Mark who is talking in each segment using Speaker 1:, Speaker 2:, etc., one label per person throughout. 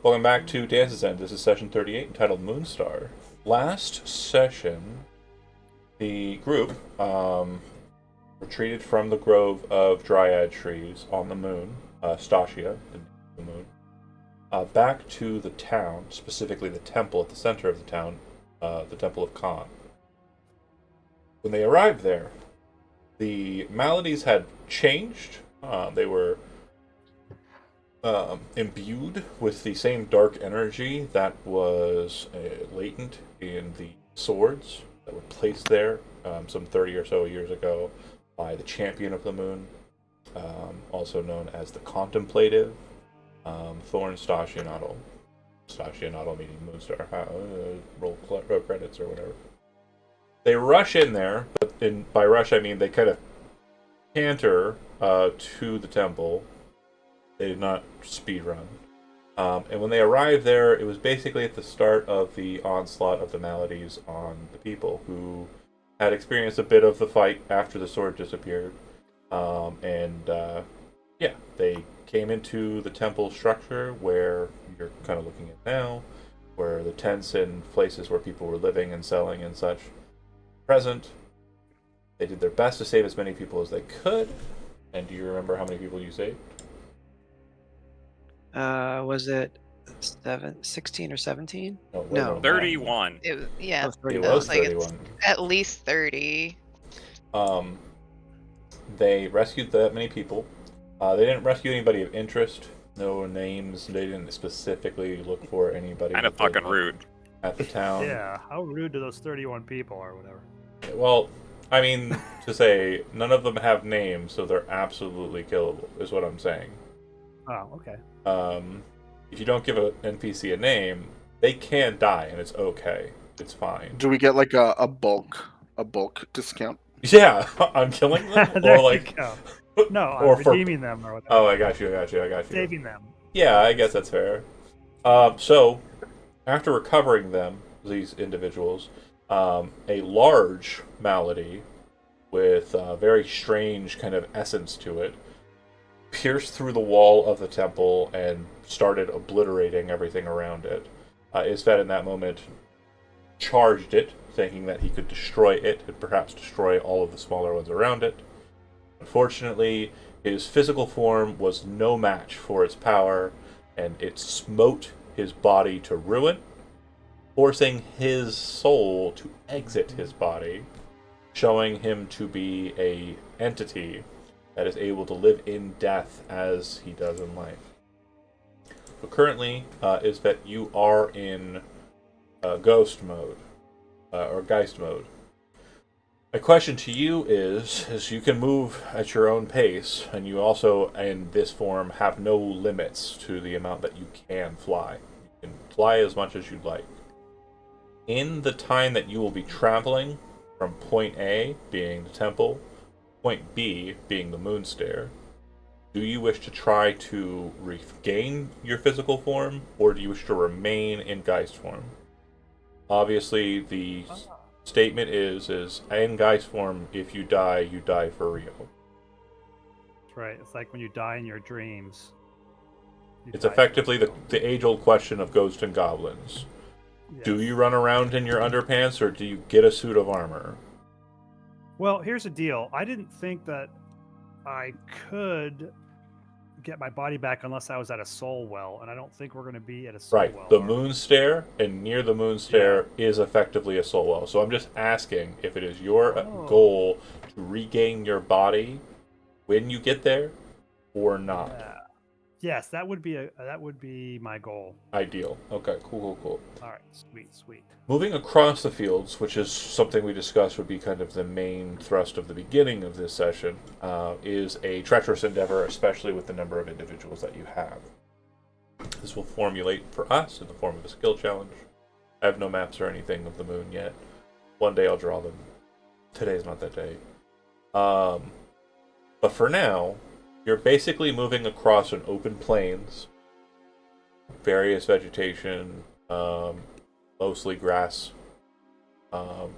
Speaker 1: Welcome back to Dance's End. This is session 38 entitled Moonstar. Last session, the group retreated from the grove of dryad trees on the moon, Stasia, the moon, back to the town, specifically the temple at the center of the town, the Temple of Khan. When they arrived there, the maladies had changed. They were imbued with the same dark energy that was latent in the swords that were placed there some 30 or so years ago by the champion of the moon, also known as the Contemplative, Thorn Stacianotl. Stacianotl meaning Moonstar. Roll credits or whatever. They rush in there, but by rush I mean they kind of canter to the temple. They did not speed run. And when they arrived there, it was basically at the start of the onslaught of the maladies on the people who had experienced a bit of the fight after the sword disappeared. They came into the temple structure where you're kind of looking at now, where the tents and places where people were living and selling and such present. They did their best to save as many people as they could. And do you remember how many people you saved?
Speaker 2: Was it 16 or 17?
Speaker 1: No.
Speaker 3: 31.
Speaker 2: It
Speaker 1: It
Speaker 2: no,
Speaker 1: was
Speaker 2: like
Speaker 1: 31.
Speaker 4: At least 30.
Speaker 1: They rescued that many people. They didn't rescue anybody of interest. No names. They didn't specifically look for anybody.
Speaker 3: Kind of fucking rude.
Speaker 1: At the town.
Speaker 5: Yeah, how rude to those 31 people or whatever.
Speaker 1: Well, I mean, to say, none of them have names, so they're absolutely killable, is what I'm saying.
Speaker 5: Oh, okay.
Speaker 1: If you don't give an NPC a name, they can die, and it's okay. It's fine.
Speaker 6: Do we get like a bulk discount?
Speaker 1: Yeah, on killing them?
Speaker 5: There
Speaker 1: Or like...
Speaker 5: you go. No,
Speaker 1: or
Speaker 5: I'm
Speaker 1: for...
Speaker 5: redeeming them or whatever.
Speaker 1: Oh, I got you.
Speaker 5: Saving them.
Speaker 1: Yeah, I guess that's fair. So, after recovering them, these individuals, a large malady with a very strange kind of essence to it pierced through the wall of the temple and started obliterating everything around it. Isfet in that moment charged it, thinking that he could destroy it and perhaps destroy all of the smaller ones around it. Unfortunately, his physical form was no match for its power, and it smote his body to ruin, forcing his soul to exit his body, showing him to be a entity that is able to live in death as he does in life. So currently, is that you are in ghost mode, or Geist mode. My question to you is you can move at your own pace, and you also, in this form, have no limits to the amount that you can fly. You can fly as much as you'd like. In the time that you will be traveling from point A, being the temple, point B, being the Moonstar, do you wish to try to regain your physical form, or do you wish to remain in Geist form? Obviously, the statement is in Geist form, if you die for real.
Speaker 5: That's right. It's like when you die in your dreams.
Speaker 1: It's effectively the age-old question of ghosts and goblins.
Speaker 5: Yes.
Speaker 1: Do you run around in your underpants, or do you get a suit of armor?
Speaker 5: Well, here's the deal. I didn't think that I could get my body back unless I was at a soul well, and I don't think we're going to be at a soul well.
Speaker 1: Right. The Moonstar and near the Moonstar is effectively a soul well. So I'm just asking if it is your goal to regain your body when you get there, or not.
Speaker 5: Yes, that would be my goal.
Speaker 1: Ideal. Okay. Cool.
Speaker 5: All right. Sweet.
Speaker 1: Moving across the fields, which is something we discussed would be kind of the main thrust of the beginning of this session, is a treacherous endeavor, especially with the number of individuals that you have. This will formulate for us in the form of a skill challenge. I have no maps or anything of the moon yet. One day I'll draw them. Today's not that day. But for now, you're basically moving across an open plains, various vegetation, mostly grass,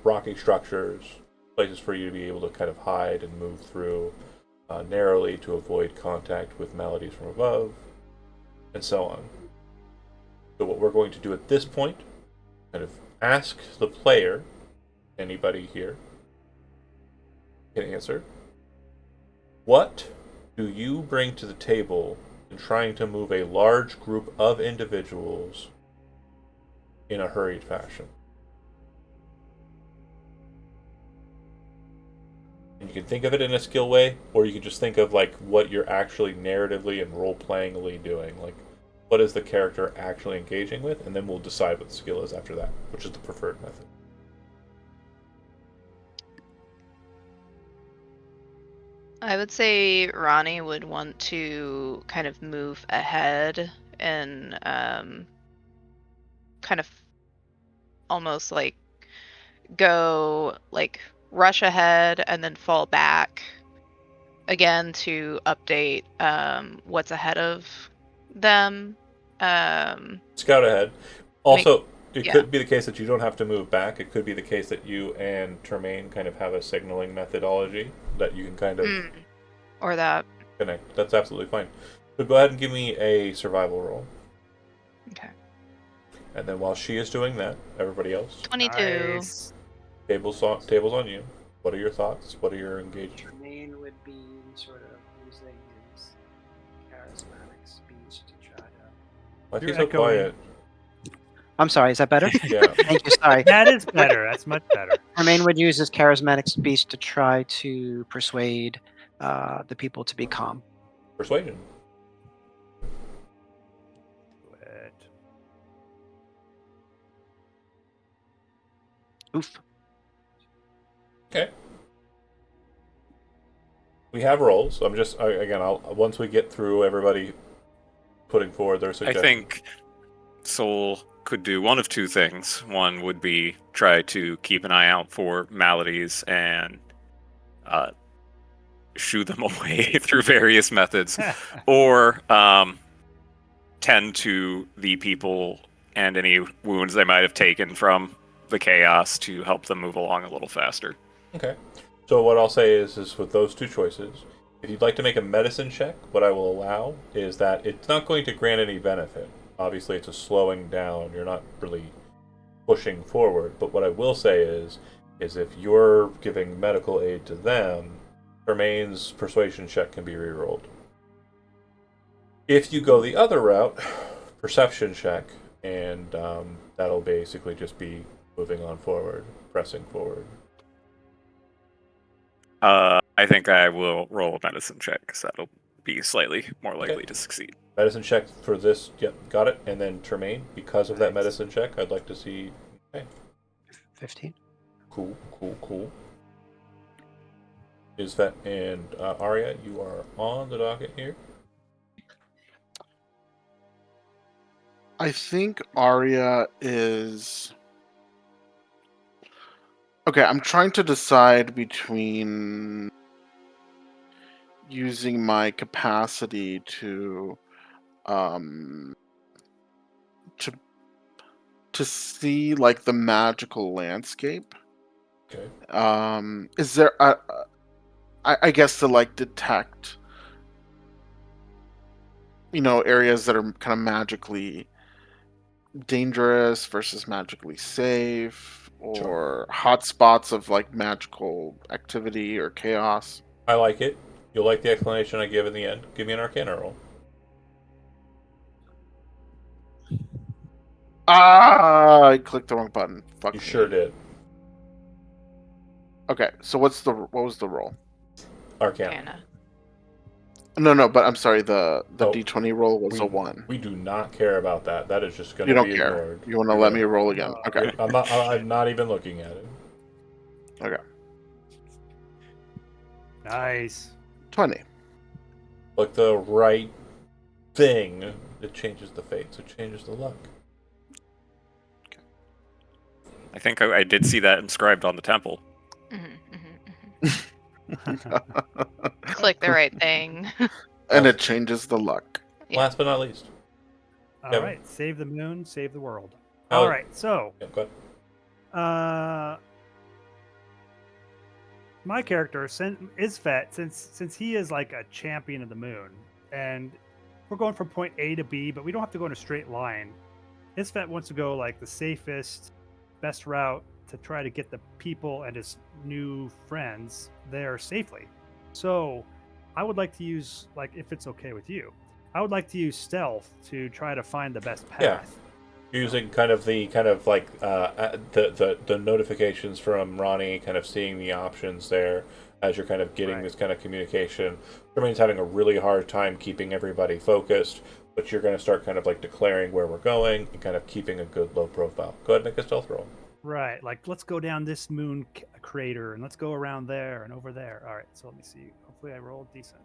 Speaker 1: rocky structures, places for you to be able to kind of hide and move through narrowly to avoid contact with maladies from above, and so on. So what we're going to do at this point, kind of ask the player, anybody here can answer, what do you bring to the table in trying to move a large group of individuals in a hurried fashion? And you can think of it in a skill way, or you can just think of like what you're actually narratively and role-playingly doing. Like, what is the character actually engaging with, and then we'll decide what the skill is after that, which is the preferred method.
Speaker 4: I would say Ronnie would want to kind of move ahead and kind of almost like go like rush ahead and then fall back again to update what's ahead of them.
Speaker 1: Scout ahead. Also, it
Speaker 4: yeah.
Speaker 1: could be the case that you don't have to move back. It could be the case that you and Tremaine kind of have a signaling methodology that you can kind of
Speaker 4: Or that.
Speaker 1: connect. That's absolutely fine. So go ahead and give me a survival roll.
Speaker 4: Okay.
Speaker 1: And then while she is doing that, everybody else,
Speaker 4: 22.
Speaker 5: Nice.
Speaker 1: tables on you. What are your thoughts? What are your engagements?
Speaker 2: Tremaine would be sort of using his charismatic speech to try to.
Speaker 1: Why is he
Speaker 5: You're
Speaker 1: so
Speaker 5: echoing.
Speaker 1: quiet?
Speaker 2: I'm sorry, is that better?
Speaker 1: Yeah.
Speaker 2: Thank you, sorry.
Speaker 5: That is better. That's much better.
Speaker 2: Tremaine would use his charismatic speech to try to persuade the people to be calm.
Speaker 1: Persuasion.
Speaker 5: Good.
Speaker 2: Oof.
Speaker 1: Okay. We have rolls. I'm just again. Once we get through everybody putting forward their
Speaker 3: I
Speaker 1: suggestions.
Speaker 3: think Soul could do one of two things. One would be try to keep an eye out for maladies and shoo them away through various methods, or tend to the people and any wounds they might have taken from the chaos to help them move along a little faster.
Speaker 1: Okay. So what I'll say is with those two choices, if you'd like to make a medicine check, what I will allow is that it's not going to grant any benefit. Obviously, it's a slowing down. You're not really pushing forward. But what I will say is if you're giving medical aid to them, Tremaine's persuasion check can be rerolled. If you go the other route, perception check, and that'll basically just be moving on forward, pressing forward.
Speaker 3: I think I will roll a medicine check because that'll be slightly more likely
Speaker 1: Okay.
Speaker 3: to succeed.
Speaker 1: Medicine check for this. Yep, got it. And then Tremaine, because of that
Speaker 5: Nice.
Speaker 1: medicine check, I'd like to see. Okay,
Speaker 2: 15.
Speaker 1: cool. Isvet and Arya, you are on the docket here.
Speaker 6: I think Arya is. Okay, I'm trying to decide between using my capacity to see like the magical landscape.
Speaker 1: Okay.
Speaker 6: Is there I guess to like detect areas that are kind of magically dangerous versus magically safe, or
Speaker 1: Sure.
Speaker 6: hotspots of like magical activity or chaos.
Speaker 1: I like it. You'll like the explanation I give in the end. Give me an Arcana roll.
Speaker 6: I clicked the wrong button. Fuck
Speaker 1: You
Speaker 6: me.
Speaker 1: sure did.
Speaker 6: Okay, so what was the roll?
Speaker 1: Arcana.
Speaker 4: Anna.
Speaker 6: No, but I'm sorry. The
Speaker 1: Oh,
Speaker 6: D20 roll was a 1.
Speaker 1: We do not care about that. That is just going
Speaker 6: You
Speaker 1: to
Speaker 6: don't
Speaker 1: be
Speaker 6: care.
Speaker 1: ignored.
Speaker 6: You want to
Speaker 1: You're
Speaker 6: let
Speaker 1: gonna-
Speaker 6: me roll again? Okay.
Speaker 1: I'm not even looking at it.
Speaker 6: Okay.
Speaker 5: Nice.
Speaker 6: 20.
Speaker 1: Like the right thing, it changes the fates. It changes the luck.
Speaker 3: I think I did see that inscribed on the temple.
Speaker 4: Click the right thing.
Speaker 6: And it changes the luck.
Speaker 4: Yeah.
Speaker 1: Last but not least.
Speaker 5: All
Speaker 1: Kevin.
Speaker 5: right, save the moon, save the world.
Speaker 1: Oh.
Speaker 5: All right, so
Speaker 1: Yeah, go ahead.
Speaker 5: my character Isfet, since he is like a champion of the moon, and we're going from point A to B, but we don't have to go in a straight line. Isfet wants to go like the safest, best route to try to get the people and his new friends there safely. So I would like to use, like, if it's okay with you, I would like to use stealth to try to find the best
Speaker 1: Yeah.
Speaker 5: path.
Speaker 1: Using the notifications from Ronnie, kind of seeing the options there as you're kind of getting
Speaker 5: Right.
Speaker 1: this kind of communication. Jermaine's having a really hard time keeping everybody focused, but you're going to start kind of like declaring where we're going and kind of keeping a good low profile. Go ahead and make a stealth roll.
Speaker 5: Right, like let's go down this moon crater and let's go around there and over there. All right, so let me see. Hopefully, I rolled decent.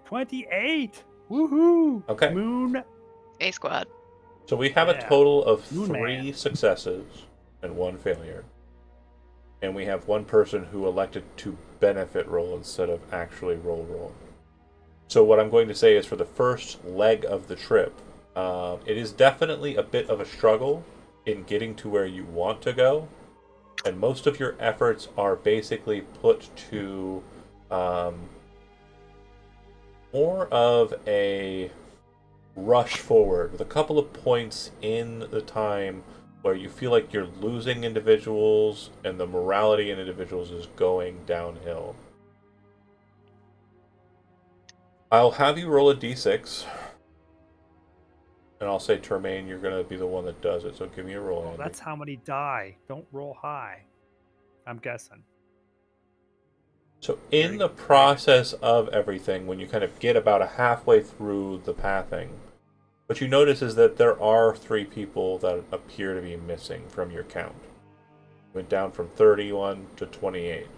Speaker 5: 28. Woohoo!
Speaker 1: Okay.
Speaker 5: Moon.
Speaker 4: A squad.
Speaker 1: So we have a
Speaker 5: Yeah.
Speaker 1: total of
Speaker 5: Moon
Speaker 1: 3
Speaker 5: Man.
Speaker 1: successes and 1 failure. And we have one person who elected to benefit roll instead of actually roll. So what I'm going to say is for the first leg of the trip, it is definitely a bit of a struggle in getting to where you want to go. And most of your efforts are basically put to more of a rush forward with a couple of points in the time where you feel like you're losing individuals and the morality in individuals is going downhill. I'll have you roll a d6, and I'll say, Termaine, you're going to be the one that does it, so give me a roll,
Speaker 5: Oh,
Speaker 1: Andy.
Speaker 5: that's how many die. Don't roll high. I'm guessing.
Speaker 1: So in
Speaker 5: Very
Speaker 1: the
Speaker 5: good.
Speaker 1: process of everything, when you kind of get about a halfway through the pathing, what you notice is that there are 3 people that appear to be missing from your count. Went down from 31 to 28.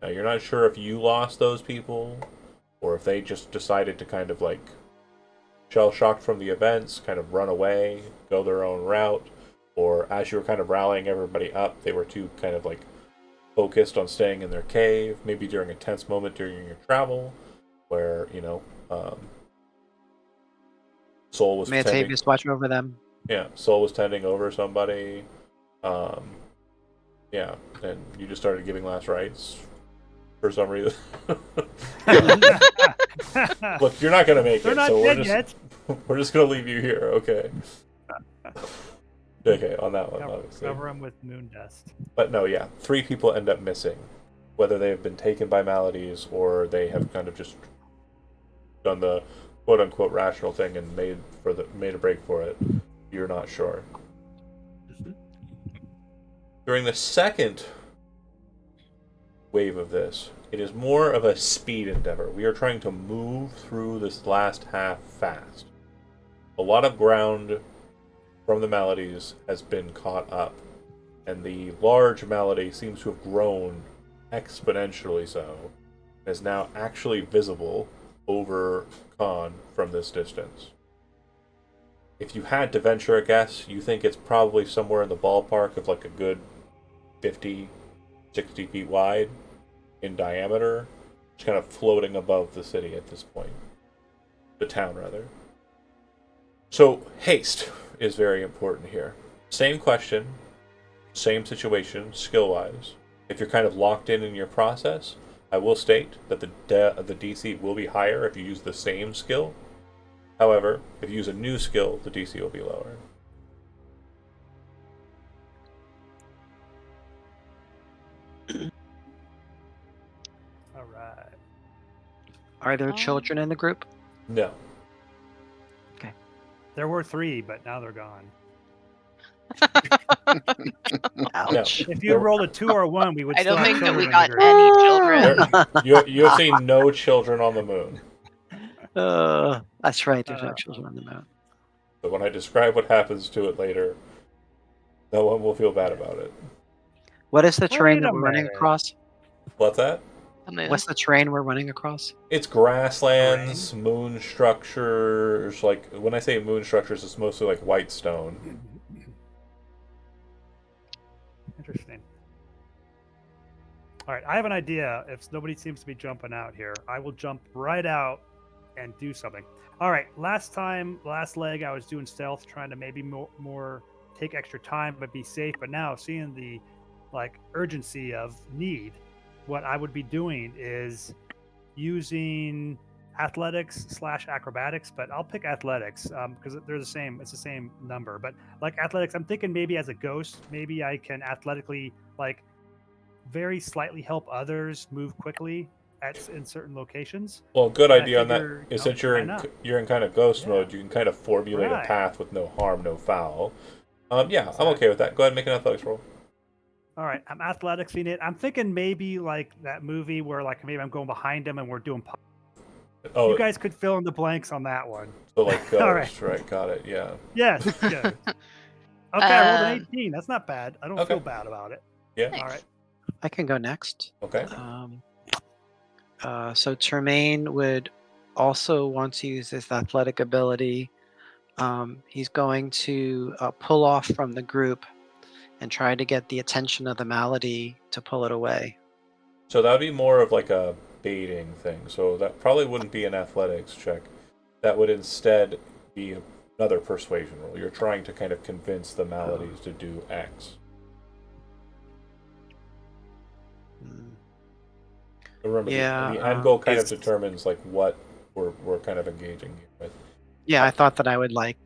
Speaker 1: Now you're not sure if you lost those people, or if they just decided to kind of like shell-shocked from the events, kind of run away, go their own route, or as you were kind of rallying everybody up, they were too kind of like focused on staying in their cave, maybe during a tense moment during your travel, where, Soul was tending,
Speaker 2: Mantavius watching over them.
Speaker 1: yeah, Soul was tending over somebody, yeah, and you just started giving last rites for some reason. Look, you're not gonna make
Speaker 5: They're
Speaker 1: it,
Speaker 5: not
Speaker 1: so
Speaker 5: dead yet.
Speaker 1: we're just gonna leave you here, okay? Okay, on that one, obviously.
Speaker 5: Cover them with moon dust.
Speaker 1: But no, yeah, 3 people end up missing, whether they have been taken by maladies or they have kind of just done the quote unquote rational thing and made a break for it. You're not sure. During the second wave of this, it is more of a speed endeavor. We are trying to move through this last half fast. A lot of ground from the maladies has been caught up, and the large malady seems to have grown exponentially so, and is now actually visible over Khan from this distance. If you had to venture a guess, you think it's probably somewhere in the ballpark of like a good 50, 60 feet wide in diameter, just kind of floating above the city at this point. The town, rather. So, haste is very important here. Same question, same situation, skill-wise. If you're kind of locked in your process, I will state that the DC will be higher if you use the same skill. However, if you use a new skill, the DC will be lower.
Speaker 5: All right.
Speaker 2: Are there
Speaker 4: Um,
Speaker 2: children in the group?
Speaker 1: No.
Speaker 5: There were 3, but now they're gone.
Speaker 2: Ouch.
Speaker 5: If you rolled a 2 or a 1, we would
Speaker 4: I
Speaker 5: still
Speaker 4: don't
Speaker 5: have
Speaker 4: think that we
Speaker 5: children in the
Speaker 4: got
Speaker 5: group.
Speaker 4: any children.
Speaker 1: You have seen no children on the moon.
Speaker 2: That's right. There's no children on the moon.
Speaker 1: But when I describe what happens to it later, no one will feel bad about it.
Speaker 2: What is the terrain
Speaker 5: Wait
Speaker 2: that
Speaker 5: a
Speaker 2: we're running
Speaker 5: minute.
Speaker 2: across?
Speaker 1: What's that?
Speaker 4: The moon.
Speaker 2: What's the terrain we're running across?
Speaker 1: It's grasslands, moon structures. Like, when I say moon structures, it's mostly like white stone.
Speaker 5: Interesting. All right, I have an idea. If nobody seems to be jumping out here, I will jump right out and do something. All right, last leg, I was doing stealth, trying to maybe more take extra time but be safe. But now, seeing the urgency of need, what I would be doing is using athletics/acrobatics, but I'll pick athletics because they're the same. It's the same number. But like athletics, I'm thinking maybe as a ghost, maybe I can athletically like very slightly help others move quickly in certain locations.
Speaker 1: Well, good
Speaker 5: And I
Speaker 1: idea on that
Speaker 5: figure,
Speaker 1: is since you're
Speaker 5: why
Speaker 1: in
Speaker 5: not?
Speaker 1: you're in kind of ghost
Speaker 5: Yeah.
Speaker 1: mode, you can kind of formulate a
Speaker 5: Right.
Speaker 1: path with no harm, no foul. Yeah, I'm
Speaker 5: Exactly.
Speaker 1: okay with that. Go ahead and make an athletics roll.
Speaker 5: All right, I'm athleticsing it. I'm thinking maybe like that movie where like maybe I'm going behind him and we're doing.
Speaker 1: Oh,
Speaker 5: You guys could fill in the blanks on that one.
Speaker 1: so like ghost,
Speaker 5: All right.
Speaker 1: right? Got it. Yeah.
Speaker 5: Yes. Good. Okay, I rolled an
Speaker 4: Um,
Speaker 5: 18. That's not bad. I don't
Speaker 1: Okay.
Speaker 5: feel bad about it.
Speaker 1: Yeah.
Speaker 4: Nice.
Speaker 5: All right.
Speaker 2: I can go next.
Speaker 1: Okay.
Speaker 2: So Tremaine would also want to use his athletic ability. He's going to pull off from the group and try to get the attention of the malady to pull it away.
Speaker 1: So that would be more of like a baiting thing. So that probably wouldn't be an athletics check. That would instead be another persuasion roll. You're trying to kind of convince the maladies to do X.
Speaker 2: Hmm.
Speaker 1: Remember,
Speaker 2: Yeah,
Speaker 1: the end goal kind of
Speaker 3: is-
Speaker 1: determines like what we're kind of engaging here with.
Speaker 2: Yeah, I thought that I would like,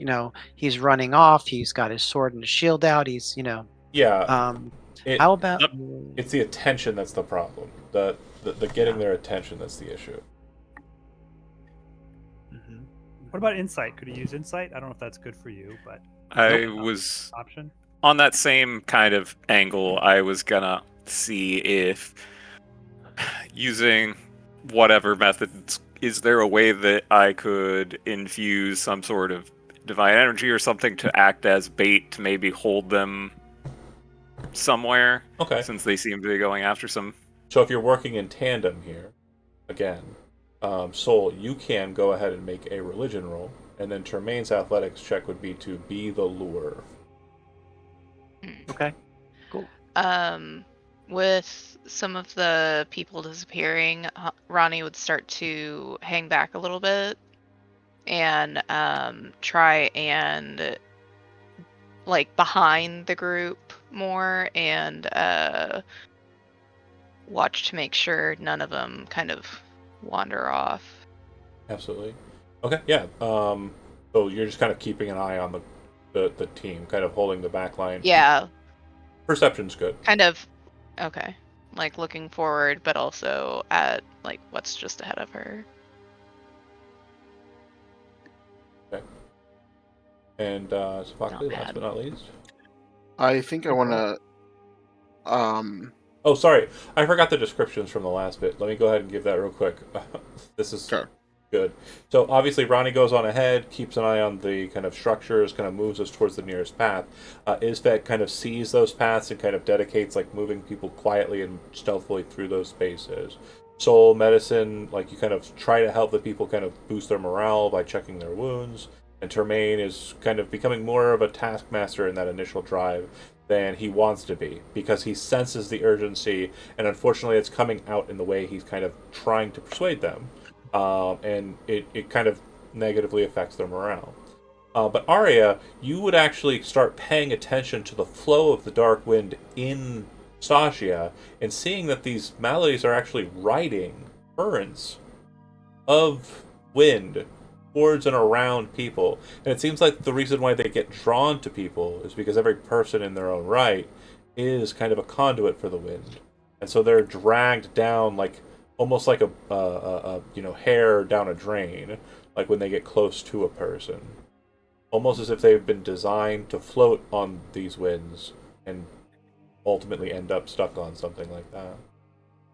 Speaker 2: he's running off. He's got his sword and his shield out. He's,
Speaker 1: Yeah, it,
Speaker 2: how about?
Speaker 3: Yep.
Speaker 1: it's the attention that's the problem. The getting their attention that's the issue.
Speaker 2: Mhm.
Speaker 5: What about insight? Could you use insight? I don't know if that's good for you, but
Speaker 3: I was
Speaker 5: option.
Speaker 3: on that same kind of angle. I was gonna see if using whatever methods, is there a way that I could infuse some sort of divine energy or something to act as bait to maybe hold them somewhere,
Speaker 1: Okay.
Speaker 3: since they seem to be going after some.
Speaker 1: So if you're working in tandem here, again, Soul, you can go ahead and make a religion roll, and then Tremaine's athletics check would be to be the lure.
Speaker 2: Okay, cool.
Speaker 4: With some of the people disappearing, Ronnie would start to hang back a little bit and try and like behind the group more and watch to make sure none of them kind of wander off.
Speaker 1: Absolutely. Okay. Yeah. So you're just kind of keeping an eye on the team, kind of holding the back line.
Speaker 4: Yeah,
Speaker 1: Perception's good.
Speaker 4: kind of. Okay. Like looking forward, but also at like what's just ahead of her.
Speaker 1: And Sophocles,
Speaker 4: Not
Speaker 1: last
Speaker 4: bad.
Speaker 1: but not least.
Speaker 6: I think I want to.
Speaker 1: Oh, sorry. I forgot the descriptions from the last bit. Let me go ahead and give that real quick. This is
Speaker 6: Sure.
Speaker 1: good. So, obviously, Ronnie goes on ahead, keeps an eye on the kind of structures, kind of moves us towards the nearest path. Isvet kind of sees those paths and kind of dedicates, like, moving people quietly and stealthily through those spaces. Soul, medicine, like, you kind of try to help the people kind of boost their morale by checking their wounds. And Tremaine is kind of becoming more of a taskmaster in that initial drive than he wants to be, because he senses the urgency, and unfortunately it's coming out in the way he's kind of trying to persuade them, and it kind of negatively affects their morale. But Arya, you would actually start paying attention to the flow of the dark wind in Stasia, and seeing that these maladies are actually riding currents of wind towards and around people. And it seems like the reason why they get drawn to people is because every person in their own right is kind of a conduit for the wind. And so they're dragged down like almost like a hair down a drain, like when they get close to a person. Almost as if they've been designed to float on these winds and ultimately end up stuck on something like that.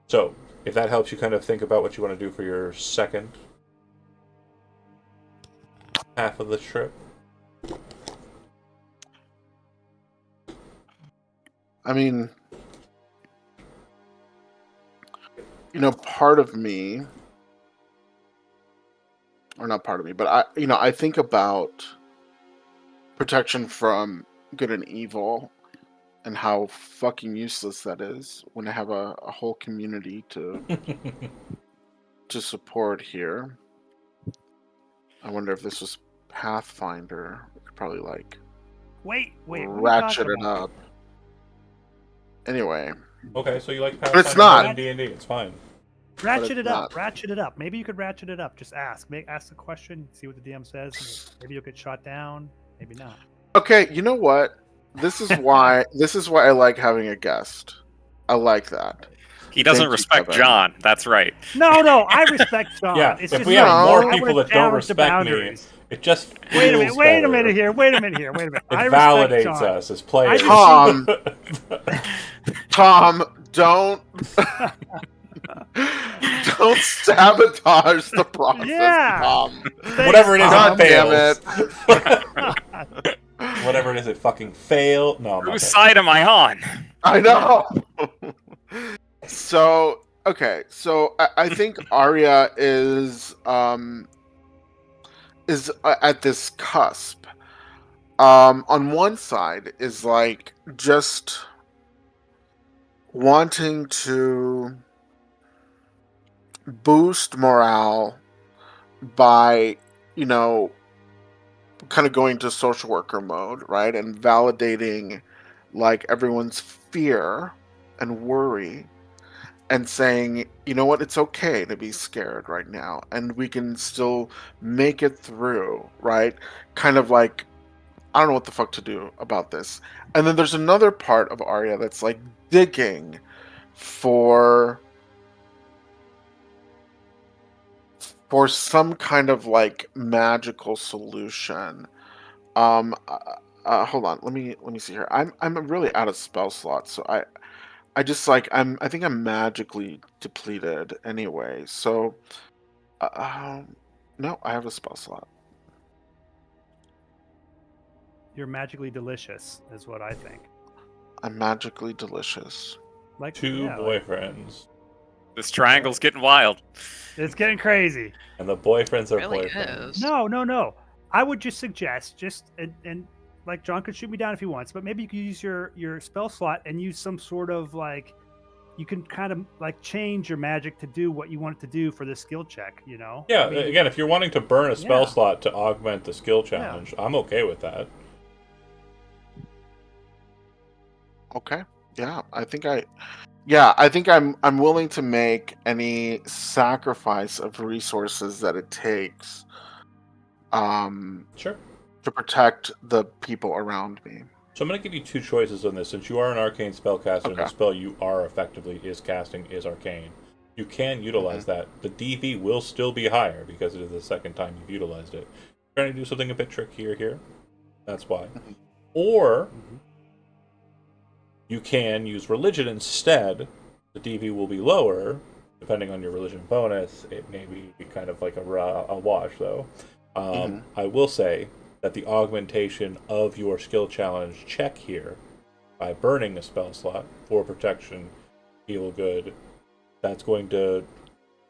Speaker 1: So, if that helps you kind of think about what you want to do for your second half of the trip.
Speaker 6: I mean, part of me, or not part of me, but I think about protection from good and evil and how fucking useless that is when I have a whole community to support here. I wonder if this was Pathfinder. We could probably
Speaker 5: Wait. What are you
Speaker 6: ratchet
Speaker 5: talking
Speaker 6: it
Speaker 5: about?
Speaker 6: up. Anyway,
Speaker 1: Okay, so you like
Speaker 6: But it's
Speaker 1: Pathfinder
Speaker 6: not.
Speaker 1: more than D&D. It's fine.
Speaker 5: Ratchet
Speaker 6: it's
Speaker 5: it up.
Speaker 6: not.
Speaker 5: Ratchet it up. Maybe you could ratchet it up. Just ask. Ask the question. See what the DM says. Maybe you'll get shot down. Maybe not.
Speaker 6: Okay, you know what? This is why I like having a guest. I like that.
Speaker 3: He doesn't
Speaker 6: Thank you,
Speaker 3: respect
Speaker 6: Kevin.
Speaker 3: John. That's right.
Speaker 5: No, I respect John.
Speaker 1: Yeah,
Speaker 5: It's
Speaker 1: if
Speaker 5: just
Speaker 1: we have
Speaker 6: No.
Speaker 1: more
Speaker 5: I
Speaker 1: people
Speaker 5: wanna
Speaker 1: that don't
Speaker 5: challenge the
Speaker 1: respect me,
Speaker 5: boundaries.
Speaker 1: it just
Speaker 5: Wait a minute.
Speaker 1: feels
Speaker 5: Wait a
Speaker 1: better.
Speaker 5: minute here. Wait a minute here.
Speaker 1: It
Speaker 5: I respect
Speaker 1: validates
Speaker 5: John.
Speaker 1: us as players.
Speaker 6: Tom, Tom, don't don't sabotage the process,
Speaker 5: Yeah.
Speaker 6: Tom.
Speaker 1: Whatever it is,
Speaker 6: God
Speaker 1: it
Speaker 6: damn
Speaker 1: fails.
Speaker 6: it.
Speaker 1: Whatever it is, it fucking fail. No, I'm not.
Speaker 3: Whose
Speaker 1: paying.
Speaker 3: side am I on?
Speaker 6: I know. So okay, so I think Arya is at this cusp. On one side is like just wanting to boost morale by, you know, kind of going to social worker mode, right? And validating like everyone's fear and worry and saying, you know what, it's okay to be scared right now and we can still make it through, right? Kind of like, I don't know what the fuck to do about this. And then there's another part of Arya that's like digging for some kind of like magical solution. Hold on. Let me see here. I'm really out of spell slots, so I just like I think I'm magically depleted anyway. So no, I have a spell slot.
Speaker 5: You're magically delicious, is what I think.
Speaker 6: I'm magically delicious.
Speaker 5: Like
Speaker 1: Two boyfriends,
Speaker 3: This triangle's getting wild.
Speaker 5: It's getting crazy.
Speaker 1: and the boyfriends are
Speaker 4: Really
Speaker 1: boyfriends.
Speaker 4: is.
Speaker 5: No. I would just suggest and like John could shoot me down if he wants, but maybe you could use your spell slot and use some sort of like you can kind of like change your magic to do what you want it to do for this skill check, you know?
Speaker 1: Yeah,
Speaker 5: I mean,
Speaker 1: again, if you're wanting to burn a spell
Speaker 5: Yeah.
Speaker 1: slot to augment the skill challenge, I'm okay with that.
Speaker 6: Okay. Yeah, I think I'm willing to make any sacrifice of resources that it takes
Speaker 1: Sure.
Speaker 6: to protect the people around me.
Speaker 1: So I'm going to give you two choices on this. Since you are an arcane spellcaster, and the
Speaker 6: Okay.
Speaker 1: spell you are effectively casting is arcane, you can utilize that. The DV will still be higher because it is the second time you've utilized it. You're trying to do something a bit trickier here. That's why. Or you can use religion instead. The DV will be lower, depending on your religion bonus. It may be kind of like a wash, though. I will say that the augmentation of your skill challenge check here, by burning a spell slot for protection, heal good, that's going to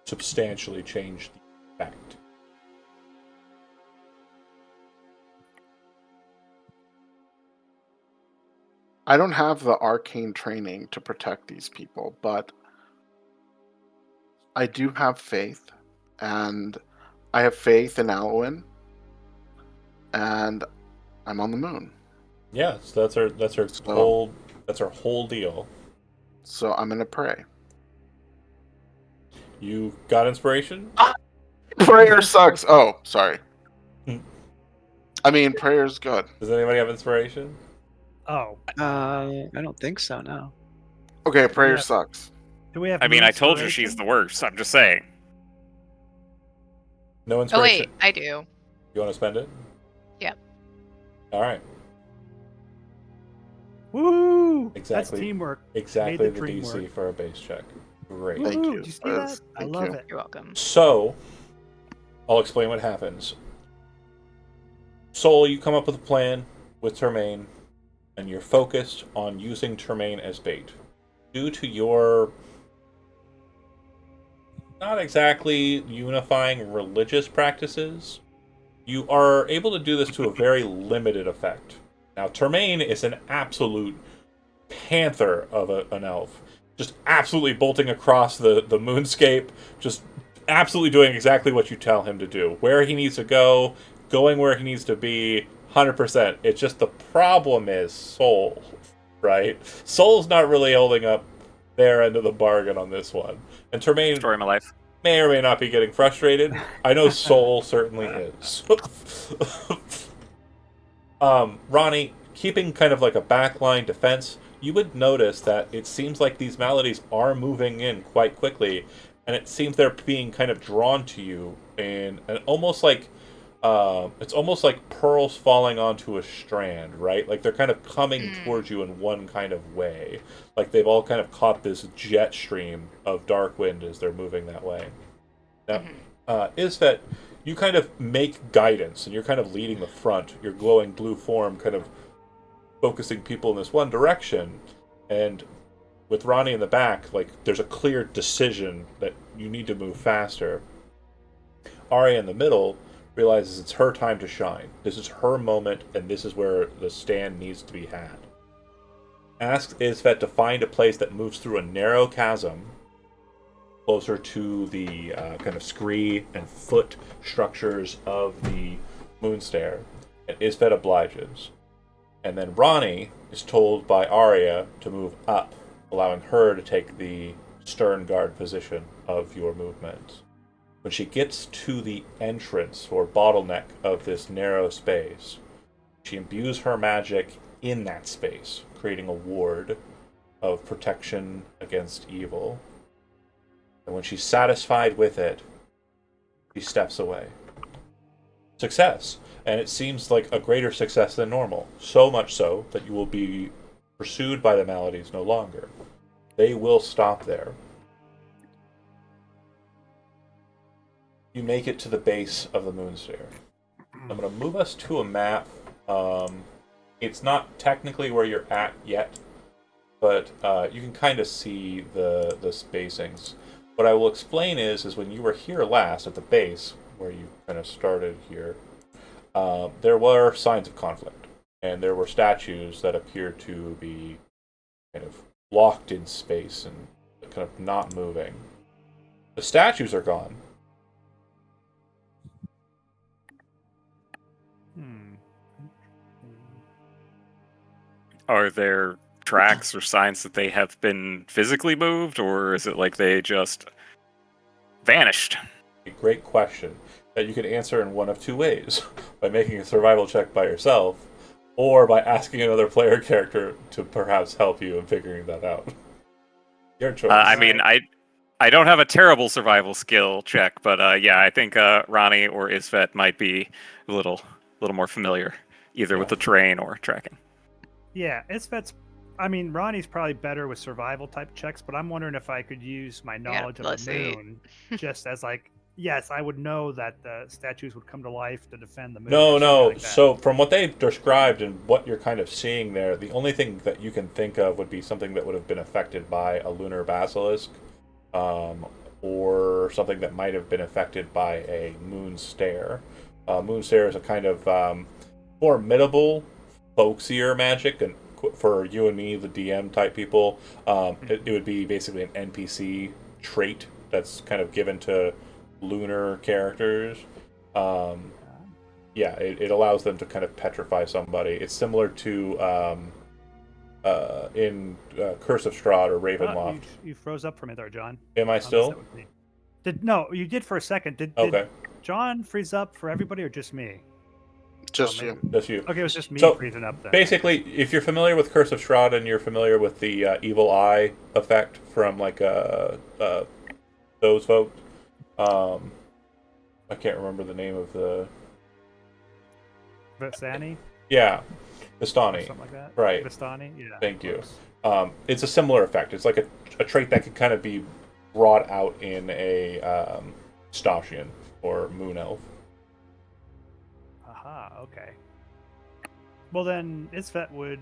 Speaker 1: substantially change the effect.
Speaker 6: I don't have the arcane training to protect these people, but I do have faith, and I have faith in Alwyn, and I'm on the moon.
Speaker 1: Yeah, so that's her whole deal.
Speaker 6: So I'm gonna pray.
Speaker 1: You got inspiration?
Speaker 6: Prayer sucks. Oh, sorry.
Speaker 1: Hmm.
Speaker 6: I mean, prayer's good.
Speaker 1: Does anybody have inspiration?
Speaker 5: Oh.
Speaker 2: I don't think so. No.
Speaker 6: Okay, prayer
Speaker 5: Yeah.
Speaker 6: sucks.
Speaker 5: Do we have
Speaker 3: I mean,
Speaker 5: moon
Speaker 3: I told you
Speaker 5: inspiration?
Speaker 3: she's the worst. I'm just saying.
Speaker 1: No
Speaker 4: Oh
Speaker 1: inspiration?
Speaker 4: wait, I do.
Speaker 1: You want to spend it?
Speaker 4: Yep.
Speaker 1: All right.
Speaker 5: Woo!
Speaker 1: Exactly.
Speaker 5: That's teamwork.
Speaker 1: Exactly
Speaker 5: Made
Speaker 1: the
Speaker 5: the dream
Speaker 1: DC
Speaker 5: work.
Speaker 1: for a base check. Great.
Speaker 6: Thank
Speaker 5: Woohoo!
Speaker 6: you,
Speaker 5: Did you see
Speaker 6: Liz.
Speaker 5: that? I
Speaker 6: Thank
Speaker 5: love
Speaker 6: you.
Speaker 5: it.
Speaker 4: You're welcome.
Speaker 1: So, I'll explain what happens. Soul, you come up with a plan with Termaine, and you're focused on using Termaine as bait. Due to your not exactly unifying religious practices, you are able to do this to a very limited effect. Now, Termaine is an absolute panther of an elf. Just absolutely bolting across the moonscape, just absolutely doing exactly what you tell him to do. Where he needs to go, going where he needs to be, 100%. It's just the problem is Soul, right? Soul's not really holding up their end of the bargain on this one. And Tremaine
Speaker 3: Story of my life.
Speaker 1: may or may not be getting frustrated. I know Soul certainly is. Ronnie, keeping kind of like a backline defense, you would notice that it seems like these maladies are moving in quite quickly, and it seems they're being kind of drawn to you in an almost like it's almost like pearls falling onto a strand, right? Like they're kind of coming towards you in one kind of way. Like they've all kind of caught this jet stream of dark wind as they're moving that way. Now, Isvet, you kind of make guidance, and you're kind of leading the front. Your glowing blue form kind of focusing people in this one direction, and with Ronnie in the back, like there's a clear decision that you need to move faster. Arya in the middle realizes it's her time to shine. This is her moment, and this is where the stand needs to be had. Asks Isvet to find a place that moves through a narrow chasm closer to the kind of scree and foot structures of the Moonstar, and Isvet obliges. And then Ronnie is told by Arya to move up, allowing her to take the stern guard position of your movement. When she gets to the entrance or bottleneck of this narrow space, she imbues her magic in that space, creating a ward of protection against evil. And when she's satisfied with it, she steps away. Success. And it seems like a greater success than normal. So much so that you will be pursued by the maladies no longer. They will stop there. You make it to the base of the Moonstar. I'm going to move us to a map. It's not technically where you're at yet, but you can kind of see the spacings. What I will explain is when you were here last at the base, where you kind of started here, there were signs of conflict, and there were statues that appeared to be kind of locked in space and kind of not moving. The statues are gone.
Speaker 3: Are there tracks or signs that they have been physically moved, or is it like they just vanished?
Speaker 1: A great question that you can answer in one of two ways: by making a survival check by yourself, or by asking another player character to perhaps help you in figuring that out. Your choice.
Speaker 3: I mean, I don't have a terrible survival skill check, but yeah, I think Ronnie or Isvet might be a little more familiar, either with the terrain or tracking.
Speaker 5: Yeah, I mean, Ronnie's probably better with survival type checks, but I'm wondering if I could use my knowledge of the moon just as like, yes, I would know that the statues would come to life to defend the moon.
Speaker 1: No.
Speaker 5: Like
Speaker 1: So from what they've described and what you're kind of seeing there, the only thing that you can think of would be something that would have been affected by a lunar basilisk, or something that might have been affected by a moonstare. Moonstare is a kind of formidable, folksier magic, and for you and me, the DM type people, it would be basically an NPC trait that's kind of given to lunar characters. Yeah, it allows them to kind of petrify somebody. It's similar to in Curse of Strahd or Ravenloft.
Speaker 5: You froze up for me there, John.
Speaker 1: Am I still?
Speaker 5: No, you did for a second. Did John freeze up for everybody or just me?
Speaker 6: Just you.
Speaker 1: Just you.
Speaker 5: Okay, it was just me freezing up then.
Speaker 1: Basically, if you're familiar with Curse of Strahd and you're familiar with the evil eye effect from like those folks, I can't remember the name of the.
Speaker 5: Vistani?
Speaker 1: Yeah, Vistani.
Speaker 5: Something like that.
Speaker 1: Right.
Speaker 5: Vistani. Yeah.
Speaker 1: Thank you. It's a similar effect. It's like a trait that can kind of be brought out in a Stachian or Moon Elf.
Speaker 5: Aha. Okay. Well then, Isvet would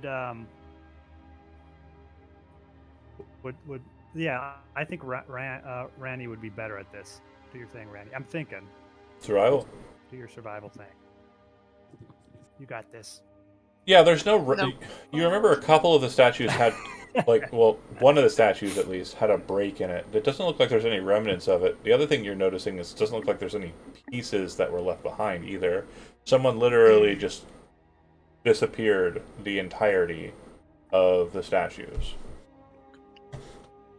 Speaker 5: yeah. I think Randy would be better at this. Do your thing, Randy. I'm thinking.
Speaker 1: Survival.
Speaker 5: Do your survival thing. You got this.
Speaker 1: Yeah, there's no. You remember a couple of the statues had, one of the statues at least had a break in it. It doesn't look like there's any remnants of it. The other thing you're noticing is it doesn't look like there's any pieces that were left behind either. Someone literally just disappeared the entirety of the statues.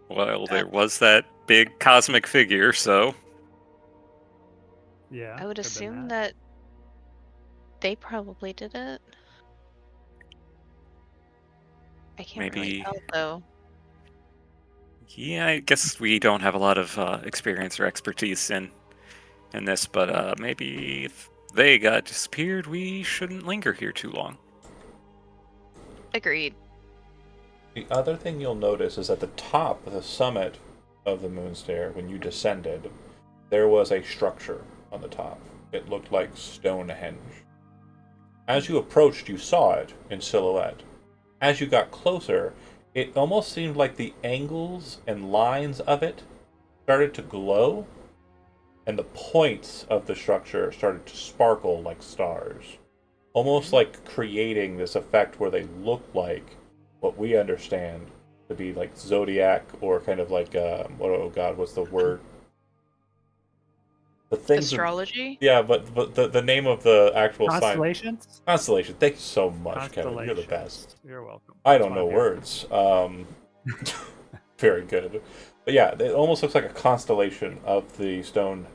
Speaker 3: Well, there was that big cosmic figure, so
Speaker 5: Yeah.
Speaker 4: I would
Speaker 5: could've been
Speaker 4: assume that they probably did it. I can't really
Speaker 3: maybe.
Speaker 4: tell though.
Speaker 3: Yeah, I guess we don't have a lot of experience or expertise in this, but maybe if they got disappeared, we shouldn't linger here too long.
Speaker 4: Agreed.
Speaker 1: The other thing you'll notice is at the top, the summit of the Moonstair, when you descended, there was a structure on the top. It looked like Stonehenge. As you approached, you saw it in silhouette. As you got closer, it almost seemed like the angles and lines of it started to glow, and the points of the structure started to sparkle like stars. Almost like creating this effect where they look like what we understand to be like zodiac or kind of like oh god, what's the word? The things that,
Speaker 4: Astrology?
Speaker 1: yeah, but the name of the actual sign,
Speaker 5: Constellations?
Speaker 1: constellation. Thank you so much, Kevin. You're the best.
Speaker 5: Constellations. You're welcome.
Speaker 1: I
Speaker 5: That's
Speaker 1: don't
Speaker 5: why
Speaker 1: know
Speaker 5: I'm here.
Speaker 1: words. Very good. But yeah, it almost looks like a constellation of the stone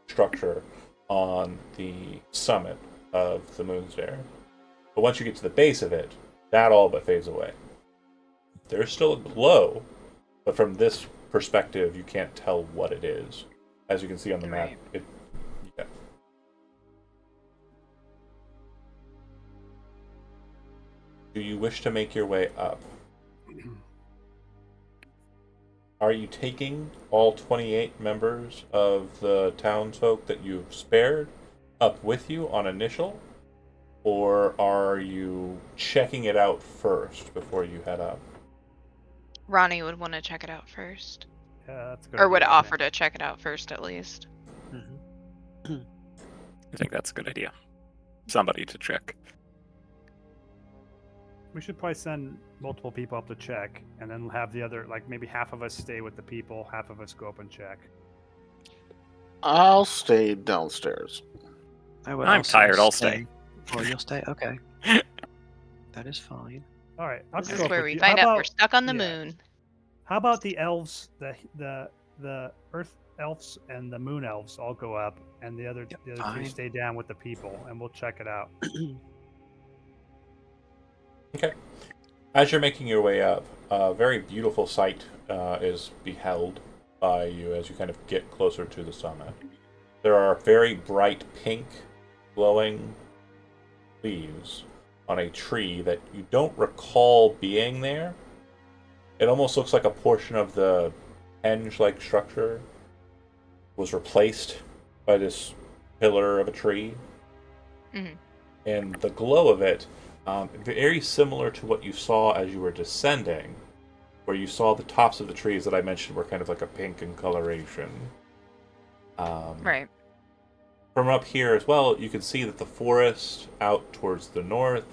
Speaker 1: structure on the summit of the Moonstar. But once you get to the base of it, that all but fades away. There's still a glow, but from this perspective, you can't tell what it is. As you can see on the map,
Speaker 4: Right.
Speaker 1: it. Yeah. Do you wish to make your way up? Are you taking all 28 members of the townsfolk that you've spared up with you on initial? Or are you checking it out first before you head up?
Speaker 4: Ronnie would want to check it out first.
Speaker 5: Yeah, that's a good
Speaker 4: Or would
Speaker 5: idea.
Speaker 4: offer to check it out first at least.
Speaker 2: Mhm.
Speaker 3: I think that's a good idea. Somebody to check.
Speaker 5: We should probably send multiple people up to check, and then have the other, like maybe half of us stay with the people, half of us go up and check.
Speaker 6: I'll stay downstairs.
Speaker 2: I would
Speaker 3: I'm
Speaker 2: also
Speaker 3: tired, I'll stay.
Speaker 2: Oh, you'll stay? Okay. That is fine.
Speaker 5: All right, I'll
Speaker 4: This
Speaker 5: just
Speaker 4: is
Speaker 5: go up
Speaker 4: where
Speaker 5: with
Speaker 4: we
Speaker 5: you.
Speaker 4: find
Speaker 5: How
Speaker 4: out we're
Speaker 5: about,
Speaker 4: stuck on the
Speaker 5: yeah.
Speaker 4: moon.
Speaker 5: how about the elves, the earth elves and the moon elves all go up, and the other three
Speaker 2: fine.
Speaker 5: stay down with the people, and we'll check it out.
Speaker 1: Okay. As you're making your way up, a very beautiful sight is beheld by you as you kind of get closer to the summit. There are very bright pink, glowing leaves on a tree that you don't recall being there. It almost looks like a portion of the henge-like structure was replaced by this pillar of a tree.
Speaker 4: Mhm.
Speaker 1: And the glow of it, very similar to what you saw as you were descending, where you saw the tops of the trees that I mentioned were kind of like a pink in coloration.
Speaker 4: Right.
Speaker 1: From up here as well, you can see that the forest out towards the north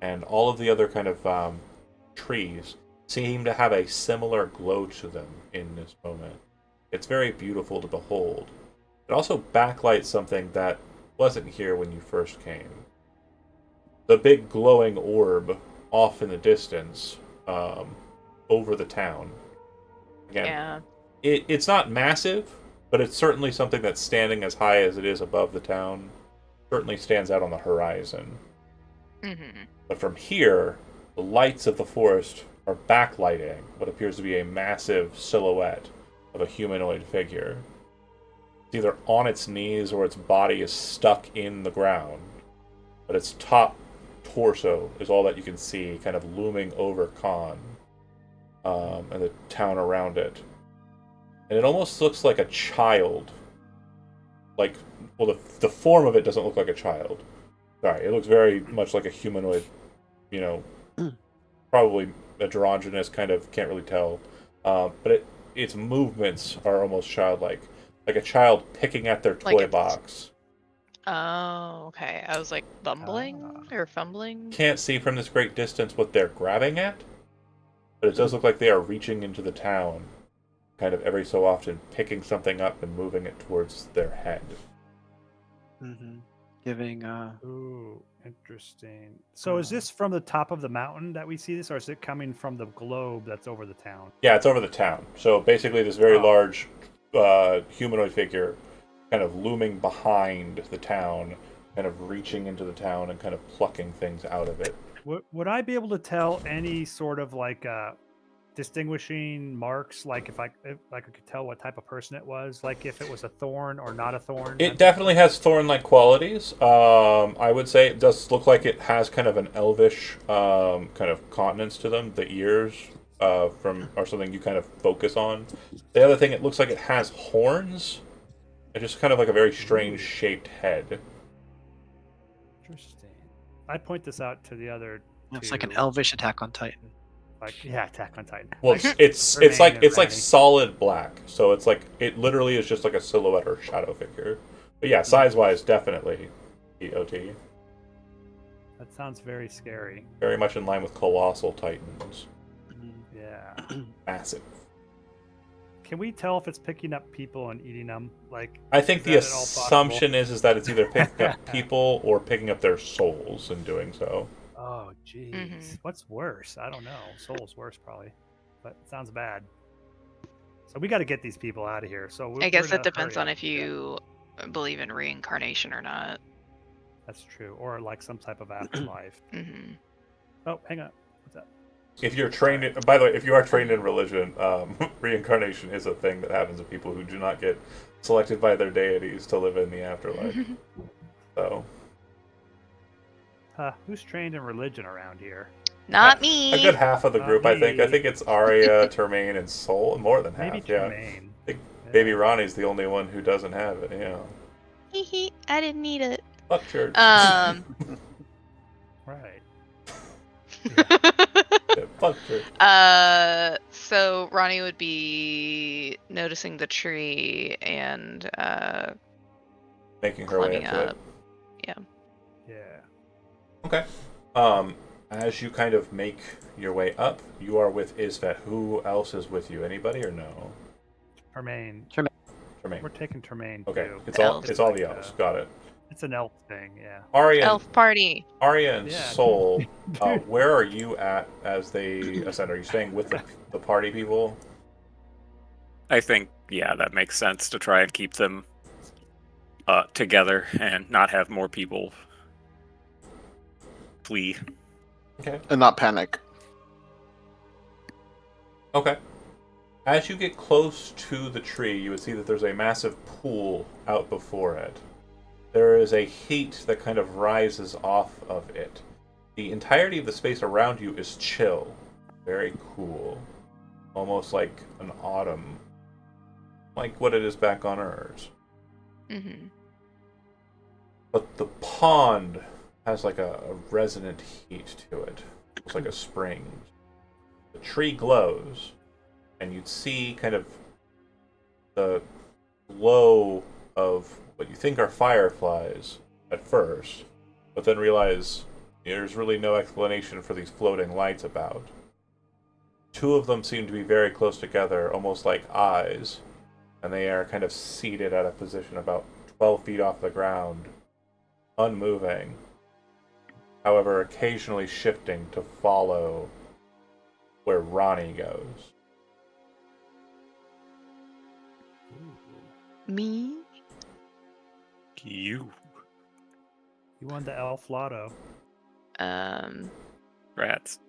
Speaker 1: and all of the other kind of trees seem to have a similar glow to them in this moment. It's very beautiful to behold. It also backlights something that wasn't here when you first came. The big glowing orb off in the distance, over the town. Again,
Speaker 4: Yeah.
Speaker 1: it's not massive, but it's certainly something that's standing as high as it is above the town. Certainly stands out on the horizon.
Speaker 4: Mm-hmm.
Speaker 1: But from here, the lights of the forest are backlighting what appears to be a massive silhouette of a humanoid figure. It's either on its knees or its body is stuck in the ground, but its top torso is all that you can see, kind of looming over Khan and the town around it. And it almost looks like a child. Like, well, the form of it doesn't look like a child. Sorry, it looks very much like a humanoid, you know, probably androgynous, kind of, can't really tell. But its movements are almost childlike. Like a child picking at their
Speaker 4: Like
Speaker 1: toy
Speaker 4: it's-
Speaker 1: box.
Speaker 4: Oh, okay. I was like bumbling or fumbling.
Speaker 1: Can't see from this great distance what they're grabbing at, but it does look like they are reaching into the town, kind of every so often picking something up and moving it towards their head.
Speaker 2: Mm-hmm. Giving
Speaker 5: Ooh. Interesting. So is this from the top of the mountain that we see this, or is it coming from the globe that's over the town?
Speaker 1: Yeah, it's over the town. So basically, this very
Speaker 5: Oh.
Speaker 1: large humanoid figure kind of looming behind the town, kind of reaching into the town and kind of plucking things out of it.
Speaker 5: Would I be able to tell any sort of like distinguishing marks, like if I could tell what type of person it was, like if it was a thorn or not a thorn?
Speaker 1: It definitely has thorn-like qualities. I would say it does look like it has kind of an elvish kind of continence to them. The ears are something you kind of focus on. The other thing, it looks like it has horns. It's just kind of like a very strange shaped head.
Speaker 5: Interesting. I point this out to the other.
Speaker 2: It's like an
Speaker 5: two,
Speaker 2: elvish Attack on Titan.
Speaker 5: like Attack on Titan.
Speaker 1: Well,
Speaker 5: Like,
Speaker 1: it's
Speaker 5: Remain
Speaker 1: like
Speaker 5: and
Speaker 1: it's like
Speaker 5: Randy.
Speaker 1: solid black, so it's like it literally is just like a silhouette or shadow figure. But yeah, size-wise, definitely EOT.
Speaker 5: That sounds very scary.
Speaker 1: Very much in line with colossal titans.
Speaker 5: Yeah.
Speaker 1: Massive.
Speaker 5: Can we tell if it's picking up people and eating them? Like,
Speaker 1: I think
Speaker 5: is
Speaker 1: the
Speaker 5: that at all
Speaker 1: assumption is that it's either picking up people or picking up their souls in doing so.
Speaker 5: Oh, jeez.
Speaker 4: Mhm.
Speaker 5: What's worse? I don't know. Soul's worse, probably. But it sounds bad. So we got to get these people out of here. So
Speaker 4: I guess
Speaker 5: we're in
Speaker 4: it
Speaker 5: a
Speaker 4: depends
Speaker 5: hurry
Speaker 4: on
Speaker 5: up.
Speaker 4: if you believe in reincarnation or not.
Speaker 5: That's true. Or like some type of afterlife.
Speaker 4: Hmm.
Speaker 5: Oh, hang on. What's that?
Speaker 1: If you're trained, by the way, if you are trained in religion, reincarnation is a thing that happens to people who do not get selected by their deities to live in the afterlife. So,
Speaker 5: Who's trained in religion around here?
Speaker 4: Not
Speaker 1: a
Speaker 4: me.
Speaker 1: good half of the
Speaker 5: Not
Speaker 1: group, I think. I
Speaker 5: me.
Speaker 1: think it's Arya, Termaine, and Soul. More than half,
Speaker 5: Maybe
Speaker 1: yeah.
Speaker 5: Tremaine.
Speaker 1: I think
Speaker 5: Yeah.
Speaker 1: Baby Ronnie's the only one who doesn't have it. Yeah.
Speaker 4: Hee hee, I didn't need it.
Speaker 1: Fuck church.
Speaker 5: Right.
Speaker 1: Yeah, fuck church.
Speaker 4: So Ronnie would be noticing the tree and
Speaker 1: Making her way
Speaker 4: climbing
Speaker 1: up to it.
Speaker 4: up. Yeah.
Speaker 5: Yeah.
Speaker 1: Okay. As you kind of make your way up, you are with Isvet. Who else is with you? Anybody or no?
Speaker 5: Tremaine.
Speaker 1: Tremaine.
Speaker 5: We're taking Tremaine
Speaker 1: Okay.
Speaker 5: too.
Speaker 1: It's all
Speaker 4: Elves.
Speaker 1: it's all the elves. Got it.
Speaker 5: It's an elf thing, yeah.
Speaker 4: Elf party.
Speaker 1: Arya and
Speaker 5: Yeah.
Speaker 1: Soul, where are you at as they ascend? Are you staying with the party people?
Speaker 3: I think, yeah, that makes sense to try and keep them together and not have more people flee.
Speaker 1: Okay.
Speaker 6: And not panic.
Speaker 1: Okay. As you get close to the tree, you would see that there's a massive pool out before it. There is a heat that kind of rises off of it. The entirety of the space around you is chill, very cool, almost like an autumn, like what it is back on Earth.
Speaker 4: Mm-hmm.
Speaker 1: But the pond has like a resonant heat to it. It's like a spring. The tree glows, and you'd see kind of the glow of what you think are fireflies at first, but then realize there's really no explanation for these floating lights about. Two of them seem to be very close together, almost like eyes, and they are kind of seated at a position about 12 feet off the ground, unmoving, however occasionally shifting to follow where Ronnie goes.
Speaker 4: Me?
Speaker 3: You
Speaker 5: You won the elf lotto.
Speaker 3: rats.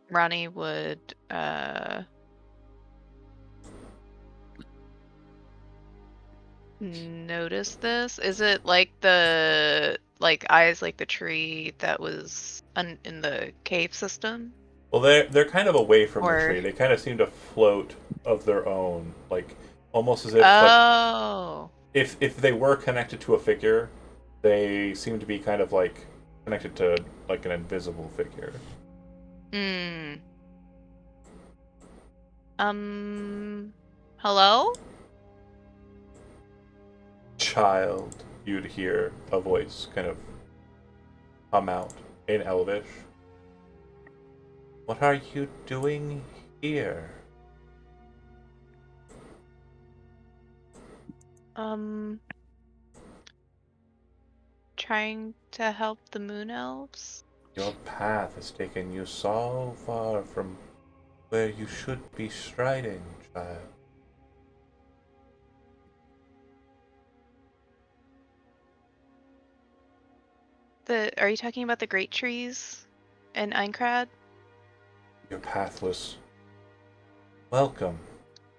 Speaker 4: Ronnie would notice this. Is it like the eyes like the tree that was in the cave system?
Speaker 1: Well, they're kind of away from the
Speaker 4: Or-
Speaker 1: tree. They kind of seem to float of their own, like almost as if
Speaker 4: Oh.
Speaker 1: if they were connected to a figure, they seem to be kind of like connected to like an invisible figure.
Speaker 4: Hmm. Hello?
Speaker 1: Child, you'd hear a voice kind of come out in Elvish. What are you doing here?
Speaker 4: trying to help the moon elves?
Speaker 1: Your path has taken you so far from where you should be striding, child.
Speaker 4: Are you talking about the great trees in Einkrad?
Speaker 1: Your path was welcome.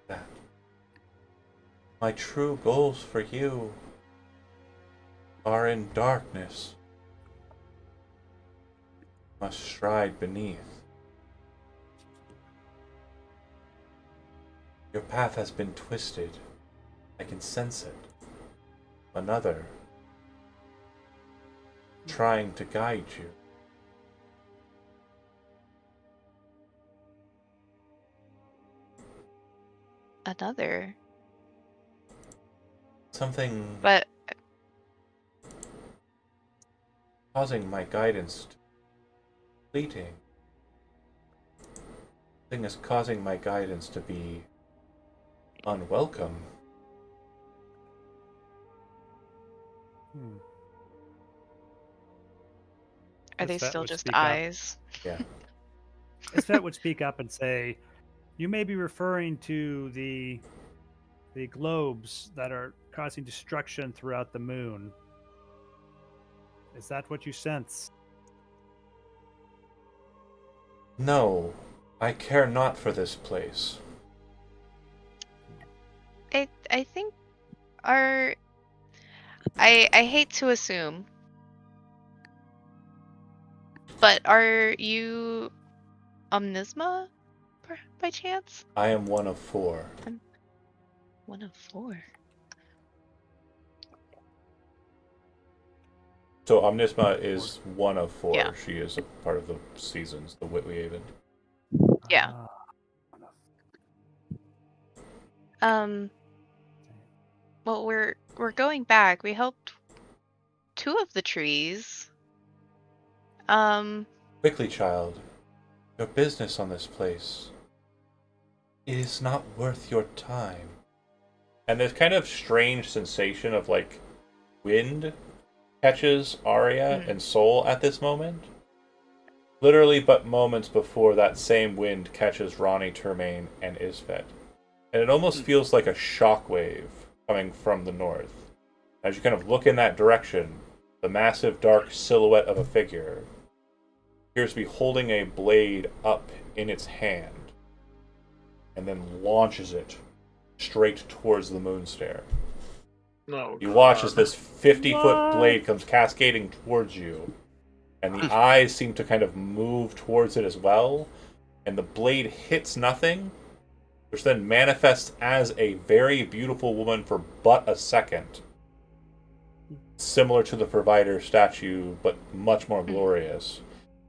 Speaker 1: That my true goals for you are in darkness. Must stride beneath. Your path has been twisted. I can sense it. Another trying to guide you.
Speaker 4: Another.
Speaker 1: Something
Speaker 4: But
Speaker 1: causing my guidance to fleeting. Something is causing my guidance to be unwelcome.
Speaker 4: are they
Speaker 5: Isvet
Speaker 4: still
Speaker 5: would
Speaker 4: just
Speaker 5: speak up.
Speaker 4: eyes?
Speaker 1: Yeah.
Speaker 5: Isvet would speak up and say, "You may be referring to the globes that are causing destruction throughout the moon. Is that what you sense?"
Speaker 1: No, I care not for this place.
Speaker 4: I think are I hate to assume, but are you Omnisma by chance?
Speaker 1: I am one of four.
Speaker 4: One of four.
Speaker 1: So Omnisma is one of four.
Speaker 4: Yeah.
Speaker 1: She is a part of the seasons, the Whitwehaven.
Speaker 4: Yeah.
Speaker 5: Ah,
Speaker 4: Well, we're going back. We helped two of the trees.
Speaker 1: Quickly, child. Your business on this place. It is not worth your time. And this kind of strange sensation of like wind catches Arya and Soul at this moment. Literally, but moments before that same wind catches Ronnie, Termaine, and Isvet. And it almost feels like a shockwave coming from the north. As you kind of look in that direction, the massive dark silhouette of a figure appears to be holding a blade up in its hand, and then launches it straight towards the Moonstar.
Speaker 6: No.
Speaker 1: You watch as this 50-foot blade comes cascading towards you, and the eyes seem to kind of move towards it as well, and the blade hits nothing, which then manifests as a very beautiful woman for but a second. Similar to the Provider statue, but much more glorious.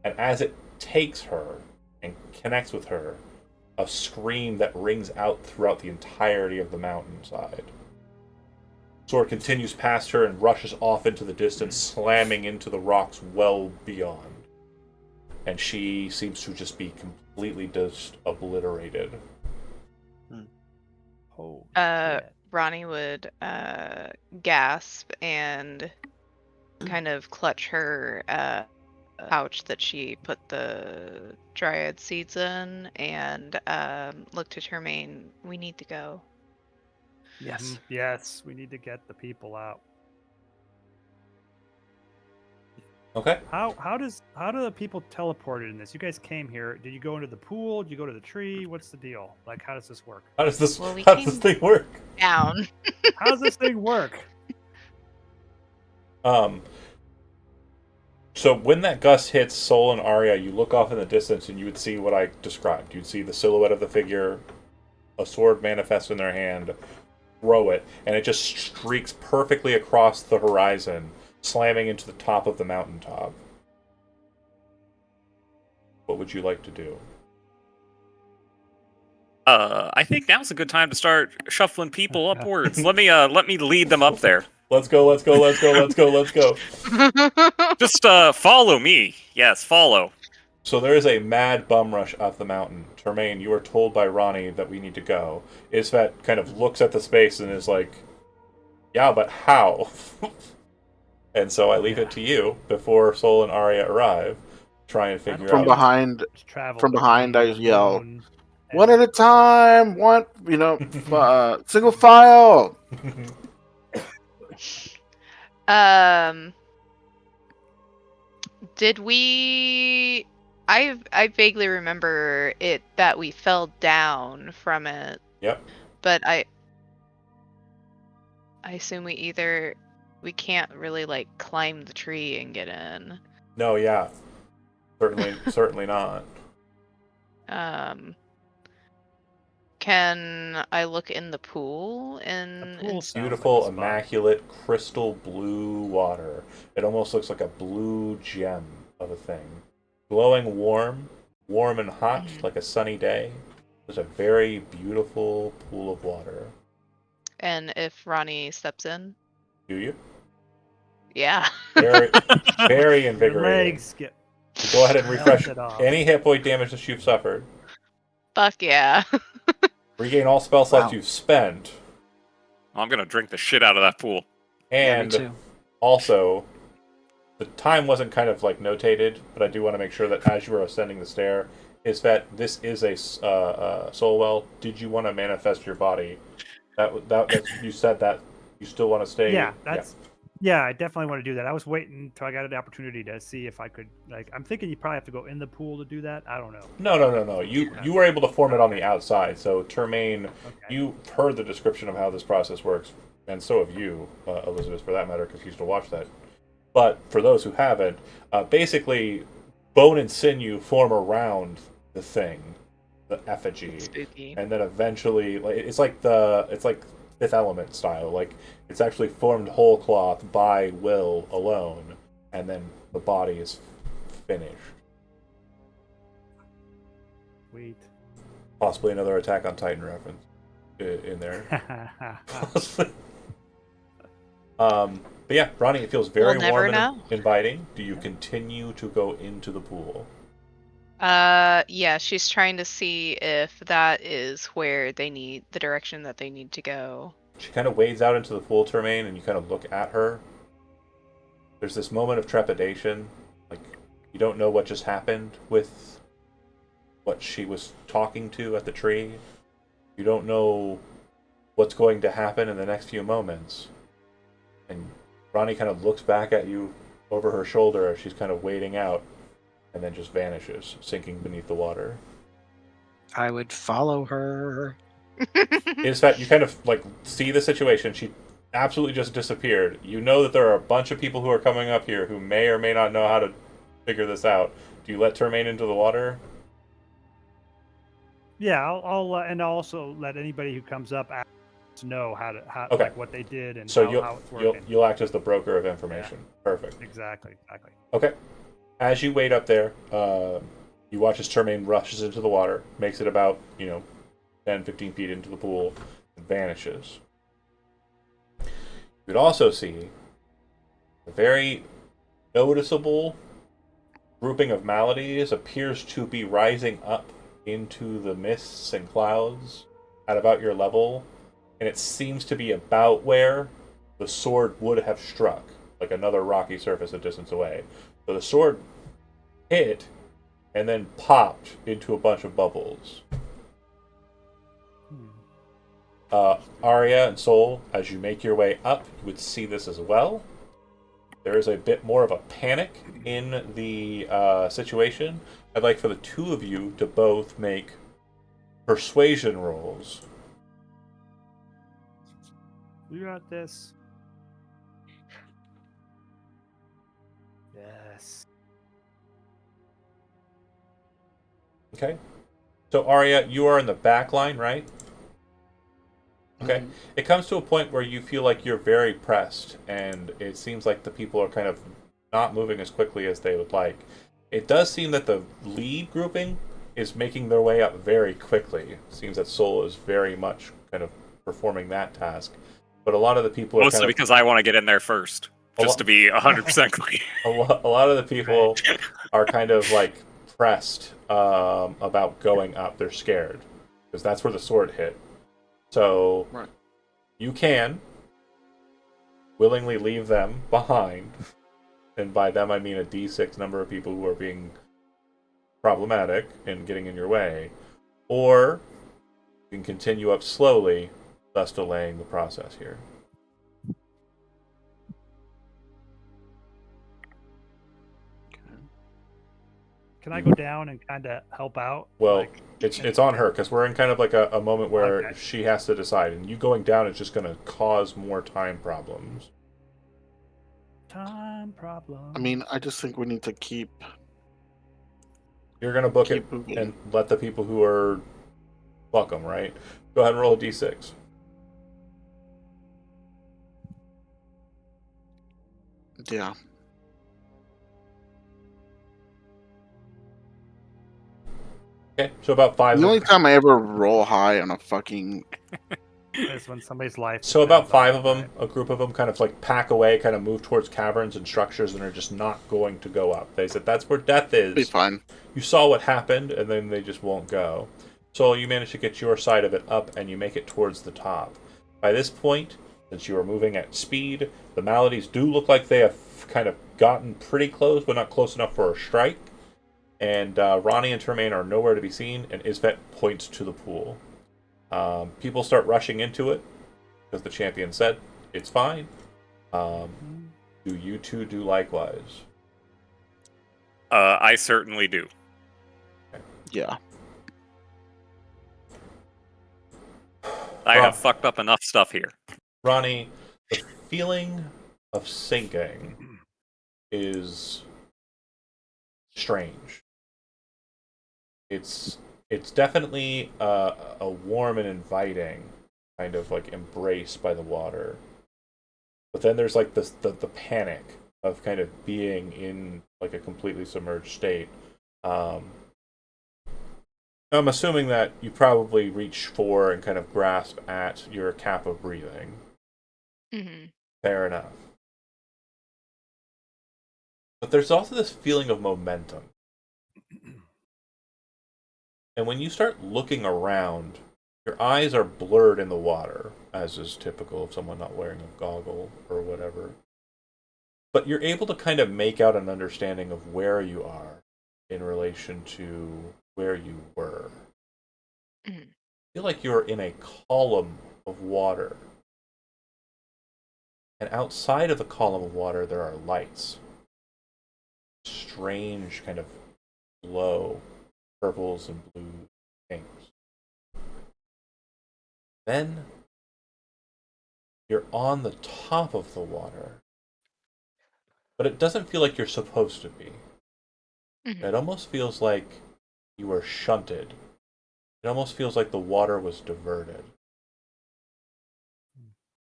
Speaker 1: And as it takes her and connects with her, a scream that rings out throughout the entirety of the mountainside. Sword continues past her and rushes off into the distance, slamming into the rocks well beyond. And she seems to just be completely just obliterated.
Speaker 5: Holy shit.
Speaker 4: Ronnie would gasp and kind of clutch her pouch that she put the dryad seeds in and look to Termaine. We need to go.
Speaker 2: Yes.
Speaker 5: Yes, we need to get the people out.
Speaker 1: Okay.
Speaker 5: How do the people teleported in this? You guys came here. Did you go into the pool? Did you go to the tree? What's the deal? Like, how does this work?
Speaker 1: How does this
Speaker 4: Well, we
Speaker 1: how does this
Speaker 4: came-
Speaker 1: thing work?
Speaker 4: Down.
Speaker 5: How does this thing work?
Speaker 1: So when that gust hits Soul and Arya, you look off in the distance and you would see what I described. You'd see the silhouette of the figure, a sword manifest in their hand, throw it, and it just streaks perfectly across the horizon, slamming into the top of the mountaintop. What would you like to do?
Speaker 3: I think now's a good time to start shuffling people upwards. Let me lead them up there.
Speaker 1: Let's go, let's go, let's go, let's go, let's go.
Speaker 3: Just follow me. Yes, follow.
Speaker 1: So there is a mad bum rush up the mountain. Termaine, you are told by Ronnie that we need to go. Isvet kind of looks at the space and is like, yeah, but how? And so I leave it to you before Sol and Arya arrive. Try and figure
Speaker 6: From
Speaker 1: out.
Speaker 6: behind,
Speaker 5: Travel
Speaker 6: from behind, I
Speaker 5: between the
Speaker 6: yell,
Speaker 5: moon
Speaker 6: one
Speaker 5: and-
Speaker 6: at a time. One, single file.
Speaker 4: Um, did we? I vaguely remember it that we fell down from it,
Speaker 1: Yep.
Speaker 4: but I assume we can't really like climb the tree and get in.
Speaker 1: No, yeah. Certainly not.
Speaker 4: Um, can I look in the pool
Speaker 5: The
Speaker 4: and
Speaker 5: pool sounds
Speaker 1: Beautiful,
Speaker 5: like a spot.
Speaker 1: immaculate, crystal blue water. It almost looks like a blue gem of a thing. Glowing warm and hot, like a sunny day. There's a very beautiful pool of water.
Speaker 4: and if Ronnie steps in?
Speaker 1: Do you?
Speaker 4: Yeah.
Speaker 1: Very, very
Speaker 5: Your
Speaker 1: invigorating.
Speaker 5: legs get
Speaker 1: Go ahead and refresh
Speaker 5: melted off.
Speaker 1: any hit point damage that you've suffered.
Speaker 4: Fuck yeah.
Speaker 1: Regain all spell slots
Speaker 2: Wow.
Speaker 1: you've spent.
Speaker 3: I'm gonna drink the shit out of that pool.
Speaker 2: Yeah, me
Speaker 1: And
Speaker 2: too.
Speaker 1: also, the time wasn't kind of like notated, but I do want to make sure that as you are ascending the stair, is that this is a soul well. Did you want to manifest your body? That you said that you still want to stay.
Speaker 5: Yeah, yeah, I definitely want to do that. I was waiting until I got an opportunity to see if I could. Like, I'm thinking you probably have to go in the pool to do that. I don't know.
Speaker 1: No. You were able to form it on the
Speaker 5: Okay.
Speaker 1: outside. So Termaine,
Speaker 5: Okay.
Speaker 1: you heard the description of how this process works, and so have you, Elizabeth, for that matter, because you used to watch that. But for those who haven't, basically, bone and sinew form around the thing, the effigy,
Speaker 4: Spooky.
Speaker 1: and then eventually, like it's like Fifth Element style. Like it's actually formed whole cloth by will alone, and then the body is finished.
Speaker 5: Sweet.
Speaker 1: Possibly another Attack on Titan reference in there. Possibly. But yeah, Ronnie, it feels very
Speaker 4: We'll never
Speaker 1: warm and
Speaker 4: know.
Speaker 1: inviting. Do you continue to go into the pool?
Speaker 4: Yeah, she's trying to see if that is where they need the direction that they need to go.
Speaker 1: She kind of wades out into the pool, Termaine, and you kind of look at her. There's this moment of trepidation, like you don't know what just happened with what she was talking to at the tree. You don't know what's going to happen in the next few moments. And Ronnie kind of looks back at you over her shoulder as she's kind of wading out, and then just vanishes, sinking beneath the water.
Speaker 2: I would follow her.
Speaker 1: In fact, you kind of like see the situation. She absolutely just disappeared. You know that there are a bunch of people who are coming up here who may or may not know how to figure this out. Do you let Termaine into the water?
Speaker 5: Yeah, I'll and I'll also let anybody who comes up ask to know
Speaker 1: Okay.
Speaker 5: like what they did and
Speaker 1: So
Speaker 5: how it's
Speaker 1: you'll
Speaker 5: working.
Speaker 1: you'll act as the broker of information. Perfect.
Speaker 5: Exactly.
Speaker 1: Okay. As you wait up there, you watch as Termaine rushes into the water, makes it about 10, 15 feet into the pool, and vanishes. You would also see a very noticeable grouping of maladies appears to be rising up into the mists and clouds at about your level, and it seems to be about where the sword would have struck, like another rocky surface a distance away. So the sword hit and then popped into a bunch of bubbles. Arya and Sol, as you make your way up, you would see this as well. There is a bit more of a panic in the situation. I'd like for the two of you to both make persuasion rolls.
Speaker 5: You got this. Yes.
Speaker 1: Okay? So, Arya, you are in the back line, right? Okay. It comes to a point where you feel like you're very pressed, and it seems like the people are kind of not moving as quickly as they would like. It does seem that the lead grouping is making their way up very quickly. It seems that Sol is very much kind of performing that task. But a lot of the people are
Speaker 3: Mostly
Speaker 1: kind of,
Speaker 3: because I want to get in there first, just to be 100% clear.
Speaker 1: a lot of the people are kind of like pressed about going up. They're scared because that's where the sword hit. So
Speaker 6: Right.
Speaker 1: you can willingly leave them behind, and by them I mean a D6 number of people who are being problematic and getting in your way, or you can continue up slowly, thus delaying the process here.
Speaker 5: Can I go down and kind of help out?
Speaker 1: Well, it's on her because we're in kind of like a moment where
Speaker 5: Okay.
Speaker 1: she has to decide, and you going down is just going to cause more time problems.
Speaker 5: Time problem.
Speaker 6: I mean, I just think we need to keep
Speaker 1: You're going to book it
Speaker 6: moving.
Speaker 1: and let the people who are welcome, right? Go ahead and roll a d6.
Speaker 6: Yeah.
Speaker 1: Okay, so about five.
Speaker 6: The only time I ever roll high on a fucking
Speaker 5: Is when somebody's life.
Speaker 1: So about
Speaker 5: depends on
Speaker 1: 5
Speaker 5: it,
Speaker 1: of them,
Speaker 5: right?
Speaker 1: a group of them, kind of like pack away, kind of move towards caverns and structures, and are just not going to go up. They said that's where death
Speaker 6: be
Speaker 1: is.
Speaker 6: fine.
Speaker 1: You saw what happened, and then they just won't go. So you manage to get your side of it up, and you make it towards the top. By this point, since you are moving at speed, the maladies do look like they have kind of gotten pretty close, but not close enough for a strike. And Ronnie and Tremaine are nowhere to be seen, and Isvet points to the pool. People start rushing into it, because the champion said it's fine. Do you two do likewise?
Speaker 3: I certainly do.
Speaker 6: Yeah.
Speaker 3: I have fucked up enough stuff here.
Speaker 1: Ronnie, the feeling of sinking is strange. It's definitely a warm and inviting kind of like embrace by the water. But then there's like this the panic of kind of being in like a completely submerged state. I'm assuming that you probably reach for and kind of grasp at your cap of breathing.
Speaker 4: Mm-hmm.
Speaker 1: Fair enough. But there's also this feeling of momentum. And when you start looking around, your eyes are blurred in the water, as is typical of someone not wearing a goggle or whatever. But you're able to kind of make out an understanding of where you are in relation to where you were.
Speaker 4: Mm-hmm.
Speaker 1: I feel like you're in a column of water. And outside of the column of water, there are lights. Strange kind of glow, purples and blues, pinks. Then you're on the top of the water, but it doesn't feel like you're supposed to be.
Speaker 4: Mm-hmm.
Speaker 1: It almost feels like you were shunted. It almost feels like the water was diverted.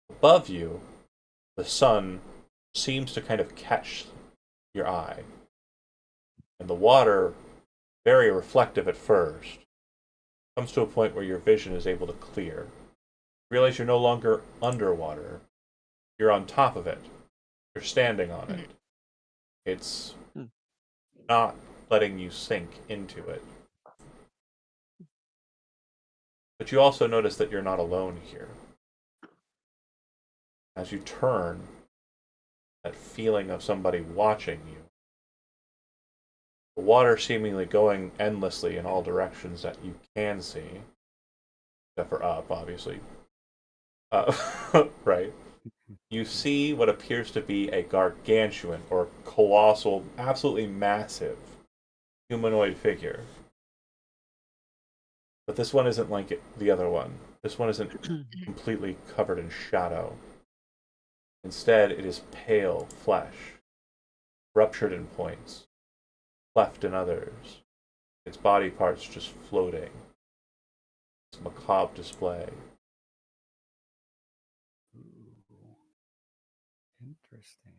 Speaker 1: Above you, the sun seems to kind of catch your eye. And the water, very reflective at first, comes to a point where your vision is able to clear. You realize you're no longer underwater. You're on top of it. You're standing on it. It's not letting you sink into it. But you also notice that you're not alone here. As you turn, that feeling of somebody watching you, the water seemingly going endlessly in all directions that you can see, except for up, obviously. Right. You see what appears to be a gargantuan or colossal, absolutely massive humanoid figure. But this one isn't like the other one. This one isn't completely covered in shadow. Instead, it is pale flesh, ruptured in points, cleft in others, its body parts just floating. It's a macabre display.
Speaker 5: Ooh, interesting.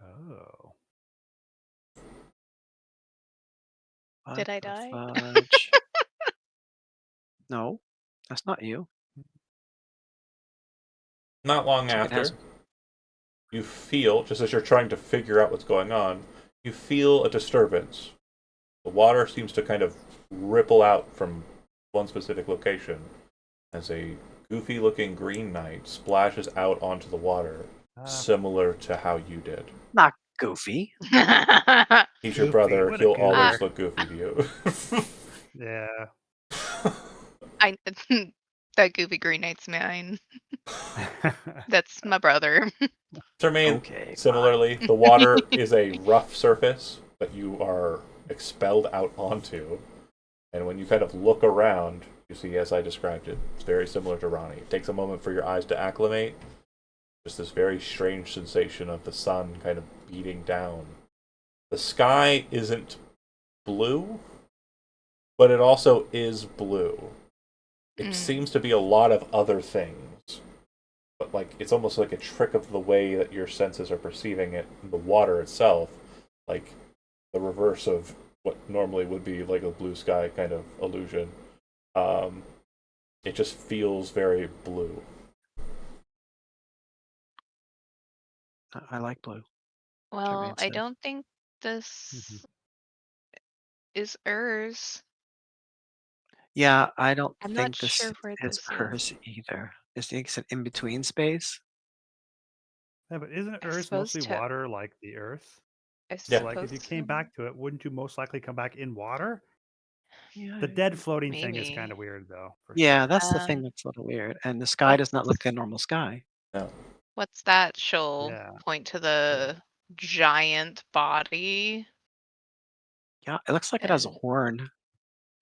Speaker 5: Oh.
Speaker 4: Did I
Speaker 2: What the
Speaker 4: die?
Speaker 2: fudge? No, that's not you.
Speaker 1: Not long
Speaker 2: Chicken has
Speaker 1: after, you feel, just as you're trying to figure out what's going on, you feel a disturbance. The water seems to kind of ripple out from one specific location as a goofy-looking green knight splashes out onto the water, similar to how you did.
Speaker 2: Not goofy.
Speaker 1: He's your
Speaker 5: Goofy,
Speaker 1: brother.
Speaker 5: what a
Speaker 1: He'll always
Speaker 5: goober.
Speaker 1: look goofy to you.
Speaker 5: Yeah.
Speaker 4: I that goofy Green Knight's mine. That's my brother.
Speaker 1: Tremaine,
Speaker 2: Okay,
Speaker 1: similarly, the water is a rough surface that you are expelled out onto. And when you kind of look around, you see, as I described it, it's very similar to Ronnie. It takes a moment for your eyes to acclimate. Just this very strange sensation of the sun kind of beating down. The sky isn't blue, but it also is blue. It seems to be a lot of other things. But like it's almost like a trick of the way that your senses are perceiving it. The water itself, like the reverse of what normally would be like a blue sky kind of illusion. It just feels very blue.
Speaker 2: I like blue.
Speaker 4: Well, I
Speaker 2: says.
Speaker 4: don't think this is Urs.
Speaker 2: Yeah, I don't
Speaker 4: I'm not
Speaker 2: think this
Speaker 4: sure where
Speaker 2: is
Speaker 4: this
Speaker 2: hers
Speaker 4: is.
Speaker 2: either. Is it's an in-between space?
Speaker 5: Yeah, but isn't
Speaker 4: I
Speaker 5: Earth
Speaker 4: suppose
Speaker 5: mostly water like the Earth?
Speaker 4: I
Speaker 5: So,
Speaker 1: Yeah.
Speaker 5: like, if you
Speaker 4: suppose
Speaker 5: came
Speaker 4: so.
Speaker 5: back to it, wouldn't you most likely come back in water?
Speaker 2: Yeah,
Speaker 5: The dead floating thing is
Speaker 4: Maybe.
Speaker 5: kind of weird, though. For
Speaker 2: yeah,
Speaker 5: sure.
Speaker 2: that's the thing that's a little weird. And the sky does not look like a normal sky.
Speaker 1: No.
Speaker 4: What's that? She'll
Speaker 5: Yeah.
Speaker 4: point to the giant body.
Speaker 2: Yeah, it looks like it has a
Speaker 4: And
Speaker 2: horn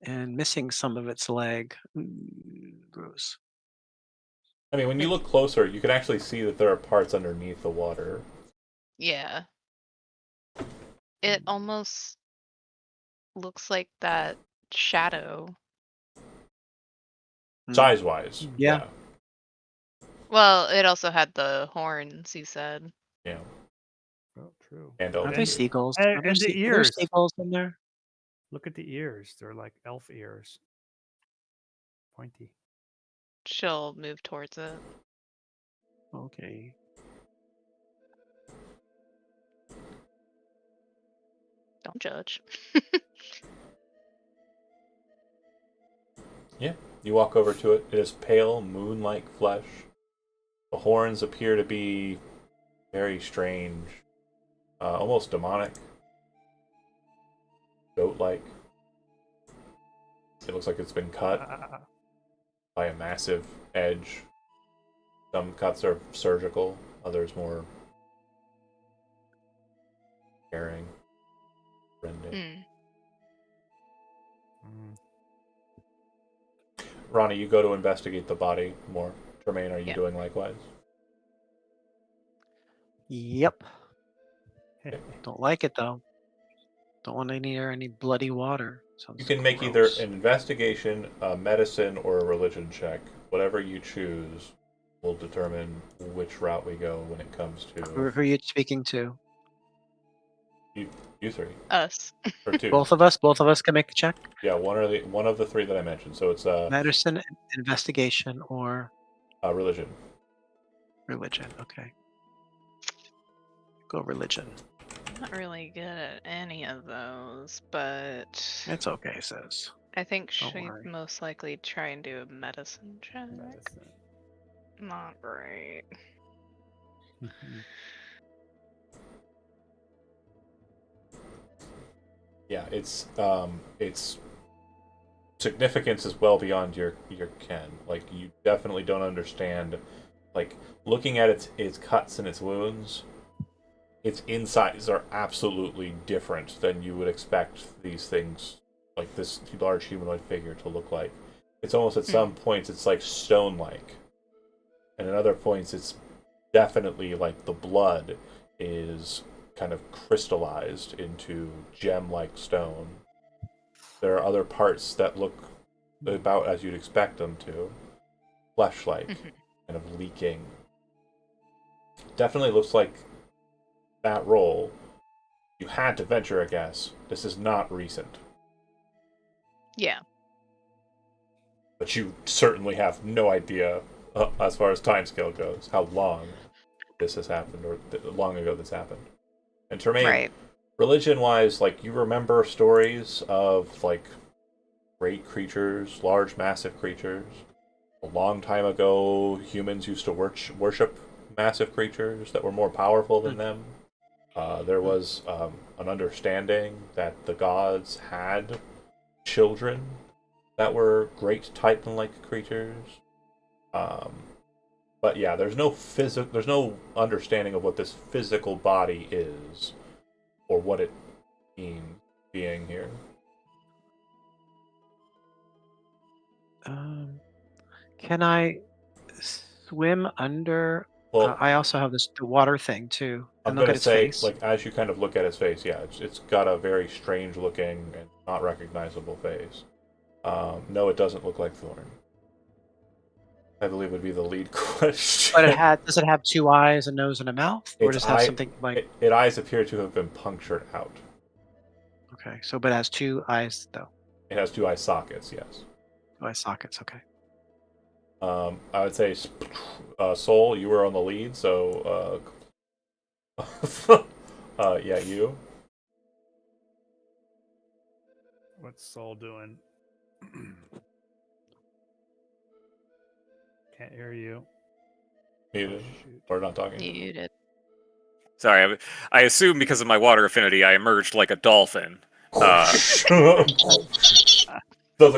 Speaker 2: and missing some of its leg. Gross.
Speaker 1: I mean, when you
Speaker 4: And-
Speaker 1: look closer, you can actually see that there are parts underneath the water.
Speaker 4: yeah. It almost looks like that shadow.
Speaker 1: Size-wise,
Speaker 2: Yeah.
Speaker 1: yeah.
Speaker 4: Well, it also had the horns, you said.
Speaker 1: Yeah.
Speaker 5: Oh, true.
Speaker 1: And
Speaker 2: Are they
Speaker 1: altitude.
Speaker 2: seagulls?
Speaker 5: And,
Speaker 2: Are there,
Speaker 5: and the
Speaker 2: are there
Speaker 5: ears.
Speaker 2: seagulls in there?
Speaker 5: Look at the ears. They're like elf ears. Pointy.
Speaker 4: She'll move towards it.
Speaker 2: Okay.
Speaker 4: Don't judge.
Speaker 1: You walk over to it. It is pale, moon-like flesh. The horns appear to be very strange, almost demonic, goat-like. It looks like it's been cut by a massive edge. Some cuts are surgical, others more caring, rending.
Speaker 5: Mm.
Speaker 1: Ronnie, you go to investigate the body more. Tremaine, are you
Speaker 4: Yeah.
Speaker 1: doing likewise?
Speaker 2: Yep. Don't like it though. Don't want any bloody water. Sounds
Speaker 1: You can make either
Speaker 2: gross.
Speaker 1: an investigation, a medicine, or a religion check. Whatever you choose will determine which route we go when it comes
Speaker 2: Who
Speaker 1: to
Speaker 2: are you speaking to?
Speaker 1: you three
Speaker 4: Us.
Speaker 1: or two.
Speaker 2: Both of us. Both of us can make the check.
Speaker 1: Yeah, one of the three that I mentioned. So it's
Speaker 2: Medicine, investigation, or
Speaker 1: religion.
Speaker 2: religion. Okay. Go religion.
Speaker 4: I'm not really good at any of those, but
Speaker 2: It's okay, sis.
Speaker 4: I think
Speaker 2: Don't
Speaker 4: she'd
Speaker 2: worry.
Speaker 4: most likely try and do a medicine check.
Speaker 5: Medicine.
Speaker 4: Not great.
Speaker 1: Yeah, its significance is well beyond your ken. Like you definitely don't understand. Like looking at its cuts and its wounds, its insides are absolutely different than you would expect these things, like this large humanoid figure, to look like. It's almost at some points it's like stone-like, and at other points it's definitely like the blood is kind of crystallized into gem-like stone. There are other parts that look about as you'd expect them to, flesh-like, kind of leaking. Definitely looks like that roll. You had to venture a guess. This is not recent.
Speaker 4: Yeah.
Speaker 1: But you certainly have no idea, as far as timescale goes, how long this has happened, or long ago this happened. And Tremaine,
Speaker 4: Right.
Speaker 1: religion-wise, like, you remember stories of, like, great creatures, large, massive creatures, a long time ago, humans used to worship massive creatures that were more powerful than them. There was an understanding that the gods had children that were great Titan-like creatures. Um, but yeah, there's no understanding of what this physical body is, or what it means being here.
Speaker 2: Can I swim under?
Speaker 1: Well,
Speaker 2: I also have the water thing too,
Speaker 1: I'm
Speaker 2: and look
Speaker 1: gonna
Speaker 2: at its
Speaker 1: say,
Speaker 2: face.
Speaker 1: like, as you kind of look at his face, yeah, it's got a very strange looking and not recognizable face. No, it doesn't look like Thorn. I believe would be the lead question.
Speaker 2: But does it have 2 eyes, a nose, and a mouth, or
Speaker 1: its
Speaker 2: does it have
Speaker 1: eye,
Speaker 2: something like?
Speaker 1: its eyes appear to have been punctured out.
Speaker 2: Okay, so but it has 2 eyes though.
Speaker 1: It has 2 eye sockets, yes.
Speaker 2: 2 eye sockets. Okay.
Speaker 1: I would say, Soul, you were on the lead, so yeah, you.
Speaker 5: What's Soul doing? Can't hear you.
Speaker 1: Muted.
Speaker 5: Shoot.
Speaker 1: Or not talking.
Speaker 4: Muted.
Speaker 3: Sorry, I assume because of my water affinity, I emerged like a dolphin.
Speaker 1: Does a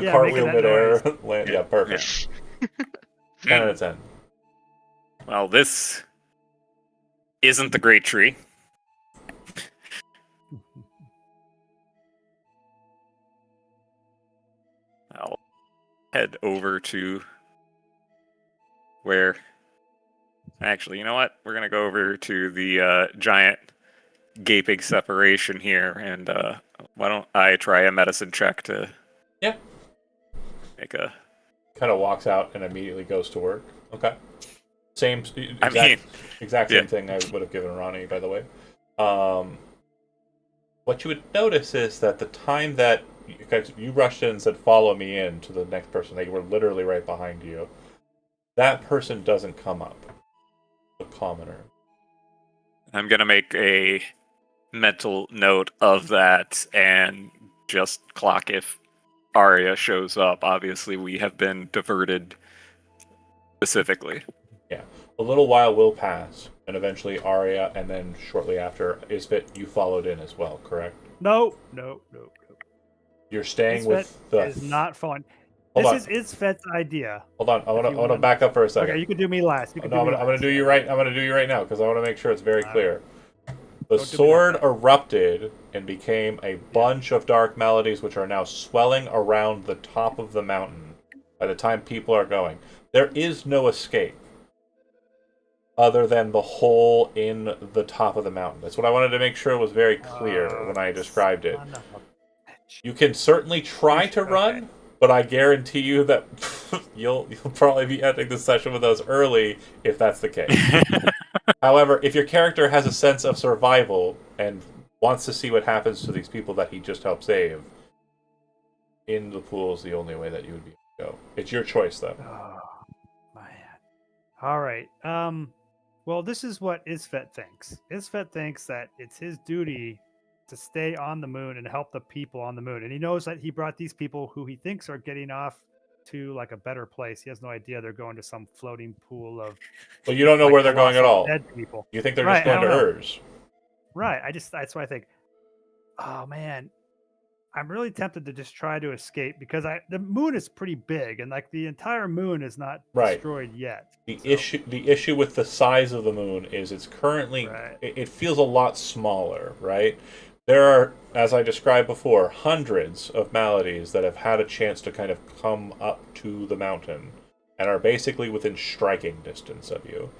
Speaker 5: Yeah,
Speaker 1: cartwheel
Speaker 5: making that
Speaker 1: midair.
Speaker 5: noise.
Speaker 1: Land. Yeah, perfect. 10 out of 10.
Speaker 3: Well, this isn't the great tree. I'll head over to where. Actually, you know what? We're gonna go over to the giant gaping separation here, and why don't I try a medicine check to
Speaker 1: Yeah.
Speaker 3: make a.
Speaker 1: Kind of walks out and immediately goes to work. Okay. Same,
Speaker 3: I mean,
Speaker 1: exact
Speaker 3: yeah.
Speaker 1: same thing I would have given Ronnie, by the way. What you would notice is that the time that you rushed in and said, "Follow me in" to the next person, they were literally right behind you. That person doesn't come up. The commoner.
Speaker 3: I'm gonna make a mental note of that and just clock if Arya shows up. Obviously, we have been diverted specifically.
Speaker 1: Yeah. A little while will pass, and eventually Arya, and then shortly after, Isfit, you followed in as well, correct?
Speaker 5: No.
Speaker 1: You're staying
Speaker 5: Isfet
Speaker 1: with the.
Speaker 5: is not fun.
Speaker 1: Hold
Speaker 5: This
Speaker 1: on.
Speaker 5: is Isfet's idea.
Speaker 1: Hold on. I
Speaker 5: If
Speaker 1: want
Speaker 5: you
Speaker 1: to
Speaker 5: want-
Speaker 1: back up for a second.
Speaker 5: Okay, you can do me last. You can
Speaker 1: No,
Speaker 5: do
Speaker 1: I'm
Speaker 5: me
Speaker 1: gonna
Speaker 5: last.
Speaker 1: do you right. I'm gonna do you right now because I want to make sure it's very
Speaker 5: All
Speaker 1: clear. The
Speaker 5: Don't do me
Speaker 1: sword
Speaker 5: that
Speaker 1: erupted and became a bunch of dark melodies, which are now swelling around the top of the mountain. By the time people are going, there is no escape other than the hole in the top of the mountain. That's what I wanted to make sure was very clear when I described it.
Speaker 5: Son of a bitch.
Speaker 1: You can certainly try to run,
Speaker 5: Okay.
Speaker 1: but I guarantee you that you'll probably be ending the session with us early if that's the case. However, if your character has a sense of survival and wants to see what happens to these people that he just helped save, in the pool is the only way that you would be able to go. It's your choice, though.
Speaker 5: Oh, man. All right. Well, this is what Isfet thinks. Isfet thinks that it's his duty to stay on the moon and help the people on the moon. And he knows that he brought these people who he thinks are getting off to like a better place. He has no idea they're going to some floating pool of
Speaker 1: But you don't know
Speaker 5: like
Speaker 1: where they're going at
Speaker 5: colossal
Speaker 1: all.
Speaker 5: dead people.
Speaker 1: You think they're
Speaker 5: Right,
Speaker 1: just
Speaker 5: I
Speaker 1: going to
Speaker 5: don't know.
Speaker 1: Urs.
Speaker 5: Right. That's why I think, oh man, I'm really tempted to just try to escape because the moon is pretty big and like the entire moon is not
Speaker 1: Right.
Speaker 5: destroyed yet.
Speaker 1: The
Speaker 5: So,
Speaker 1: issue with the size of the moon is it's currently
Speaker 5: Right.
Speaker 1: it feels a lot smaller, right? There are, as I described before, hundreds of maladies that have had a chance to kind of come up to the mountain and are basically within striking distance of you.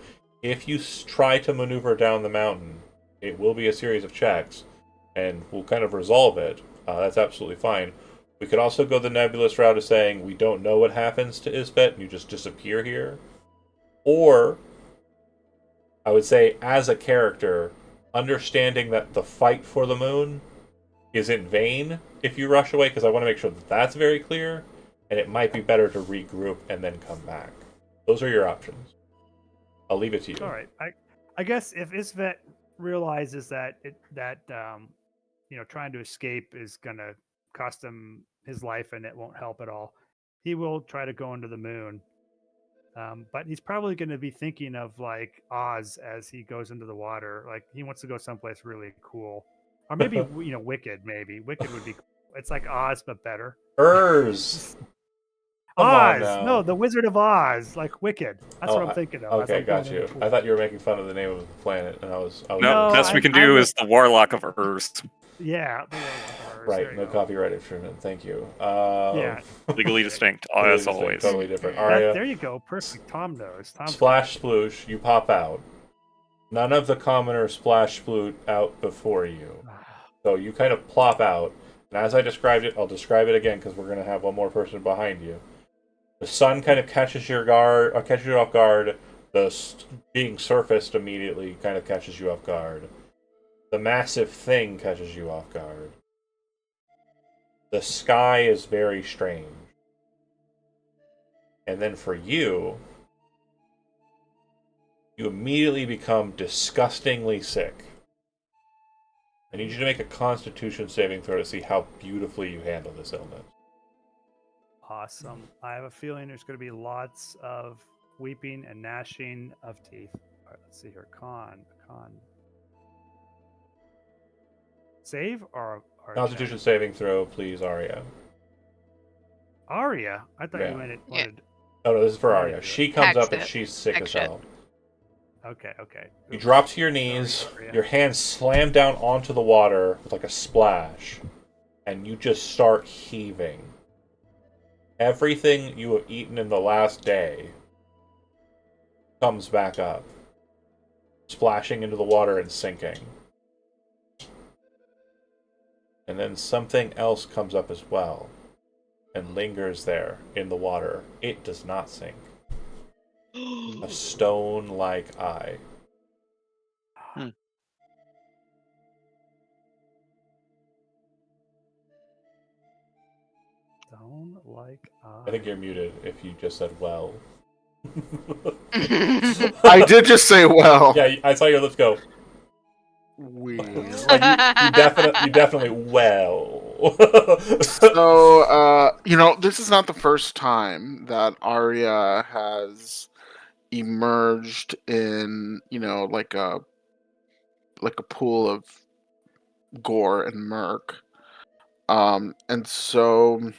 Speaker 1: If you try to maneuver down the mountain, it will be a series of checks, and we'll kind of resolve it. That's absolutely fine. We could also go the nebulous route of saying we don't know what happens to Isbet and you just disappear here. Or, I would say, as a character, understanding that the fight for the moon is in vain if you rush away, because I want to make sure that that's very clear, and it might be better to regroup and then come back. Those are your options. I'll leave it to you.
Speaker 5: All right. I guess if Isvet realizes that trying to escape is gonna cost him his life and it won't help at all, he will try to go into the moon. But he's probably going to be thinking of like Oz as he goes into the water. Like he wants to go someplace really cool, or maybe Wicked. Maybe Wicked would be. Cool. It's like Oz but better.
Speaker 1: Urs. Come on
Speaker 5: Oz, no,
Speaker 1: now.
Speaker 5: the Wizard of Oz, like Wicked. That's what I'm
Speaker 1: I-
Speaker 5: thinking of.
Speaker 1: Okay,
Speaker 5: I'm
Speaker 1: got
Speaker 5: going
Speaker 1: you.
Speaker 5: into pool.
Speaker 1: I thought you were making fun of the name of the planet, and I was
Speaker 3: No,
Speaker 5: No,
Speaker 3: best we can
Speaker 5: I
Speaker 3: do
Speaker 5: would-
Speaker 3: is the Warlock of Urs.
Speaker 5: Yeah, the Warlock of Oz. There
Speaker 1: right.
Speaker 5: you
Speaker 1: No
Speaker 5: go.
Speaker 1: copyright infringement. Thank you.
Speaker 5: Yeah.
Speaker 3: Legally distinct,
Speaker 1: Totally
Speaker 3: as
Speaker 1: distinct,
Speaker 3: always.
Speaker 1: Totally different.
Speaker 5: That,
Speaker 1: Arya,
Speaker 5: there you go. Perfect. Tom knows. Tom's
Speaker 1: splash sploosh. You pop out. None of the commoners splash sploot out before you. So you kind of plop out. And as I described it, I'll describe it again because we're going to have one more person behind you. The sun kind of catches you off guard. Being surfaced immediately kind of catches you off guard. The massive thing catches you off guard. The sky is very strange. And then for you, you immediately become disgustingly sick. I need you to make a Constitution saving throw to see how beautifully you handle this illness.
Speaker 5: awesome. I have a feeling there's going to be lots of weeping and gnashing of teeth. All right, let's see here. Con. Save or
Speaker 1: Constitution saving throw, please, Arya.
Speaker 5: Arya. I thought
Speaker 1: Yeah.
Speaker 5: you wanted.
Speaker 4: Yeah.
Speaker 1: Oh no, this is for
Speaker 5: Yeah,
Speaker 1: Arya.
Speaker 5: yeah.
Speaker 1: She comes
Speaker 4: Hacks
Speaker 1: up and
Speaker 4: it.
Speaker 1: she's sick
Speaker 4: Hack
Speaker 1: as
Speaker 4: shit.
Speaker 1: hell.
Speaker 5: Okay.
Speaker 1: You
Speaker 5: Oops.
Speaker 1: drop to your knees,
Speaker 5: Sorry, Arya.
Speaker 1: your hands slam down onto the water with like a splash, and you just start heaving. Everything you have eaten in the last day comes back up, splashing into the water and sinking. And then something else comes up as well, and lingers there in the water. It does not sink. A stone-like eye.
Speaker 5: Don't like.
Speaker 1: I think you're muted if you just said well.
Speaker 6: I did just say well.
Speaker 1: Yeah, I saw your lips go.
Speaker 6: We.
Speaker 1: Like you definitely well.
Speaker 6: So, this is not the first time that Arya has emerged in, like a pool of gore and murk. And so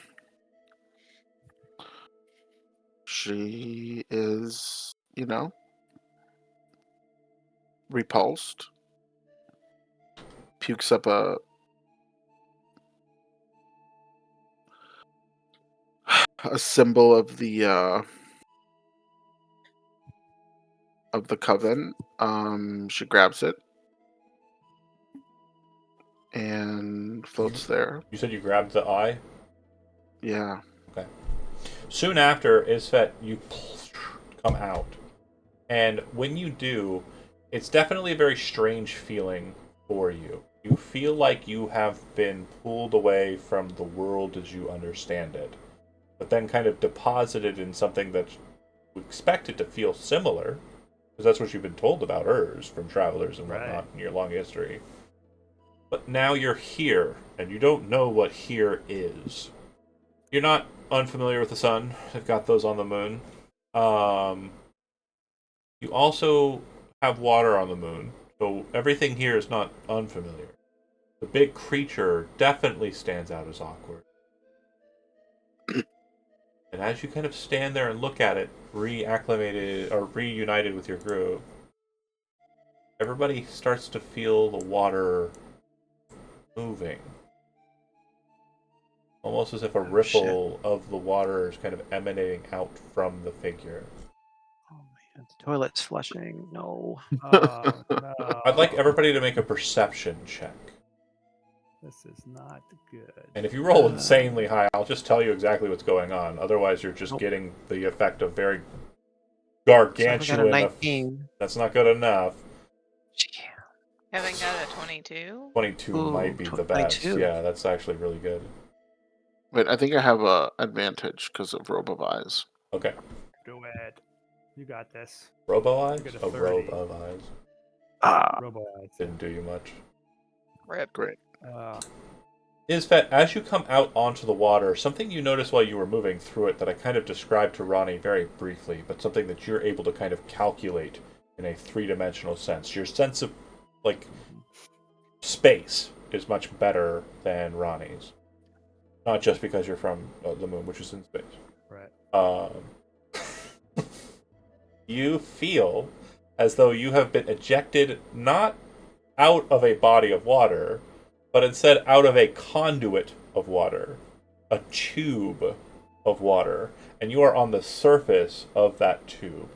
Speaker 6: she is, repulsed, pukes up a symbol of the coven. She grabs it and floats there.
Speaker 1: You said you grabbed the eye?
Speaker 6: Yeah.
Speaker 1: Okay. Soon after, Isfet, you come out. And when you do, it's definitely a very strange feeling for you. You feel like you have been pulled away from the world as you understand it, but then kind of deposited in something that you expected to feel similar, because that's what you've been told about Urs from travelers and whatnot in your long history. But now you're here, and you don't know what here is. You're not unfamiliar with the sun. They've got those on the moon. You also have water on the moon, so everything here is not unfamiliar. The big creature definitely stands out as awkward. And as you kind of stand there and look at it, reacclimated or reunited with your group, everybody starts to feel the water moving. Almost as if a ripple of the water is kind of emanating out from the figure.
Speaker 2: Oh man, the toilet's flushing. No.
Speaker 5: Oh, no.
Speaker 1: I'd like everybody to make a perception check.
Speaker 5: This is not good.
Speaker 1: And if you roll insanely high, I'll just tell you exactly what's going on. Otherwise, you're just getting the effect of very
Speaker 2: So I got a
Speaker 1: gargantuan.
Speaker 2: 19.
Speaker 1: That's not good enough.
Speaker 4: Kevin got a 22.
Speaker 1: 22
Speaker 2: Ooh,
Speaker 1: might be the best.
Speaker 2: 22.
Speaker 1: Yeah, that's actually really good.
Speaker 6: Wait, I think I have a advantage because of Robe of Eyes.
Speaker 1: Okay.
Speaker 5: Do it. You got this.
Speaker 1: Robo eyes?
Speaker 5: You get a
Speaker 1: Oh,
Speaker 5: 30.
Speaker 1: robe of eyes.
Speaker 2: Ah,
Speaker 5: Robo eyes.
Speaker 1: Didn't do you much.
Speaker 4: Rip.
Speaker 6: Great.
Speaker 1: is that as you come out onto the water, something you notice while you were moving through it that I kind of described to Ronnie very briefly, but something that you're able to kind of calculate in a three-dimensional sense. Your sense of, like, space is much better than Ronnie's. Not just because you're from the moon, which is in space.
Speaker 5: Right.
Speaker 1: You feel as though you have been ejected not out of a body of water, but instead out of a conduit of water, a tube of water, and you are on the surface of that tube.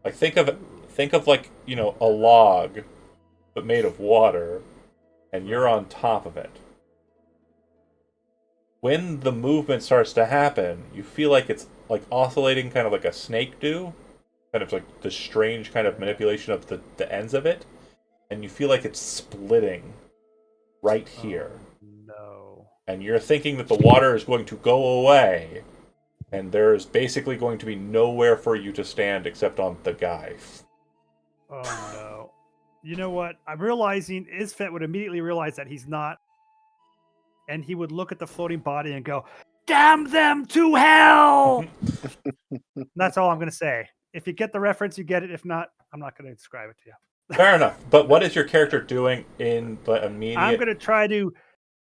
Speaker 1: Like think of like, a log but made of water, and you're on top of it. When the movement starts to happen, you feel like it's like oscillating kind of like a snake do, kind of like the strange kind of manipulation of the ends of it, and you feel like it's splitting right here.
Speaker 5: No.
Speaker 1: And you're thinking that the water is going to go away, and there's basically going to be nowhere for you to stand except on the guy.
Speaker 5: Oh no. You know what? I'm realizing Isfet would immediately realize that he's not, and he would look at the floating body and go, "Damn them to hell!" That's all I'm gonna say. If you get the reference, you get it. If not, I'm not gonna describe it to you.
Speaker 1: Fair enough. But what is your character doing in the immediate?
Speaker 5: I'm gonna try to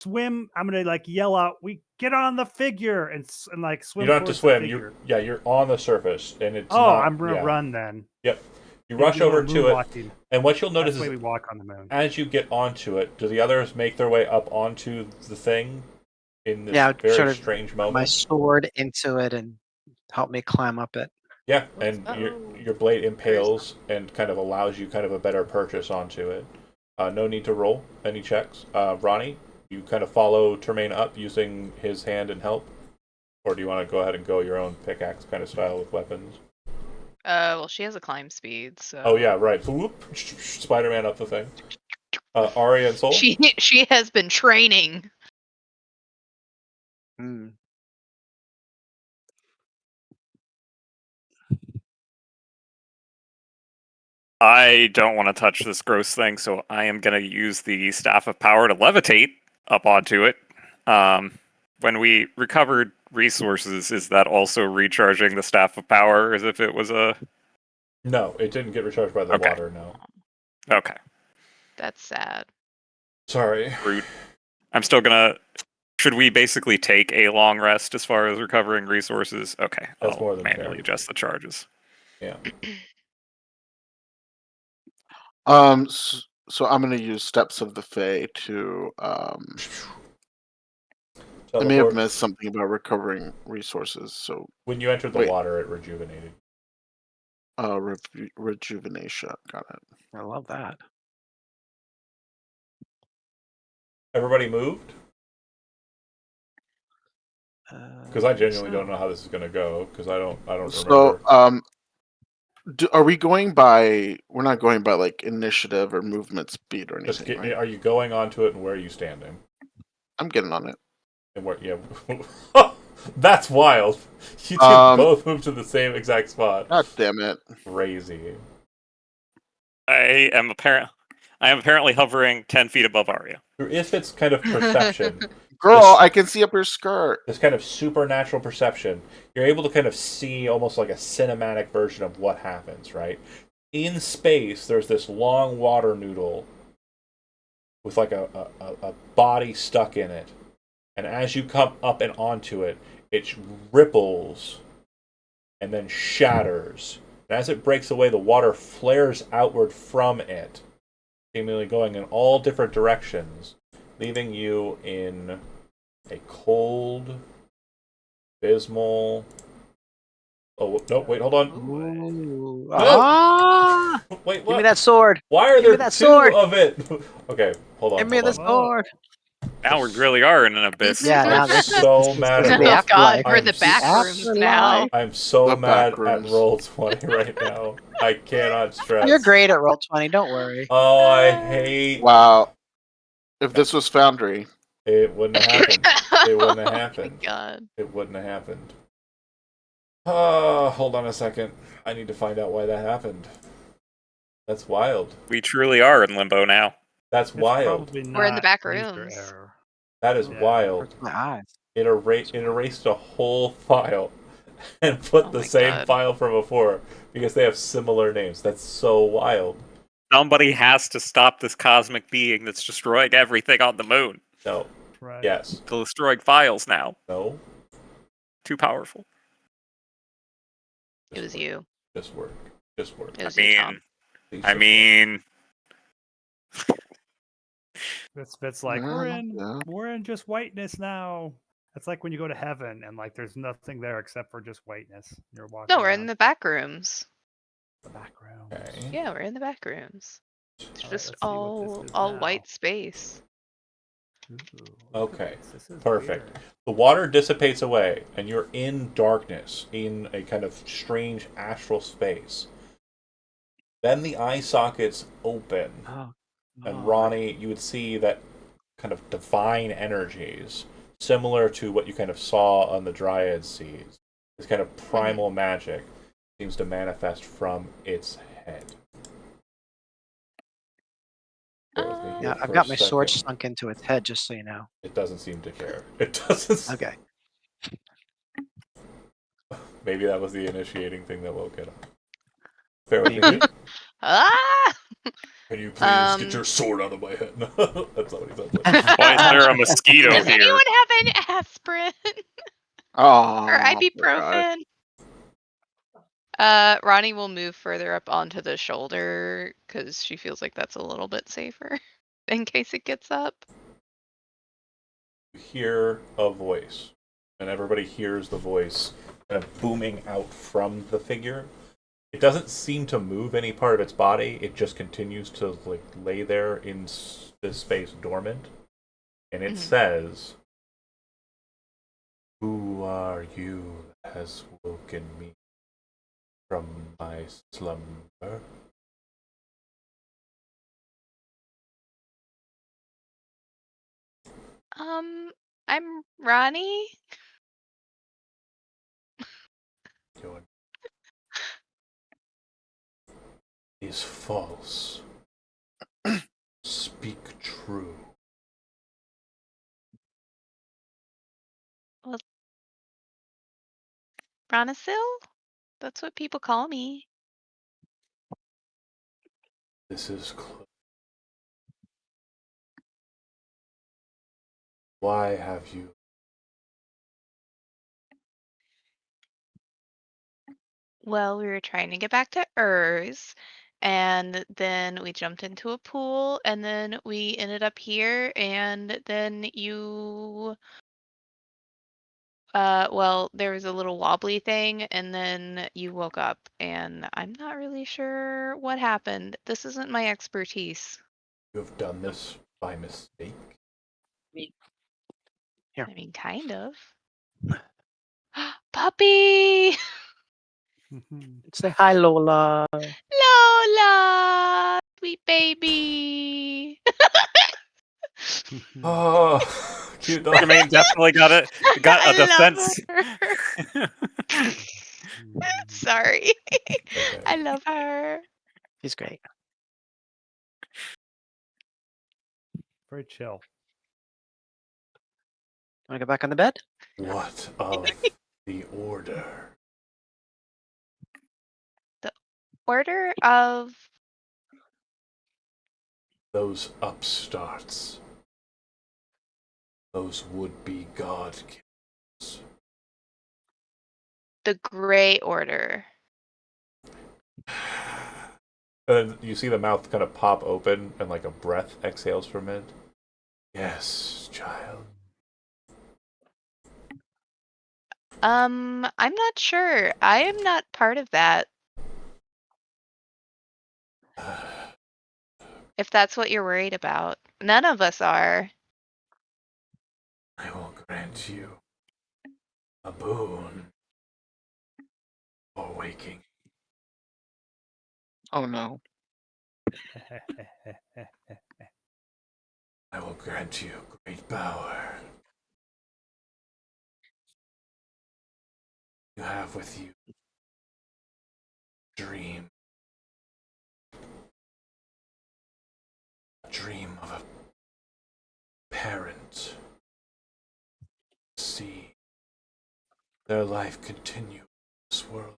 Speaker 5: swim. I'm gonna like yell out, "We get on the figure!" and like swim.
Speaker 1: You don't have to
Speaker 5: towards the
Speaker 1: swim.
Speaker 5: figure.
Speaker 1: You're on the surface, and it's
Speaker 5: Oh,
Speaker 1: not.
Speaker 5: I'm gonna run then.
Speaker 1: Yep. You
Speaker 5: Maybe
Speaker 1: rush
Speaker 5: a little
Speaker 1: over to it,
Speaker 5: moonwalking.
Speaker 1: and what you'll
Speaker 5: That's
Speaker 1: notice
Speaker 5: the way
Speaker 1: is
Speaker 5: we walk on the moon.
Speaker 1: as you get onto it, do the others make their way up onto the thing in this
Speaker 2: Yeah, I'd
Speaker 1: very
Speaker 2: sort of
Speaker 1: strange
Speaker 2: put my
Speaker 1: moment?
Speaker 2: sword into it and help me climb up it.
Speaker 1: Yeah,
Speaker 4: Let's
Speaker 1: and
Speaker 4: go.
Speaker 1: your blade impales and kind of allows you kind of a better purchase onto it. No need to roll any checks. Ronnie, you kind of follow Termaine up using his hand and help? Or do you want to go ahead and go your own pickaxe kind of style with weapons?
Speaker 4: Well, she has a climb speed, so.
Speaker 1: Oh yeah, right. Whoop, Spider-Man up the thing. Arya and Soul?
Speaker 4: She has been training.
Speaker 2: Hmm.
Speaker 3: I don't want to touch this gross thing, so I am going to use the Staff of Power to levitate up onto it. When we recovered resources, is that also recharging the Staff of Power as if it was a...
Speaker 1: No, it didn't get recharged by the
Speaker 3: Okay.
Speaker 1: water, no.
Speaker 3: Okay.
Speaker 4: That's sad.
Speaker 1: Sorry.
Speaker 3: Rude. I'm still going to... Should we basically take a long rest as far as recovering resources? Okay,
Speaker 1: That's
Speaker 3: I'll
Speaker 1: more than
Speaker 3: manually
Speaker 1: fair.
Speaker 3: adjust the charges.
Speaker 1: Yeah.
Speaker 6: So I'm gonna use Steps of the Fae to I may have
Speaker 1: Teleport.
Speaker 6: missed something about recovering resources. So
Speaker 1: When you entered the
Speaker 6: Wait.
Speaker 1: water, it rejuvenated.
Speaker 6: rejuvenation. Got it.
Speaker 2: I love that.
Speaker 1: Everybody moved? Because I genuinely don't know how this is going to go, because I don't
Speaker 6: So
Speaker 1: remember.
Speaker 6: are we going by? We're not going by like initiative or movement speed or
Speaker 1: Just
Speaker 6: anything, right?
Speaker 1: Are you going onto it, and where are you standing?
Speaker 6: I'm getting on it.
Speaker 1: And where? Yeah. That's wild. You two both moved to the same exact spot.
Speaker 6: God damn it!
Speaker 1: Crazy.
Speaker 3: I am apparently hovering 10 feet above Arya.
Speaker 1: Through Ifit's kind of perception,
Speaker 6: Girl, I can see up your skirt.
Speaker 1: this kind of supernatural perception, you're able to kind of see almost like a cinematic version of what happens, right? In space, there's this long water noodle with like a body stuck in it. And as you come up and onto it, it ripples and then shatters. And as it breaks away, the water flares outward from it, seemingly going in all different directions, leaving you in a cold, abysmal... Oh, no, wait, hold on.
Speaker 2: Ooh.
Speaker 1: No!
Speaker 2: Ah!
Speaker 1: Wait,
Speaker 2: Give
Speaker 1: what?
Speaker 2: me that sword.
Speaker 1: Why are
Speaker 2: Give me
Speaker 1: there
Speaker 2: that
Speaker 1: two
Speaker 2: sword.
Speaker 1: of it? Okay, hold on.
Speaker 2: Give me the
Speaker 1: hold on.
Speaker 2: sword.
Speaker 3: Now we really are in an abyss.
Speaker 2: Yeah, now
Speaker 1: I'm
Speaker 2: this
Speaker 1: so mad
Speaker 2: this
Speaker 1: at
Speaker 2: is the
Speaker 4: Oh God,
Speaker 2: afterlife.
Speaker 4: we're the back rooms now.
Speaker 1: I'm so
Speaker 6: The
Speaker 1: mad
Speaker 6: back
Speaker 1: at
Speaker 6: rooms.
Speaker 1: Roll20 right now. I cannot stress.
Speaker 2: You're great at Roll20, don't worry.
Speaker 1: Oh, I hate...
Speaker 6: Wow. If this was Foundry,
Speaker 1: It wouldn't have happened. It wouldn't have happened.
Speaker 4: Oh my God.
Speaker 1: It wouldn't have happened. Hold on a second. I need to find out why that happened. That's wild.
Speaker 3: We truly are in limbo now.
Speaker 1: That's
Speaker 5: It's
Speaker 1: wild.
Speaker 5: probably
Speaker 4: We're in the
Speaker 5: not
Speaker 4: back
Speaker 5: user
Speaker 4: rooms.
Speaker 5: error.
Speaker 1: That is
Speaker 5: Yeah.
Speaker 1: wild.
Speaker 2: Hurts my eyes.
Speaker 1: It erased a whole file and put
Speaker 4: Oh
Speaker 1: the
Speaker 4: my
Speaker 1: same
Speaker 4: God.
Speaker 1: file from before because they have similar names. That's so wild.
Speaker 3: Somebody has to stop this cosmic being that's destroying everything on the moon.
Speaker 1: No.
Speaker 5: Right.
Speaker 1: Yes.
Speaker 3: They're destroying files now.
Speaker 1: No.
Speaker 3: Too powerful.
Speaker 4: It was you.
Speaker 1: Just work. Just work.
Speaker 4: It was
Speaker 3: I
Speaker 4: you,
Speaker 3: mean,
Speaker 4: Tom.
Speaker 1: Please
Speaker 3: I
Speaker 1: just
Speaker 3: mean,
Speaker 5: It's like
Speaker 6: Yeah, yeah.
Speaker 5: we're in just whiteness now. It's like when you go to heaven and like there's nothing there except for just whiteness. You're walking
Speaker 4: No, we're
Speaker 5: around
Speaker 4: in the back rooms.
Speaker 5: the back room.
Speaker 1: work. Okay.
Speaker 4: Yeah, we're in the back rooms. It's
Speaker 5: All right,
Speaker 4: just
Speaker 5: let's see what this is
Speaker 4: all
Speaker 5: now.
Speaker 4: white space.
Speaker 5: Ooh, look at
Speaker 1: Okay,
Speaker 5: this is
Speaker 1: perfect.
Speaker 5: weird.
Speaker 1: The water dissipates away, and you're in darkness, in a kind of strange astral space. Then the eye sockets open,
Speaker 2: Oh.
Speaker 1: and
Speaker 2: God.
Speaker 1: Ronnie, you would see that kind of divine energies, similar to what you kind of saw on the Dryad Seas. This kind of primal magic seems to manifest from its head. Bear with me here
Speaker 2: Yeah,
Speaker 1: for
Speaker 2: I've
Speaker 1: a
Speaker 2: got my sword
Speaker 1: second.
Speaker 2: sunk into its head, just so you know.
Speaker 1: It doesn't seem to care. It doesn't.
Speaker 2: Okay.
Speaker 1: Maybe that was the initiating thing that woke it up. Bear with me.
Speaker 2: Maybe.
Speaker 4: Ah!
Speaker 1: Can you please get
Speaker 4: Um,
Speaker 1: your sword out of my head? That's not what he sounds like.
Speaker 3: why is there a mosquito
Speaker 4: Does
Speaker 3: here?
Speaker 4: anyone have an aspirin
Speaker 6: Oh,
Speaker 4: or
Speaker 6: poor guy.
Speaker 4: ibuprofen? Ronnie will move further up onto the shoulder because she feels like that's a little bit safer in case it gets up.
Speaker 1: You hear a voice, and everybody hears the voice kind of booming out from the figure. It doesn't seem to move any part of its body. It just continues to like lay there in this space dormant, and it
Speaker 4: Mhm.
Speaker 1: says, "Who are you that has woken me from my slumber?"
Speaker 4: I'm Ronnie.
Speaker 1: Your is false. Speak true.
Speaker 4: Ronasil? That's what people call me.
Speaker 1: This is close. Why have you?
Speaker 4: Well, we were trying to get back to Urs, and then we jumped into a pool, and then we ended up here, and then you, well, there was a little wobbly thing, and then you woke up, and I'm not really sure what happened. This isn't my expertise.
Speaker 1: You have done this by mistake.
Speaker 2: Here.
Speaker 4: I mean, kind of. Puppy!
Speaker 2: Say hi, Lola.
Speaker 4: Lola! Sweet baby!
Speaker 1: Oh, cute dog.
Speaker 3: Jermaine definitely got a
Speaker 4: I
Speaker 3: defense.
Speaker 4: love her. Sorry.
Speaker 1: Okay.
Speaker 4: I love her.
Speaker 2: He's great.
Speaker 5: Very chill.
Speaker 2: Want to go back on the bed?
Speaker 1: What of the order?
Speaker 4: Order of
Speaker 1: Those upstarts. Those would-be god killers.
Speaker 4: the Gray Order.
Speaker 1: And then you see the mouth kind of pop open and like a breath exhales from it. Yes, child.
Speaker 4: I'm not sure. I am not part of that. If that's what you're worried about. None of us are.
Speaker 1: I will grant you a boon for waking.
Speaker 6: Oh no.
Speaker 1: I will grant you great power. You have with you dream. A dream of a parent their life continue in this world.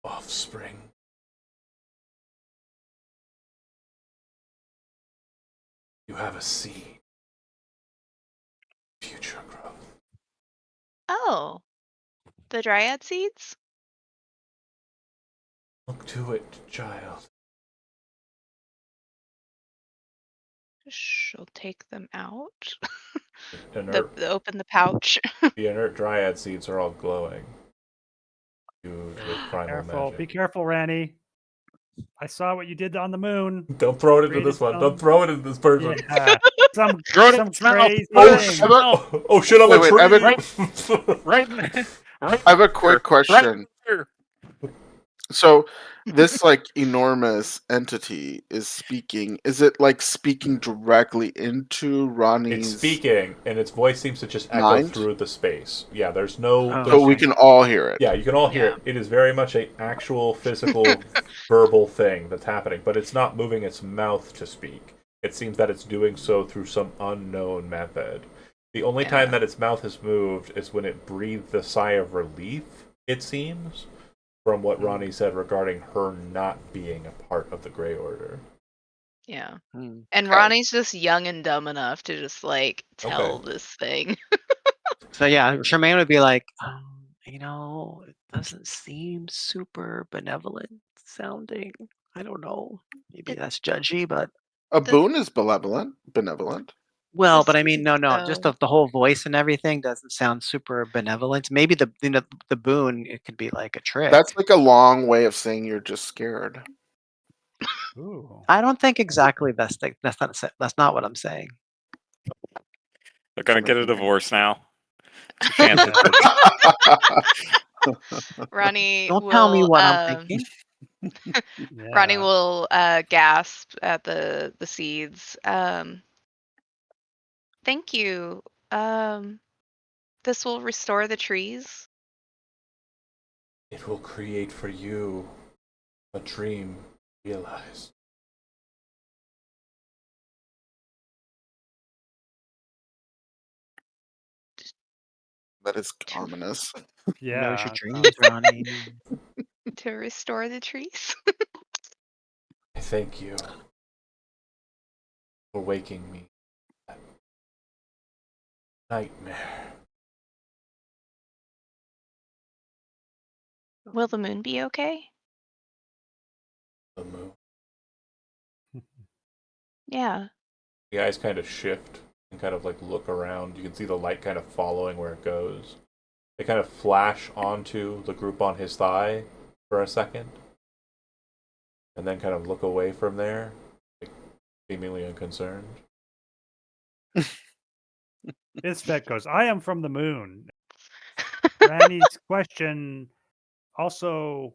Speaker 1: Offspring. You have a seed. Future growth.
Speaker 4: Oh, the dryad seeds?
Speaker 1: Look to it, child.
Speaker 4: She'll take them out.
Speaker 1: Inert,
Speaker 4: Open the pouch.
Speaker 1: the inert dryad seeds are all glowing. Hued with primal
Speaker 5: Careful.
Speaker 1: magic.
Speaker 5: Be careful, Ranny. I saw what you did on the moon.
Speaker 1: Don't throw it into
Speaker 5: Created
Speaker 1: this one.
Speaker 5: some-
Speaker 1: Don't throw it into this person.
Speaker 5: Yeah. Some
Speaker 3: Throw it in
Speaker 5: some
Speaker 3: its mouth.
Speaker 5: crazy
Speaker 3: Oh,
Speaker 5: thing.
Speaker 3: shit.
Speaker 1: Oh shit! I'm
Speaker 6: Wait,
Speaker 1: a
Speaker 6: wait,
Speaker 1: tree.
Speaker 6: I have a-
Speaker 3: Right.
Speaker 6: I have a quick question.
Speaker 3: Here.
Speaker 6: So this like enormous entity is speaking. Is it like speaking directly into Ronnie's?
Speaker 1: It's speaking, and its voice seems to just echo
Speaker 6: Mind?
Speaker 1: through the space. Yeah, there's no.
Speaker 2: Oh.
Speaker 6: So we can all hear it.
Speaker 1: Yeah, you can all hear
Speaker 2: Yeah.
Speaker 1: it. It is very much a actual physical verbal thing that's happening, but it's not moving its mouth to speak. It seems that it's doing so through some unknown method. The only
Speaker 4: Yeah.
Speaker 1: time that its mouth has moved is when it breathed a sigh of relief, it seems, from what Ronnie said regarding her not being a part of the Grey Order.
Speaker 4: Yeah.
Speaker 2: Hmm.
Speaker 4: And
Speaker 6: Okay.
Speaker 4: Ronnie's just young and dumb enough to just like tell this thing.
Speaker 2: So yeah, Charmaine would be like, it doesn't seem super benevolent sounding. I don't know. Maybe
Speaker 4: It-
Speaker 2: that's judgy, but
Speaker 6: A boon is benevolent.
Speaker 2: well,
Speaker 4: The
Speaker 2: but I mean, no,
Speaker 4: seeds,
Speaker 2: just
Speaker 4: though.
Speaker 2: the whole voice and everything doesn't sound super benevolent. Maybe the boon, it could be like a trick.
Speaker 6: That's like a long way of saying you're just scared.
Speaker 5: Ooh.
Speaker 2: I don't think exactly that's not what I'm saying.
Speaker 3: They're gonna get a
Speaker 6: Something-
Speaker 3: divorce now. Two chances.
Speaker 4: Ronnie
Speaker 2: Don't
Speaker 4: will
Speaker 2: tell me what I'm thinking.
Speaker 4: Ronnie
Speaker 5: Yeah.
Speaker 4: will gasp at the seeds. Thank you. This will restore the trees.
Speaker 1: It will create for you a dream realized.
Speaker 6: That is ominous.
Speaker 2: Knows
Speaker 5: Yeah.
Speaker 2: your dreams, Ronnie.
Speaker 4: To restore the trees.
Speaker 1: I thank you for waking me. That nightmare.
Speaker 4: Will the moon be okay?
Speaker 1: The moon.
Speaker 4: Yeah.
Speaker 1: The eyes kind of shift and kind of like look around. You can see the light kind of following where it goes. They kind of flash onto the group on his thigh for a second, and then kind of look away from there, like, seemingly unconcerned.
Speaker 5: Isfet goes, I am from the moon. Randy's question also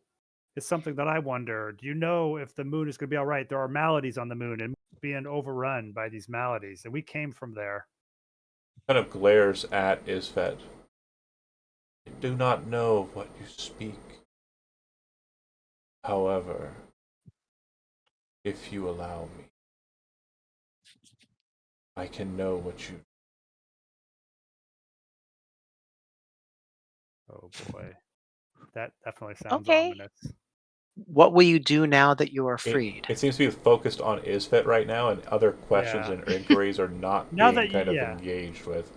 Speaker 5: is something that I wonder. Do you know if the moon is going to be all right? There are maladies on the moon and being overrun by these maladies, and we came from there.
Speaker 1: Kind of glares at Isfet. I do not know what you speak. However, if you allow me, I can know what you.
Speaker 5: Oh boy. That definitely sounds
Speaker 4: Okay.
Speaker 5: ominous.
Speaker 2: What will you do now that you are
Speaker 1: It,
Speaker 2: freed?
Speaker 1: it seems to be focused on Isfet right now, and other questions
Speaker 5: Yeah.
Speaker 1: and inquiries are not
Speaker 5: Now
Speaker 1: being
Speaker 5: that
Speaker 1: kind of
Speaker 5: yeah.
Speaker 1: engaged with.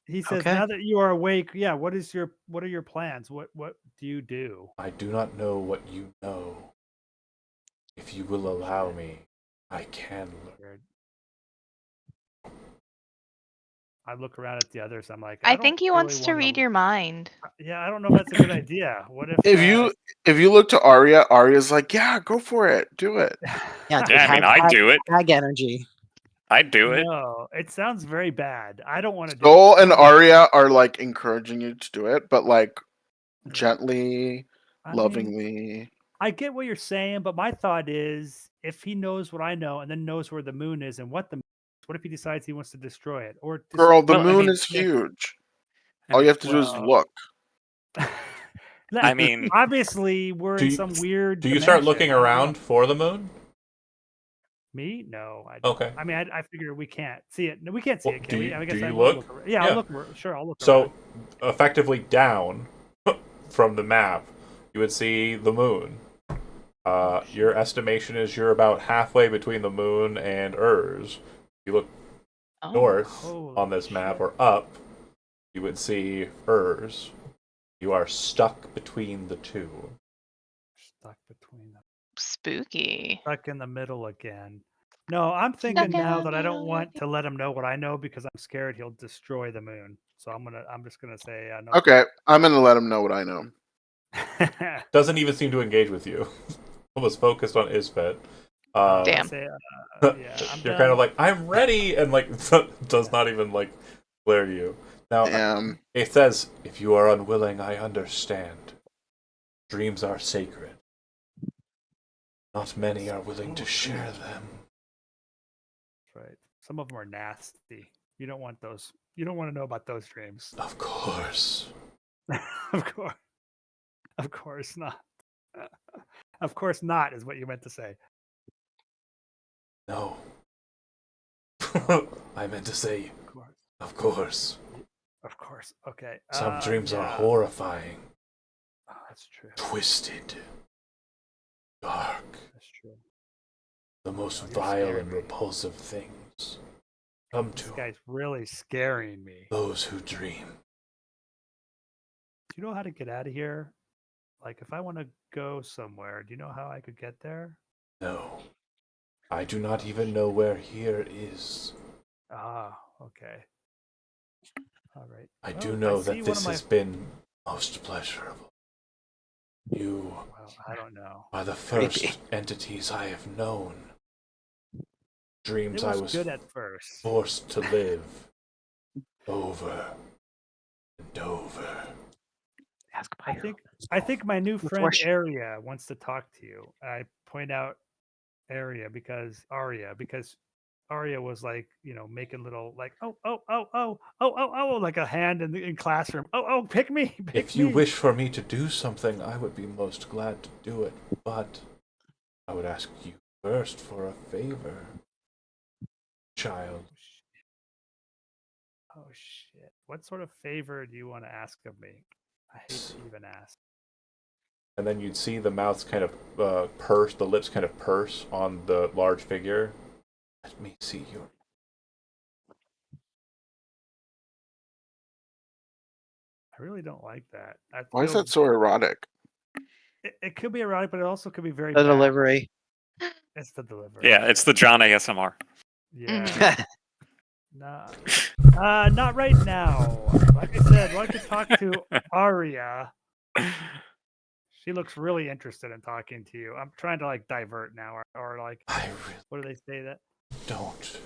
Speaker 5: He says,
Speaker 2: Okay.
Speaker 5: now that you are awake, yeah, what are your plans? What do you do?
Speaker 1: I do not know what you know. If you will allow me, I can learn.
Speaker 5: Weird. I look around at the others. I'm like,
Speaker 4: I
Speaker 5: don't
Speaker 4: think he
Speaker 5: really
Speaker 4: wants to
Speaker 5: wanna-
Speaker 4: read your mind.
Speaker 5: Yeah, I don't know if that's a good idea. What if
Speaker 6: If you look to Arya, Arya's like, yeah, go for it, do it.
Speaker 2: Yeah,
Speaker 3: Yeah, I mean, I'd do it.
Speaker 2: Tag energy.
Speaker 3: I'd do it.
Speaker 5: No, it sounds very bad. I don't want to do
Speaker 6: Soul
Speaker 5: it.
Speaker 6: and Arya are like encouraging you to do it, but like gently,
Speaker 5: I mean,
Speaker 6: lovingly.
Speaker 5: I get what you're saying, but my thought is, if he knows what I know and then knows where the moon is and what the moon is, what if he decides he wants to destroy it? Or
Speaker 6: Girl, the
Speaker 3: Well, I
Speaker 6: moon
Speaker 3: mean,
Speaker 6: is
Speaker 5: yeah.
Speaker 6: huge.
Speaker 3: I
Speaker 6: All
Speaker 3: mean-
Speaker 6: you have to do is
Speaker 5: Well,
Speaker 6: look.
Speaker 3: I mean,
Speaker 5: obviously we're
Speaker 1: Do
Speaker 5: in
Speaker 1: you-
Speaker 5: some weird.
Speaker 1: Do you start
Speaker 5: dimension.
Speaker 1: looking
Speaker 5: I don't know.
Speaker 1: around for the moon?
Speaker 5: Me? No, I don't.
Speaker 1: Okay.
Speaker 5: I mean, I figure we can't see it. No, we can't see
Speaker 1: Well,
Speaker 5: it,
Speaker 1: do
Speaker 5: can we?
Speaker 1: you-
Speaker 5: I
Speaker 1: do
Speaker 5: guess
Speaker 1: you
Speaker 5: I will
Speaker 1: look?
Speaker 5: around. Yeah,
Speaker 1: Yeah.
Speaker 5: I'll look. Sure, I'll look.
Speaker 1: So,
Speaker 5: around.
Speaker 1: effectively down from the map, you would see the moon. Your estimation is you're about halfway between the moon and Urs. You look
Speaker 4: Oh.
Speaker 1: north
Speaker 5: Holy
Speaker 1: on this map,
Speaker 5: shit.
Speaker 1: or up, you would see Urs. You are stuck between the two.
Speaker 5: Stuck between them.
Speaker 4: Spooky.
Speaker 5: Stuck in the middle again. No, I'm thinking
Speaker 4: Stuck in
Speaker 5: now
Speaker 4: the
Speaker 5: that I don't
Speaker 4: middle
Speaker 5: want to let him know what I know because I'm scared he'll destroy the moon. So I'm just gonna say no.
Speaker 6: Okay, I'm gonna let him know what I know.
Speaker 1: Doesn't even seem to engage with you. Was focused on Isfet.
Speaker 5: I
Speaker 4: Damn.
Speaker 5: say, yeah, I'm
Speaker 1: You're
Speaker 5: done.
Speaker 1: kind of like, I'm ready, and like does not even like glare to you. Now it says, if you are unwilling, I understand. Dreams are sacred. Not many are willing to share them.
Speaker 5: That's right. Some of them are nasty. You don't want those. You don't want to know about those dreams.
Speaker 1: Of course.
Speaker 5: Of course. Of course not. Of course not is what you meant to say.
Speaker 1: No. I meant to say,
Speaker 5: Of course.
Speaker 1: of course.
Speaker 5: Of course. Okay.
Speaker 1: Some dreams are
Speaker 5: yeah.
Speaker 1: horrifying,
Speaker 5: Oh, that's true.
Speaker 1: twisted, dark,
Speaker 5: That's true.
Speaker 1: the most
Speaker 5: you're
Speaker 1: vile
Speaker 5: scaring
Speaker 1: and
Speaker 5: me.
Speaker 1: repulsive things come
Speaker 5: This
Speaker 1: to
Speaker 5: guy's really scaring me.
Speaker 1: those who dream.
Speaker 5: Do you know how to get out of here? Like, if I want to go somewhere, do you know how I could get there?
Speaker 1: No. I do not even know where here is.
Speaker 5: Ah, okay. All right.
Speaker 1: I
Speaker 5: Well,
Speaker 1: do know
Speaker 5: see
Speaker 1: that
Speaker 5: one
Speaker 1: this
Speaker 5: of my-
Speaker 1: has been most pleasurable. You
Speaker 5: Well, I don't know.
Speaker 1: are the
Speaker 2: Creepy.
Speaker 1: first entities I have known. Dreams
Speaker 5: It
Speaker 1: I
Speaker 5: was
Speaker 1: was
Speaker 5: good at first.
Speaker 1: forced to live over and over.
Speaker 2: Ask
Speaker 5: I think my new friend
Speaker 2: Unfortunate-
Speaker 5: Aria wants to talk to you. I point out Aria because Aria was like, making little like oh like a hand in classroom. Oh, pick me. Pick
Speaker 1: If you
Speaker 5: me.
Speaker 1: wish for me to do something, I would be most glad to do it, but I would ask you first for a favor, child.
Speaker 5: Oh shit. What sort of favor do you want to ask of me? I hate to even ask.
Speaker 1: And then you'd see the mouths kind of purse, the lips kind of purse on the large figure. Let me see your.
Speaker 5: I really don't like that.
Speaker 6: Why is that so erotic?
Speaker 5: It could be erotic, but it also could be very
Speaker 2: The
Speaker 5: bad.
Speaker 2: delivery.
Speaker 5: It's the delivery.
Speaker 3: Yeah, it's the John ASMR.
Speaker 5: Yeah. Not right now. Like I said, why don't you talk to Aria? She looks really interested in talking to you. I'm trying to like divert now, or like,
Speaker 1: I really
Speaker 5: what do they say that?
Speaker 1: don't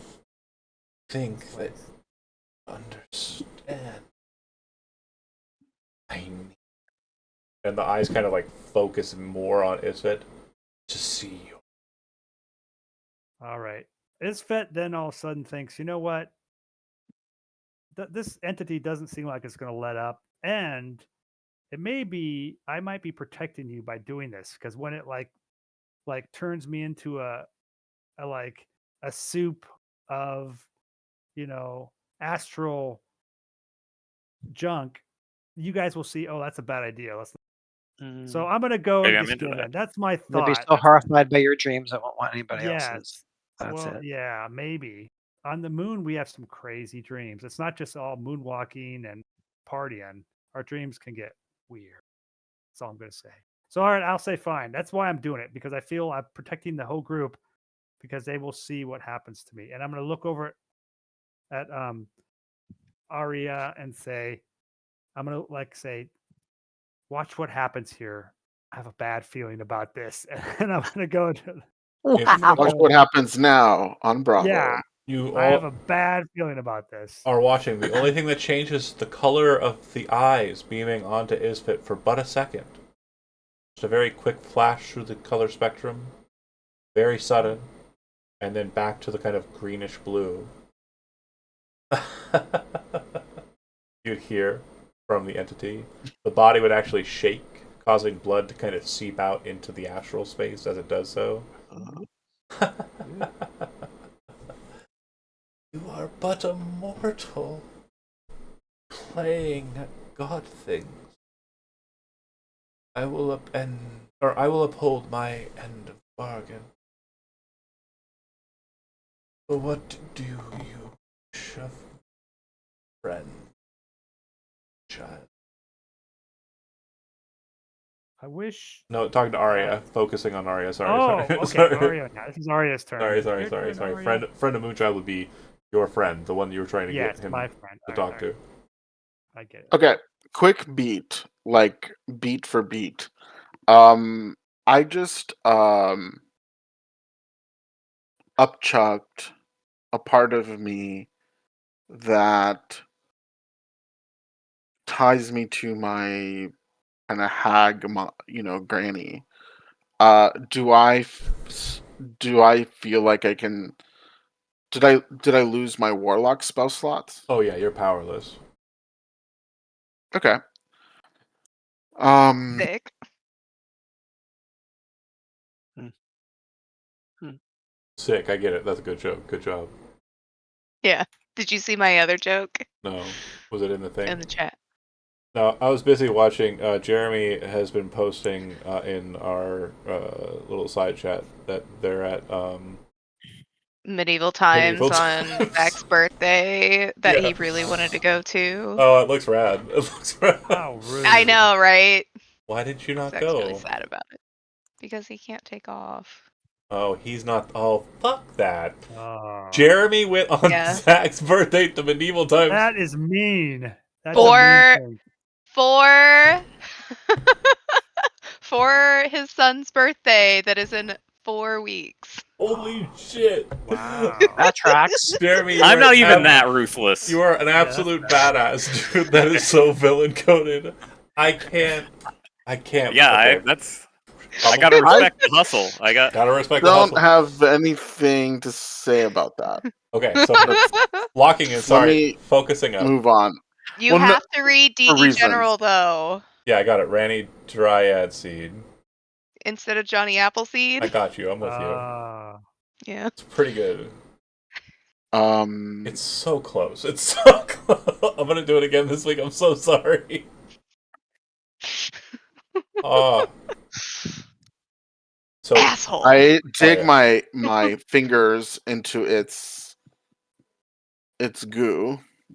Speaker 1: think that you understand. I need. And the eyes kind of like focus more on Isfet to see you.
Speaker 5: All right. Isfet then all of a sudden thinks, you know what? This entity doesn't seem like it's going to let up, and it may be I might be protecting you by doing this because when it like turns me into a soup of astral junk, you guys will see. Oh, that's a bad idea. So I'm gonna go
Speaker 3: Maybe
Speaker 5: and
Speaker 3: I'm
Speaker 5: just
Speaker 3: into
Speaker 5: give
Speaker 3: that.
Speaker 5: in. That's my
Speaker 2: They'd be
Speaker 5: thought.
Speaker 2: so horrified by your dreams, I won't want anybody else's.
Speaker 5: Yes.
Speaker 2: That's
Speaker 5: Well,
Speaker 2: it.
Speaker 5: yeah, maybe. On the moon, we have some crazy dreams. It's not just all moonwalking and partying. Our dreams can get weird. That's all I'm gonna say. So all right, I'll say fine. That's why I'm doing it because I feel I'm protecting the whole group because they will see what happens to me. And I'm gonna look over at Aria and say, I'm gonna say, watch what happens here. I have a bad feeling about this, and I'm gonna go to.
Speaker 2: Wow.
Speaker 6: Watch what happens now on Bravo.
Speaker 5: Yeah,
Speaker 1: You
Speaker 5: I have
Speaker 1: all
Speaker 5: a bad feeling about this.
Speaker 1: are watching. The only thing that changes is the color of the eyes beaming onto Isfet for but a second. Just a very quick flash through the color spectrum, very sudden, and then back to the kind of greenish blue. You'd hear from the entity. The body would actually shake, causing blood to kind of seep out into the astral space as it does so. You are but a mortal, playing god things. I will I will uphold my end of bargain. But what do you wish of friend, child?
Speaker 5: I wish.
Speaker 1: No, talking to Arya, focusing on Arya. Sorry,
Speaker 5: Oh,
Speaker 1: sorry,
Speaker 5: okay.
Speaker 1: sorry.
Speaker 5: Arya now. This is Arya's turn.
Speaker 1: Sorry.
Speaker 5: Your turn, Arya.
Speaker 1: Friend of Moonchild would be your friend, the one you were trying to
Speaker 5: Yes,
Speaker 1: get him
Speaker 5: my friend.
Speaker 1: to
Speaker 5: All
Speaker 1: talk
Speaker 5: right.
Speaker 1: to.
Speaker 5: I get it.
Speaker 6: Okay, quick beat, like beat for beat. I just upchucked a part of me that ties me to my kind of hag, granny. Do I feel like I can? Did I lose my warlock spell slots?
Speaker 1: Oh yeah, you're powerless.
Speaker 6: Okay. Um.
Speaker 4: Sick.
Speaker 1: Sick, I get it. That's a good joke. Good job.
Speaker 4: Yeah. Did you see my other joke
Speaker 1: No, was it in the thing?
Speaker 4: in the chat?
Speaker 1: No, I was busy watching. Jeremy has been posting in our little side chat that they're at
Speaker 4: Medieval times
Speaker 1: medieval
Speaker 4: on
Speaker 1: times.
Speaker 4: Zach's birthday that
Speaker 1: Yeah.
Speaker 4: he really wanted to go to.
Speaker 1: Oh, it looks rad. It looks rad.
Speaker 5: How rude.
Speaker 4: I know, right?
Speaker 1: Why did you not
Speaker 4: Zach's really
Speaker 1: go?
Speaker 4: sad about it because he can't take off.
Speaker 1: Oh, he's not. Oh, fuck that.
Speaker 5: Oh,
Speaker 1: Jeremy went on
Speaker 4: Yeah.
Speaker 1: Zach's birthday to medieval times.
Speaker 5: that is mean. That's
Speaker 4: For-
Speaker 5: a mean thing.
Speaker 4: For for his son's birthday that is in 4 weeks.
Speaker 1: Holy shit!
Speaker 5: Wow.
Speaker 2: That tracks.
Speaker 1: Jeremy,
Speaker 3: I'm
Speaker 1: you're
Speaker 3: not
Speaker 1: an
Speaker 3: even that ruthless.
Speaker 1: You are an absolute badass, dude. That is so villain coded. I can't.
Speaker 3: Yeah,
Speaker 1: Okay.
Speaker 3: I gotta respect the hustle.
Speaker 1: Gotta respect the
Speaker 6: Don't
Speaker 1: hustle.
Speaker 6: have anything to say about that.
Speaker 1: Okay, so locking in.
Speaker 6: Let
Speaker 1: Sorry,
Speaker 6: me
Speaker 1: focusing up.
Speaker 6: move on.
Speaker 4: You
Speaker 6: Well, no-
Speaker 4: have to read
Speaker 6: for
Speaker 4: DD
Speaker 6: reasons.
Speaker 4: General though
Speaker 1: Yeah, I got it. Ranny Dryad Seed.
Speaker 4: instead of Johnny Appleseed.
Speaker 1: I got you. I'm with you.
Speaker 4: Yeah.
Speaker 1: It's pretty good.
Speaker 6: Um.
Speaker 1: It's so close. It's so close. I'm gonna do it again this week. I'm so sorry. Oh. So
Speaker 4: Asshole.
Speaker 6: I dig
Speaker 1: yeah.
Speaker 6: my fingers into its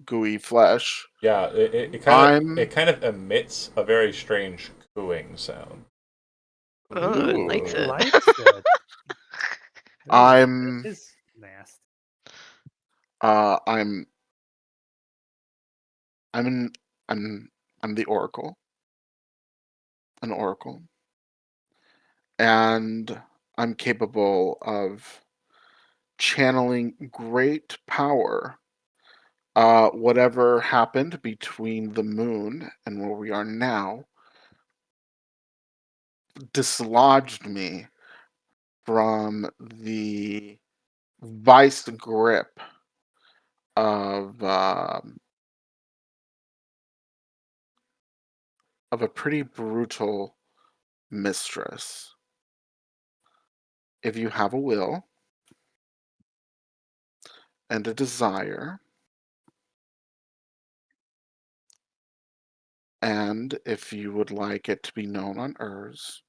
Speaker 6: gooey flesh.
Speaker 1: Yeah, it
Speaker 6: I'm
Speaker 1: kind of emits a very strange cooing sound.
Speaker 4: Oh, it
Speaker 6: Ooh.
Speaker 4: likes
Speaker 5: It
Speaker 4: it.
Speaker 5: likes it.
Speaker 6: I'm
Speaker 5: It is nasty.
Speaker 6: I'm in, I'm the oracle. An oracle. And I'm capable of channeling great power. Whatever happened between the moon and where we are now dislodged me from the vice grip of a pretty brutal mistress. If you have a will and a desire, and if you would like it to be known on Urs,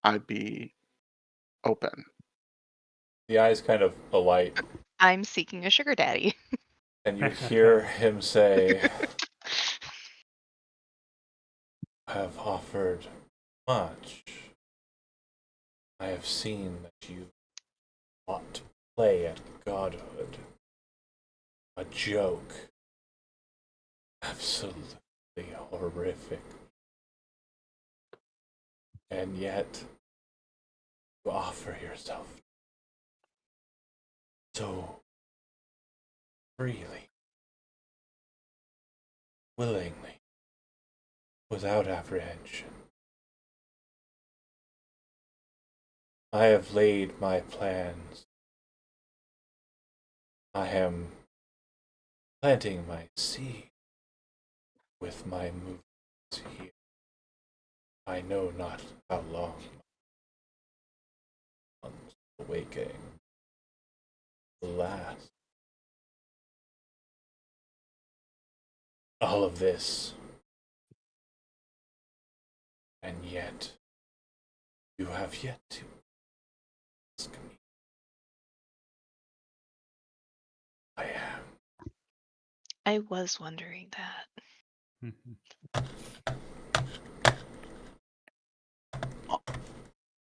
Speaker 6: I'd be open.
Speaker 1: The eyes kind of alight,
Speaker 4: I'm seeking a sugar daddy.
Speaker 1: and you hear him say, I have offered much. I have seen that you want to play at godhood. A joke. Absolutely horrific. And yet, you offer yourself so freely, willingly, without apprehension. I have laid my plans. I am planting my seed with my movements here. I know not how long my son's awakening will last. all of this. And yet, you have yet to ask me. I am.
Speaker 4: I was wondering that.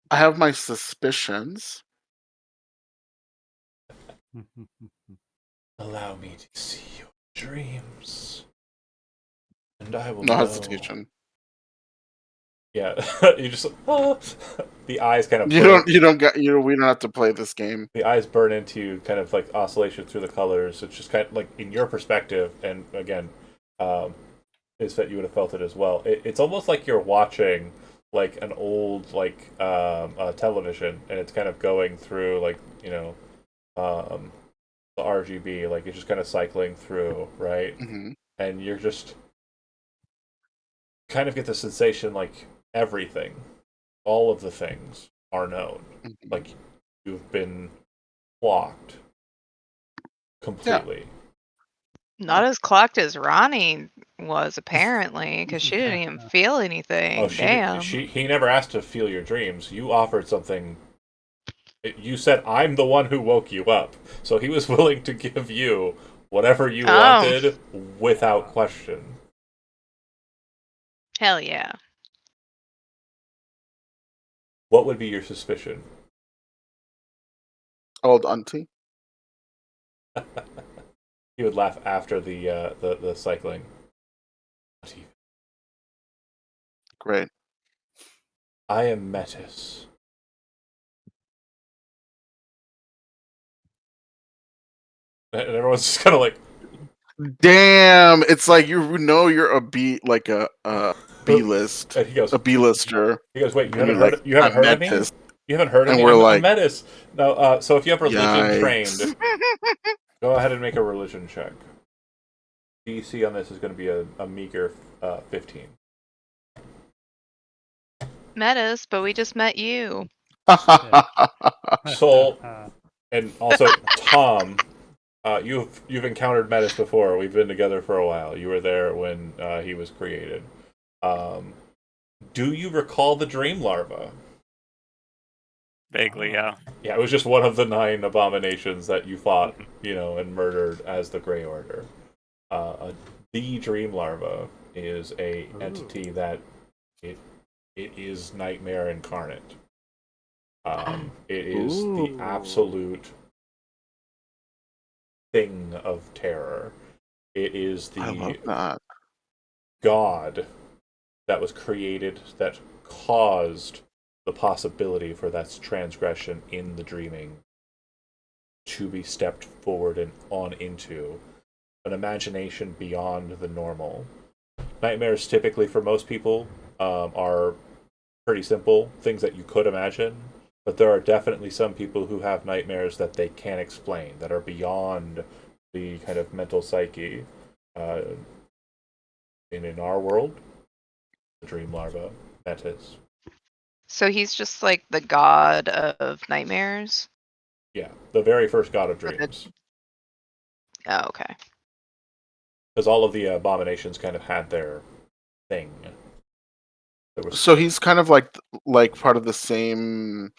Speaker 6: I have my suspicions.
Speaker 1: Allow me to see your dreams, and I will
Speaker 6: No
Speaker 1: know.
Speaker 6: hesitation.
Speaker 1: Yeah, you just the eyes kind of
Speaker 6: You
Speaker 1: burn.
Speaker 6: we don't have to play this game.
Speaker 1: The eyes burn into you, kind of like oscillation through the colors. It's just kind of like in your perspective, and again, is that you would have felt it as well. It's almost like you're watching like an old television, and it's kind of going through like the RGB, like it's just kind of cycling through, right?
Speaker 6: Mm-hmm.
Speaker 1: And you're just kind of get the sensation like everything, all of the things are known.
Speaker 6: Mm-hmm.
Speaker 1: Like you've been blocked completely.
Speaker 4: Not as clocked as Ronnie was apparently, because she didn't even feel anything.
Speaker 1: Oh,
Speaker 4: Damn.
Speaker 1: he never asked to feel your dreams. You offered something. You said, I'm the one who woke you up. So he was willing to give you whatever you wanted without question.
Speaker 4: Hell yeah.
Speaker 1: What would be your suspicion?
Speaker 6: Old auntie.
Speaker 1: He would laugh after the cycling.
Speaker 6: Great.
Speaker 1: I am Metis. And everyone's just kind of like,
Speaker 6: Damn, it's like you're a B, like a B-list,
Speaker 1: and he goes,
Speaker 6: a B-lister,
Speaker 1: He goes, wait,
Speaker 6: and you're like,
Speaker 1: you haven't
Speaker 6: I'm
Speaker 1: heard of me?
Speaker 6: Metis.
Speaker 1: You haven't heard of
Speaker 6: And
Speaker 1: me?
Speaker 6: we're
Speaker 1: I'm
Speaker 6: like,
Speaker 1: Metis. No, so if you have religion
Speaker 6: yikes.
Speaker 1: trained, go ahead and make a religion check. DC on this is going to be a meager 15.
Speaker 4: Met us, but we just met you.
Speaker 1: So, and also Tom, you've encountered Metis before. We've been together for a while. You were there when he was created. Do you recall the dream larva?
Speaker 3: Vaguely, yeah.
Speaker 1: Yeah, it was just one of the 9 abominations that you fought, and murdered as the Grey Order. The dream larva is a entity that it is nightmare incarnate. It is the absolute thing of terror. It is
Speaker 6: I love
Speaker 1: the
Speaker 6: that.
Speaker 1: god that was created that caused the possibility for that transgression in the dreaming to be stepped forward and on into an imagination beyond the normal. Nightmares, typically for most people, are pretty simple things that you could imagine, but there are definitely some people who have nightmares that they can't explain, that are beyond the kind of mental psyche. And in our world, the dream larva, Metis.
Speaker 4: So he's just like the god of nightmares?
Speaker 1: Yeah, the very first god of dreams.
Speaker 4: Oh, okay.
Speaker 1: Because all of the abominations kind of had their thing.
Speaker 6: So he's kind of like part of the same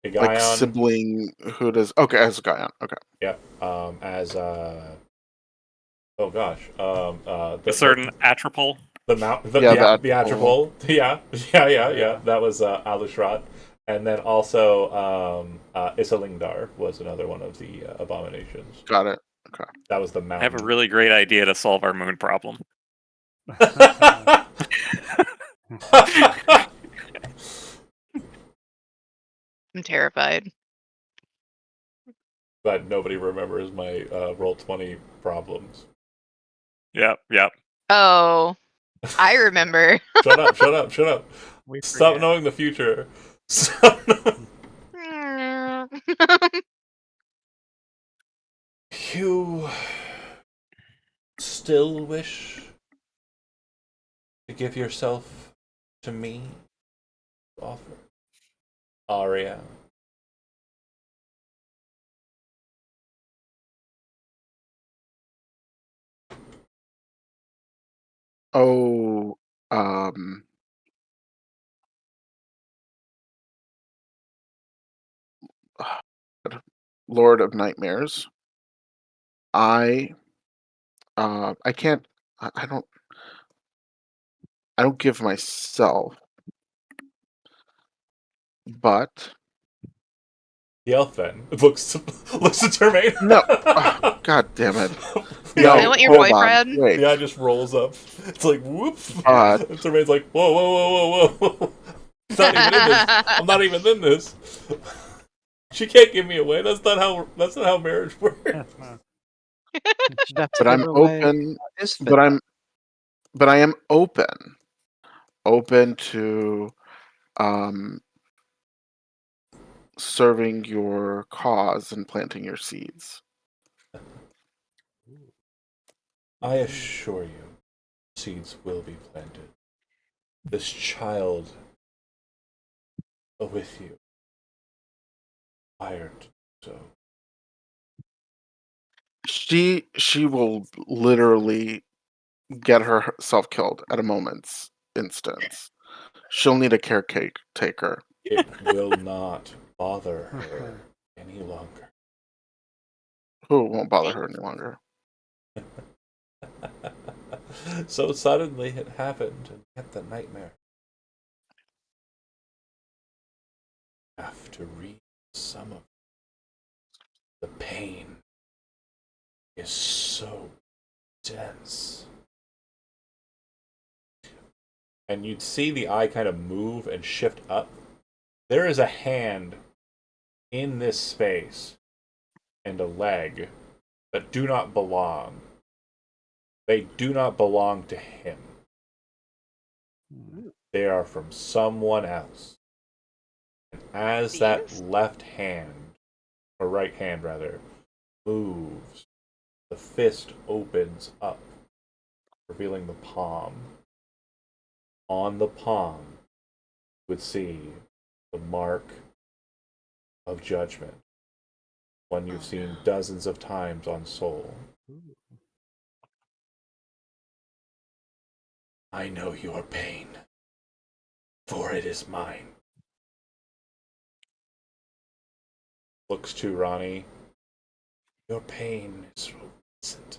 Speaker 6: like
Speaker 1: Gaon,
Speaker 6: siblinghood as Guyon. Okay.
Speaker 1: yeah, as oh gosh,
Speaker 3: A certain Atropol.
Speaker 1: the mount,
Speaker 6: Yeah,
Speaker 1: the Atropol, yeah. That was Alushrat, and then also Isalingdar was another one of the abominations.
Speaker 6: Got it. Okay.
Speaker 1: That was the
Speaker 3: I
Speaker 1: mountain.
Speaker 3: have a really great idea to solve our moon problem.
Speaker 4: I'm terrified.
Speaker 1: But nobody remembers my Roll20 problems.
Speaker 3: Yep.
Speaker 4: Oh, I remember.
Speaker 1: Shut up.
Speaker 5: We
Speaker 1: Stop
Speaker 5: forget.
Speaker 1: knowing the future. Stop You still wish to give yourself to me? Offer. Aria.
Speaker 6: Oh, um, Lord of Nightmares. I I can't. I don't. I don't give myself, but
Speaker 1: The elf then looks at Termaine.
Speaker 6: no. God damn it!
Speaker 1: The
Speaker 4: Can I
Speaker 1: eye,
Speaker 6: No,
Speaker 4: want your
Speaker 6: hold on.
Speaker 4: boyfriend?
Speaker 6: Wait.
Speaker 1: the eye just rolls up. It's like whoop.
Speaker 6: But
Speaker 1: And Termaine's like, whoa, whoa, whoa, whoa, whoa. It's not even in this. I'm not even in this. She can't give me away. That's not how marriage works.
Speaker 2: She'd have to
Speaker 6: but
Speaker 2: give
Speaker 6: I'm
Speaker 2: her away
Speaker 6: open.
Speaker 2: his
Speaker 6: But
Speaker 2: fit.
Speaker 6: I am open to um serving your cause and planting your seeds.
Speaker 1: I assure you, seeds will be planted. This child with you, hired so.
Speaker 6: She will literally get herself killed at a moment's instance. She'll need a caretaker.
Speaker 1: It will not bother her any longer.
Speaker 6: Who won't bother her any longer.
Speaker 1: So suddenly it happened, and yet the nightmare. Have to read some of the pain is so dense. And you'd see the eye kind of move and shift up. There is a hand in this space and a leg that do not belong. They do not belong to him. They are from someone else. And as that
Speaker 4: These?
Speaker 1: left hand, or right hand rather, moves, the fist opens up, revealing the palm. On the palm, you would see the mark of judgment, one you've seen dozens of times on Soul. I know your pain, for it is mine. Looks to Ronnie. Your pain is so recent.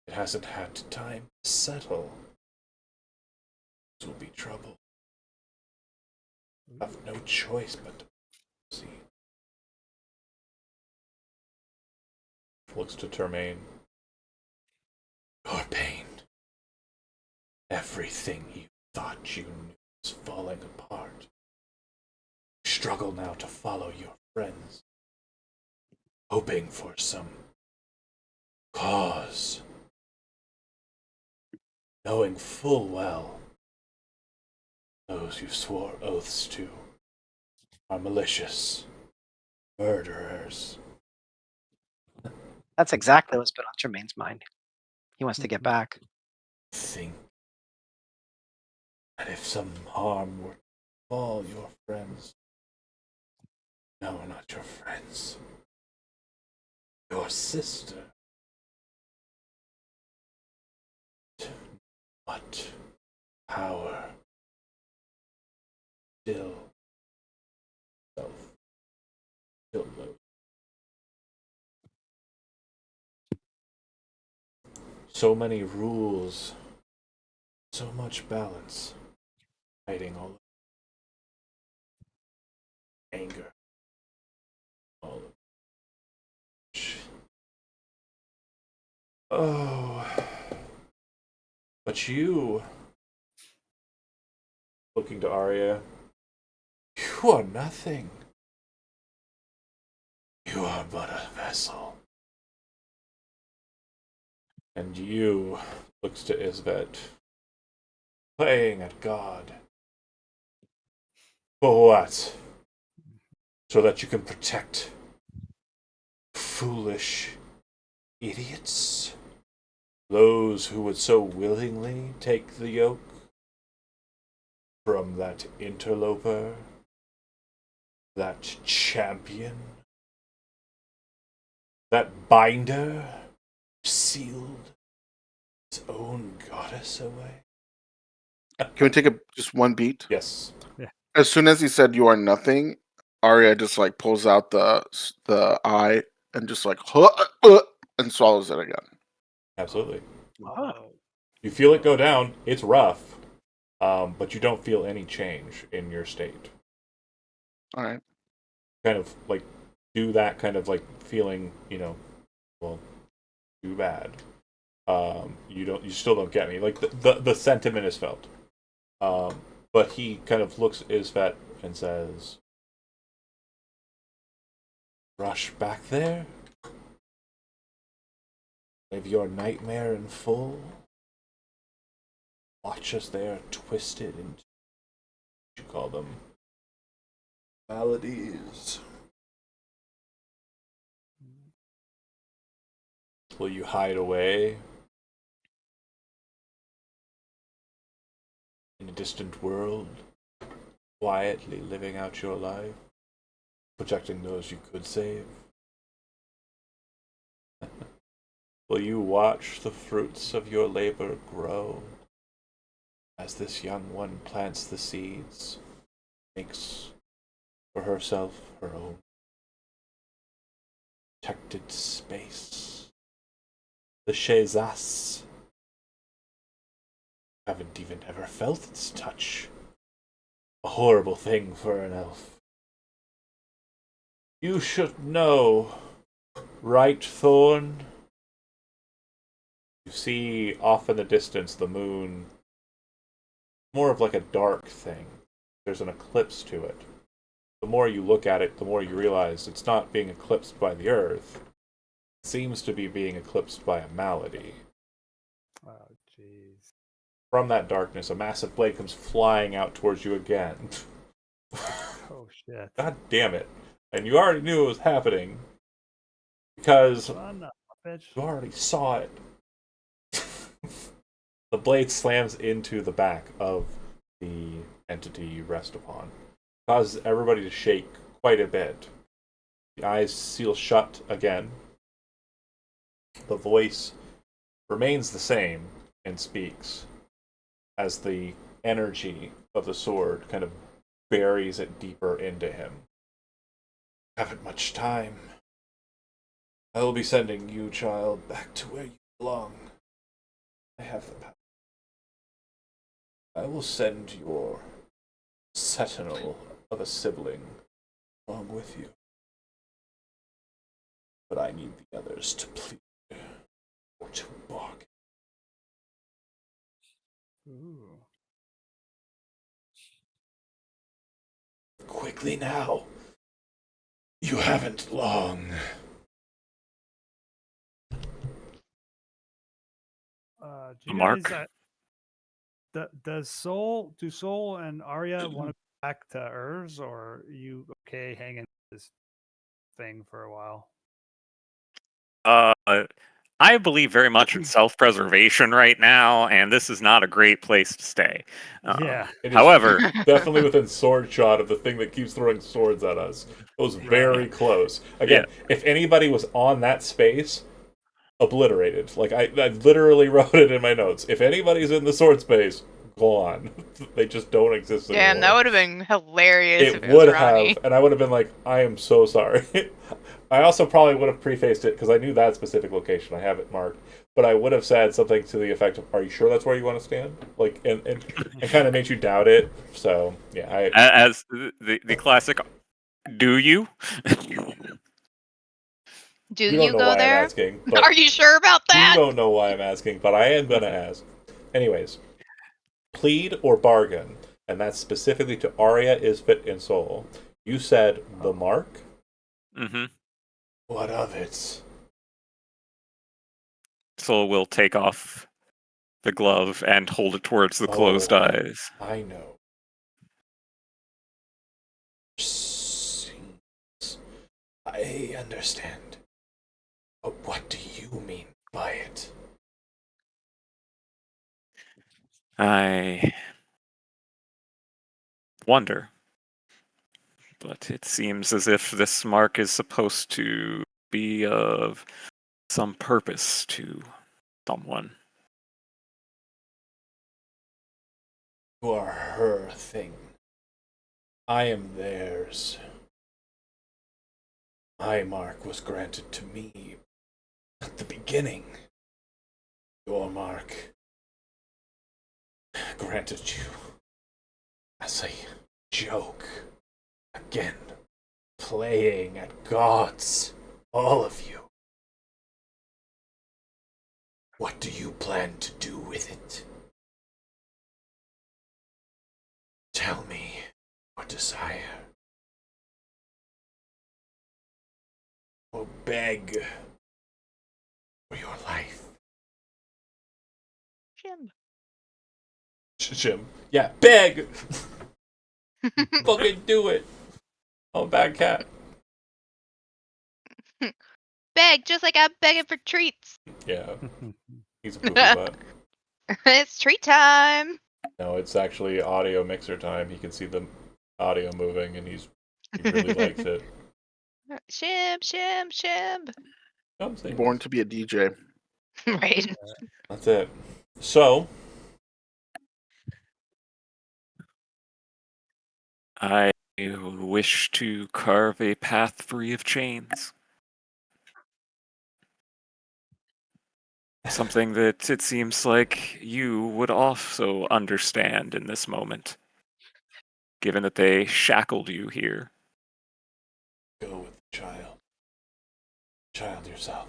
Speaker 1: It hasn't had time to settle. This will be trouble. I have no choice but to see. Looks to Termaine. Your pain. Everything you thought you knew is falling apart. You struggle now to follow your friends, hoping for some cause, knowing full well those you swore oaths to are malicious murderers.
Speaker 2: That's exactly what's been on Jermaine's mind. He wants to get back.
Speaker 1: Think that if some harm were to befall your friends, no, not your friends, your sister, what power still self still low. So many rules, so much balance, hiding all anger, all of oh, but you, looking to Arya, you are nothing. You are but a vessel. And you, looks to Isvet, playing at God. For what? So that you can protect foolish idiots? Those who would so willingly take the yoke from that interloper, that champion, that binder, sealed Its own goddess away.
Speaker 6: Can we take just one beat?
Speaker 1: Yes.
Speaker 6: As soon as he said "you are nothing," Arya just like pulls out the eye and just like and swallows it again.
Speaker 1: Absolutely.
Speaker 5: Whoa.
Speaker 1: You feel it go down. It's rough, but you don't feel any change in your state.
Speaker 6: All right.
Speaker 1: Kind of like do that kind of like feeling, well, too bad. You still don't get any. Like the sentiment is felt. But he kind of looks at Isvet and says, "Rush back there? Live your nightmare in full? Watch as they are twisted into, what you call them, maladies. Will you hide away in a distant world, quietly living out your life, protecting those you could save? Will you watch the fruits of your labor grow as this young one plants the seeds, makes for herself her own protected space? The Shezas haven't even ever felt its touch. A horrible thing for an elf. You should know, right, Thorn? You see off in the distance the moon, more of like a dark thing. There's an eclipse to it. The more you look at it, the more you realize it's not being eclipsed by the earth. It seems to be being eclipsed by a malady.
Speaker 5: Oh, jeez.
Speaker 1: From that darkness, a massive blade comes flying out towards you again.
Speaker 5: Oh, shit.
Speaker 1: God damn it. And you already knew it was happening because
Speaker 5: Son of a bitch.
Speaker 1: you already saw it. The blade slams into the back of the entity you rest upon. Causes everybody to shake quite a bit. The eyes seal shut again. The voice remains the same and speaks as the energy of the sword kind of buries it deeper into him. Haven't much time. I will be sending you, child, back to where you belong. I have the power. I will send your sentinel of a sibling along with you. But I need the others to plead or to bargain.
Speaker 5: Ooh.
Speaker 1: Quickly now. You haven't long.
Speaker 5: Do you
Speaker 3: Mark?
Speaker 5: guys, do Soul and Arya want to go back to Urs, or are you okay hanging this thing for a while?
Speaker 3: I believe very much in self-preservation right now, and this is not a great place to stay.
Speaker 5: Yeah.
Speaker 1: It is
Speaker 3: However,
Speaker 1: definitely within sword shot of the thing that keeps throwing swords at us. It was very close. Again, if anybody was on that space, obliterated. Like I literally wrote it in my notes. If anybody's in the sword space, gone. They just don't exist anymore.
Speaker 4: Damn, that would have been hilarious if
Speaker 1: It
Speaker 4: it was
Speaker 1: would
Speaker 4: Ronnie.
Speaker 1: have, and I would have been like, I am so sorry. I also probably would have prefaced it because I knew that specific location. I have it marked, but I would have said something to the effect of, "Are you sure that's where you want to stand?" Like, and kind of made you doubt it. So yeah,
Speaker 3: as the classic, do you?
Speaker 4: Do
Speaker 1: you don't
Speaker 4: you
Speaker 1: know
Speaker 4: go
Speaker 1: why I'm
Speaker 4: there?
Speaker 1: asking, but
Speaker 4: Are you sure about
Speaker 1: you
Speaker 4: that?
Speaker 1: don't know why I'm asking, but I am gonna ask. Anyways, plead or bargain, and that's specifically to Arya, Isfit, and Soul. You said the mark.
Speaker 3: Mm-hmm.
Speaker 1: What of it?
Speaker 3: So we'll take off the glove and hold it towards the closed
Speaker 1: Oh.
Speaker 3: eyes.
Speaker 1: I know. Seems I understand. But what do you mean by it?
Speaker 3: I wonder. But it seems as if this mark is supposed to be of some purpose to someone.
Speaker 1: You are her thing. I am theirs. My mark was granted to me at the beginning. Your mark granted you as a joke. Again, playing at gods, all of you. What do you plan to do with it? Tell me your desire. Or beg for your life.
Speaker 4: Jim.
Speaker 1: Jim. Yeah, beg! Fucking do it! Oh, bad cat.
Speaker 4: Beg, just like I'm begging for treats.
Speaker 1: Yeah, he's a poopy butt.
Speaker 4: It's treat time.
Speaker 1: No, it's actually audio mixer time. He can see the audio moving, and he really likes it.
Speaker 4: Shim, shim, shim.
Speaker 1: Come see.
Speaker 6: Born to be a DJ.
Speaker 4: Right.
Speaker 1: That's it. So,
Speaker 3: I wish to carve a path free of chains. Something that it seems like you would also understand in this moment, given that they shackled you here.
Speaker 1: go with the child. Child yourself.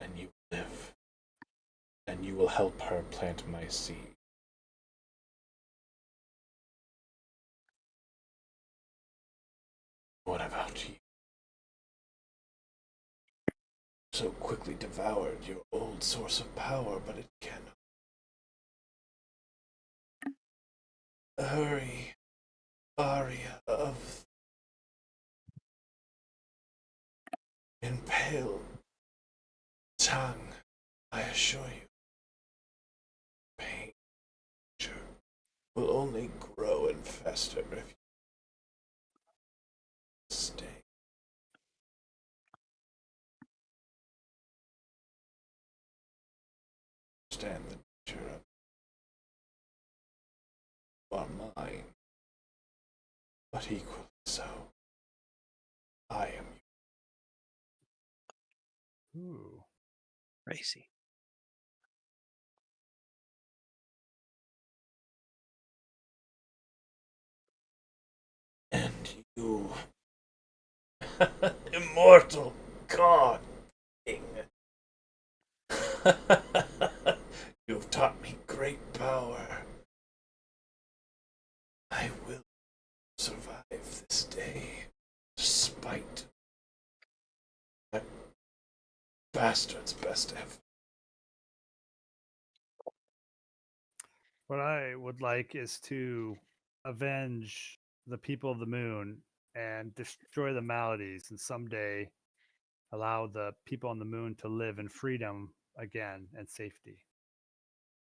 Speaker 1: And you live. And you will help her plant my seed. What about you? So quickly devoured your old source of power, but it cannot. Hurry, Aria of impale tongue, I assure you. Pain will only grow and fester if you stay. Understand the nature of you are mine, but equally so. I am you.
Speaker 5: Ooh.
Speaker 2: Racy.
Speaker 1: And you, immortal god king. You have taught me great power. I will survive this day, despite that bastard's best effort.
Speaker 5: What I would like is to avenge the people of the moon and destroy the maladies, and someday allow the people on the moon to live in freedom again and safety.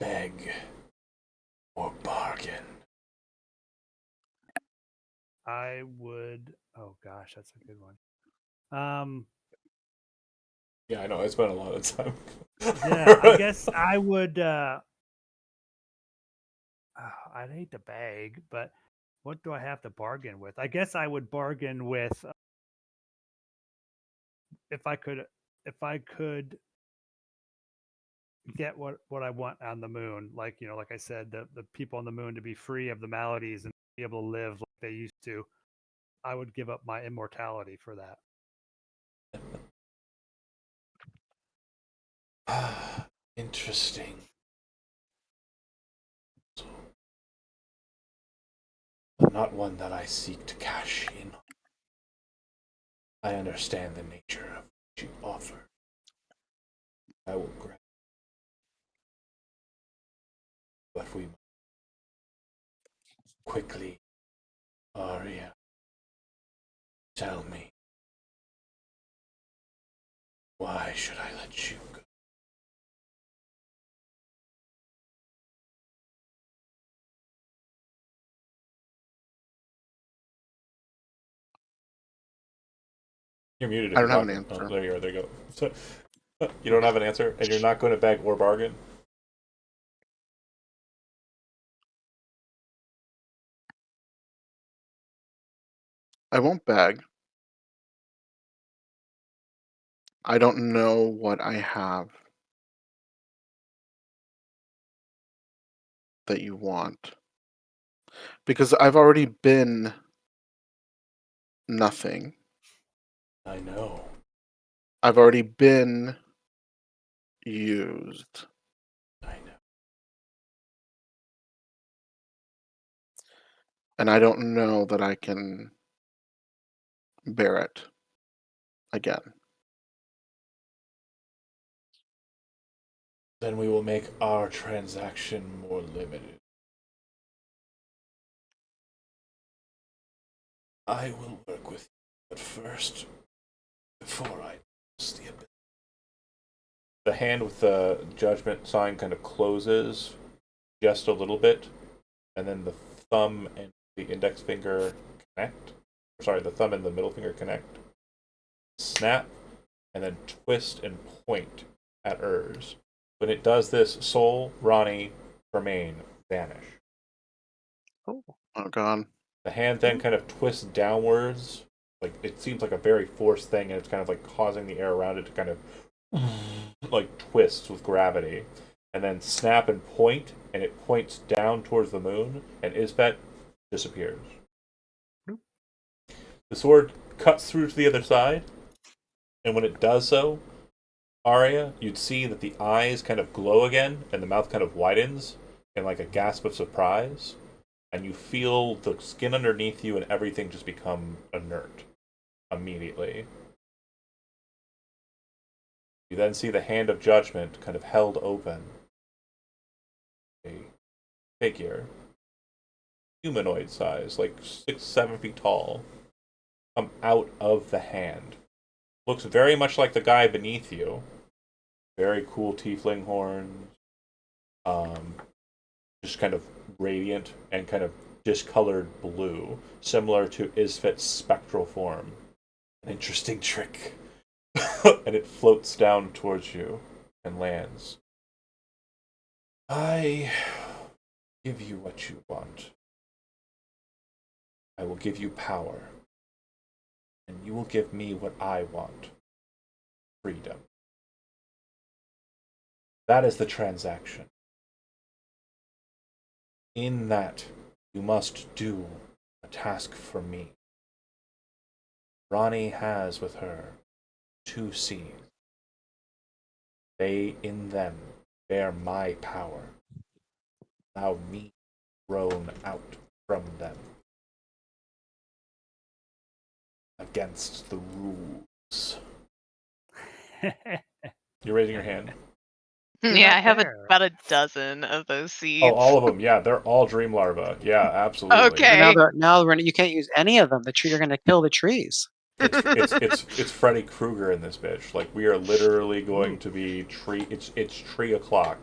Speaker 1: Beg or bargain.
Speaker 5: I would. Oh gosh, that's a good one.
Speaker 1: Yeah, I know. I spent a lot of time.
Speaker 5: Yeah, I guess I would. I'd hate to beg, but what do I have to bargain with? I guess I would bargain with if I could. If I could get what I want on the moon, like like I said, the people on the moon to be free of the maladies and be able to live like they used to, I would give up my immortality for that.
Speaker 1: Interesting. But not one that I seek to cash in on. I understand the nature of what you offer. I will grant. But we must quickly, Arya, tell me, why should I let you go? You're muted if
Speaker 6: I
Speaker 1: you're
Speaker 6: don't have an
Speaker 1: talking. Oh,
Speaker 6: answer.
Speaker 1: there you are. There you go. So, you don't have an answer, and you're not going to beg or bargain?
Speaker 6: I won't beg. I don't know what I have that you want. Because I've already been nothing.
Speaker 1: I know.
Speaker 6: I've already been used.
Speaker 1: I know.
Speaker 6: And I don't know that I can bear it again.
Speaker 1: Then we will make our transaction more limited. I will work with you, but first, before I use the ability. The hand with the judgment sign kind of closes just a little bit, and then the thumb and the index finger connect. Sorry, the thumb and the middle finger connect. Snap, and then twist and point at Urs. When it does this, Soul, Ronnie, Tremaine vanish.
Speaker 2: Oh,
Speaker 6: Oh god.
Speaker 1: The hand then kind of twists downwards. Like it seems like a very forced thing, and it's kind of like causing the air around it to kind of like twist with gravity. And then snap and point, and it points down towards the moon, and Isbet disappears. The sword cuts through to the other side, and when it does so, Arya, you'd see that the eyes kind of glow again, and the mouth kind of widens in like a gasp of surprise, and you feel the skin underneath you and everything just become inert immediately. You then see the hand of judgment kind of held open. A figure, humanoid size, like 6, 7 feet tall, come out of the hand. Looks very much like the guy beneath you. Very cool tiefling horns. Just kind of radiant and kind of discolored blue, similar to Isfet's spectral form. An interesting trick. And it floats down towards you and lands. I give you what you want. I will give you power. And you will give me what I want. Freedom. That is the transaction. In that, you must do a task for me. Ronnie has with her 2 seeds. They in them bear my power. Allow me thrown out from them. Against the rules. You're raising your hand?
Speaker 5: You're
Speaker 4: Yeah,
Speaker 5: not
Speaker 4: I have
Speaker 5: there.
Speaker 4: about a dozen of those seeds.
Speaker 1: Oh, all of them. Yeah, they're all dream larvae. Yeah, absolutely.
Speaker 4: Okay.
Speaker 2: now you can't use any of them. You're going to kill the trees.
Speaker 1: It's Freddy Krueger in this bitch. Like we are literally going to be tree. It's tree o'clock.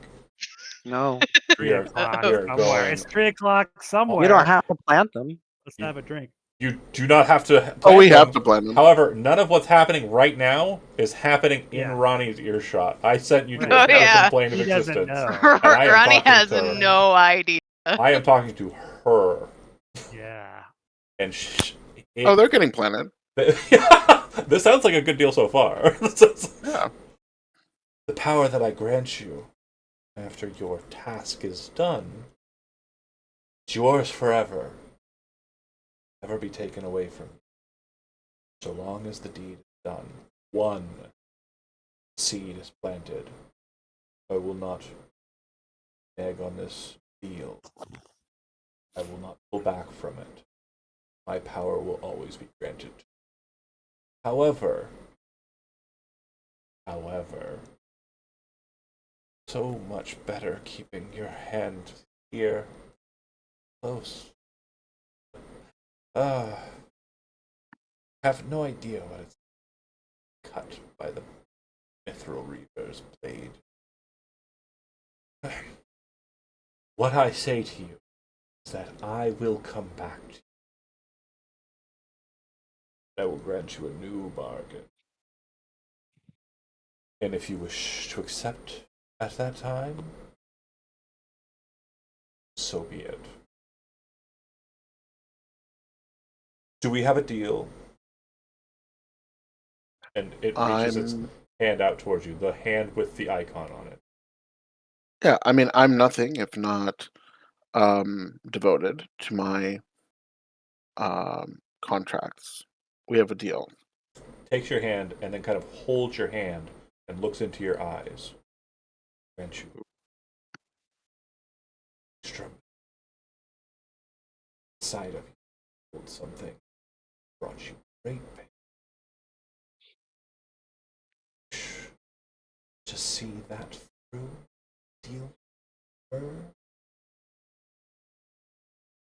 Speaker 2: No,
Speaker 5: 3 o'clock
Speaker 1: we are
Speaker 5: somewhere.
Speaker 1: going.
Speaker 5: It's 3 o'clock somewhere.
Speaker 2: you don't have to plant them.
Speaker 5: Let's have a drink.
Speaker 1: You do not have to. Plant
Speaker 6: Oh, we have
Speaker 1: them.
Speaker 6: to blend them.
Speaker 1: However, none of what's happening right now is happening in
Speaker 5: Yeah.
Speaker 1: Ronnie's earshot. I sent you to
Speaker 5: Right.
Speaker 1: a
Speaker 4: Oh, yeah.
Speaker 1: plane of
Speaker 5: He doesn't
Speaker 1: existence.
Speaker 5: know.
Speaker 1: And I am
Speaker 4: Ronnie
Speaker 1: talking
Speaker 4: has
Speaker 1: to her.
Speaker 4: no idea.
Speaker 1: I am talking to her,
Speaker 5: Yeah.
Speaker 1: and
Speaker 6: Oh, they're getting planted.
Speaker 1: this sounds like a good deal so far.
Speaker 6: Yeah.
Speaker 1: The power that I grant you after your task is done, it's yours forever. Never be taken away from you. So long as the deed is done, one seed is planted. I will not egg on this field. I will not pull back from it. My power will always be granted. However, so much better keeping your hand here close. Have no idea what it's cut by the Mithril Reaper's blade. What I say to you is that I will come back to you. I will grant you a new bargain. And if you wish to accept at that time, so be it. Do we have a deal? And it reaches its
Speaker 6: I'm
Speaker 1: hand out towards you, the hand with the icon on it.
Speaker 6: yeah. I mean, I'm nothing if not devoted to my contracts. We have a deal.
Speaker 1: Takes your hand and then kind of holds your hand and looks into your eyes. And you inside of you hold something brought you great pain. To see that through, deal with her.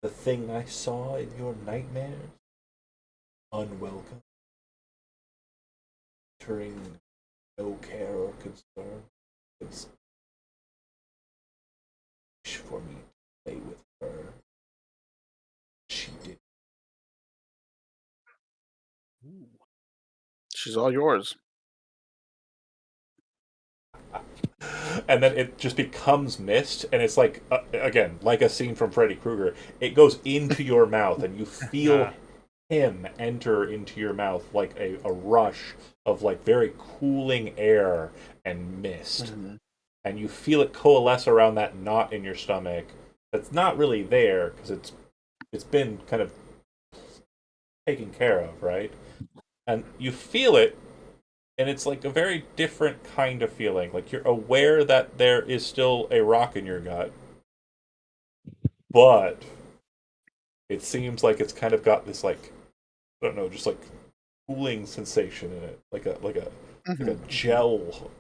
Speaker 1: The thing I saw in your nightmares, unwelcome, entering no care or concern. It's for me to play with her. She did.
Speaker 6: She's all yours.
Speaker 1: And then it just becomes mist, and it's like again, like a scene from Freddy Krueger. It goes into your mouth, and you feel him enter into your mouth like a rush of like very cooling air and mist, and you feel it coalesce around that knot in your stomach. That's not really there because it's been kind of taken care of, right? And you feel it, and it's like a very different kind of feeling. Like you're aware that there is still a rock in your gut, but it seems like it's kind of got this like, I don't know, just like cooling sensation in it, like a gel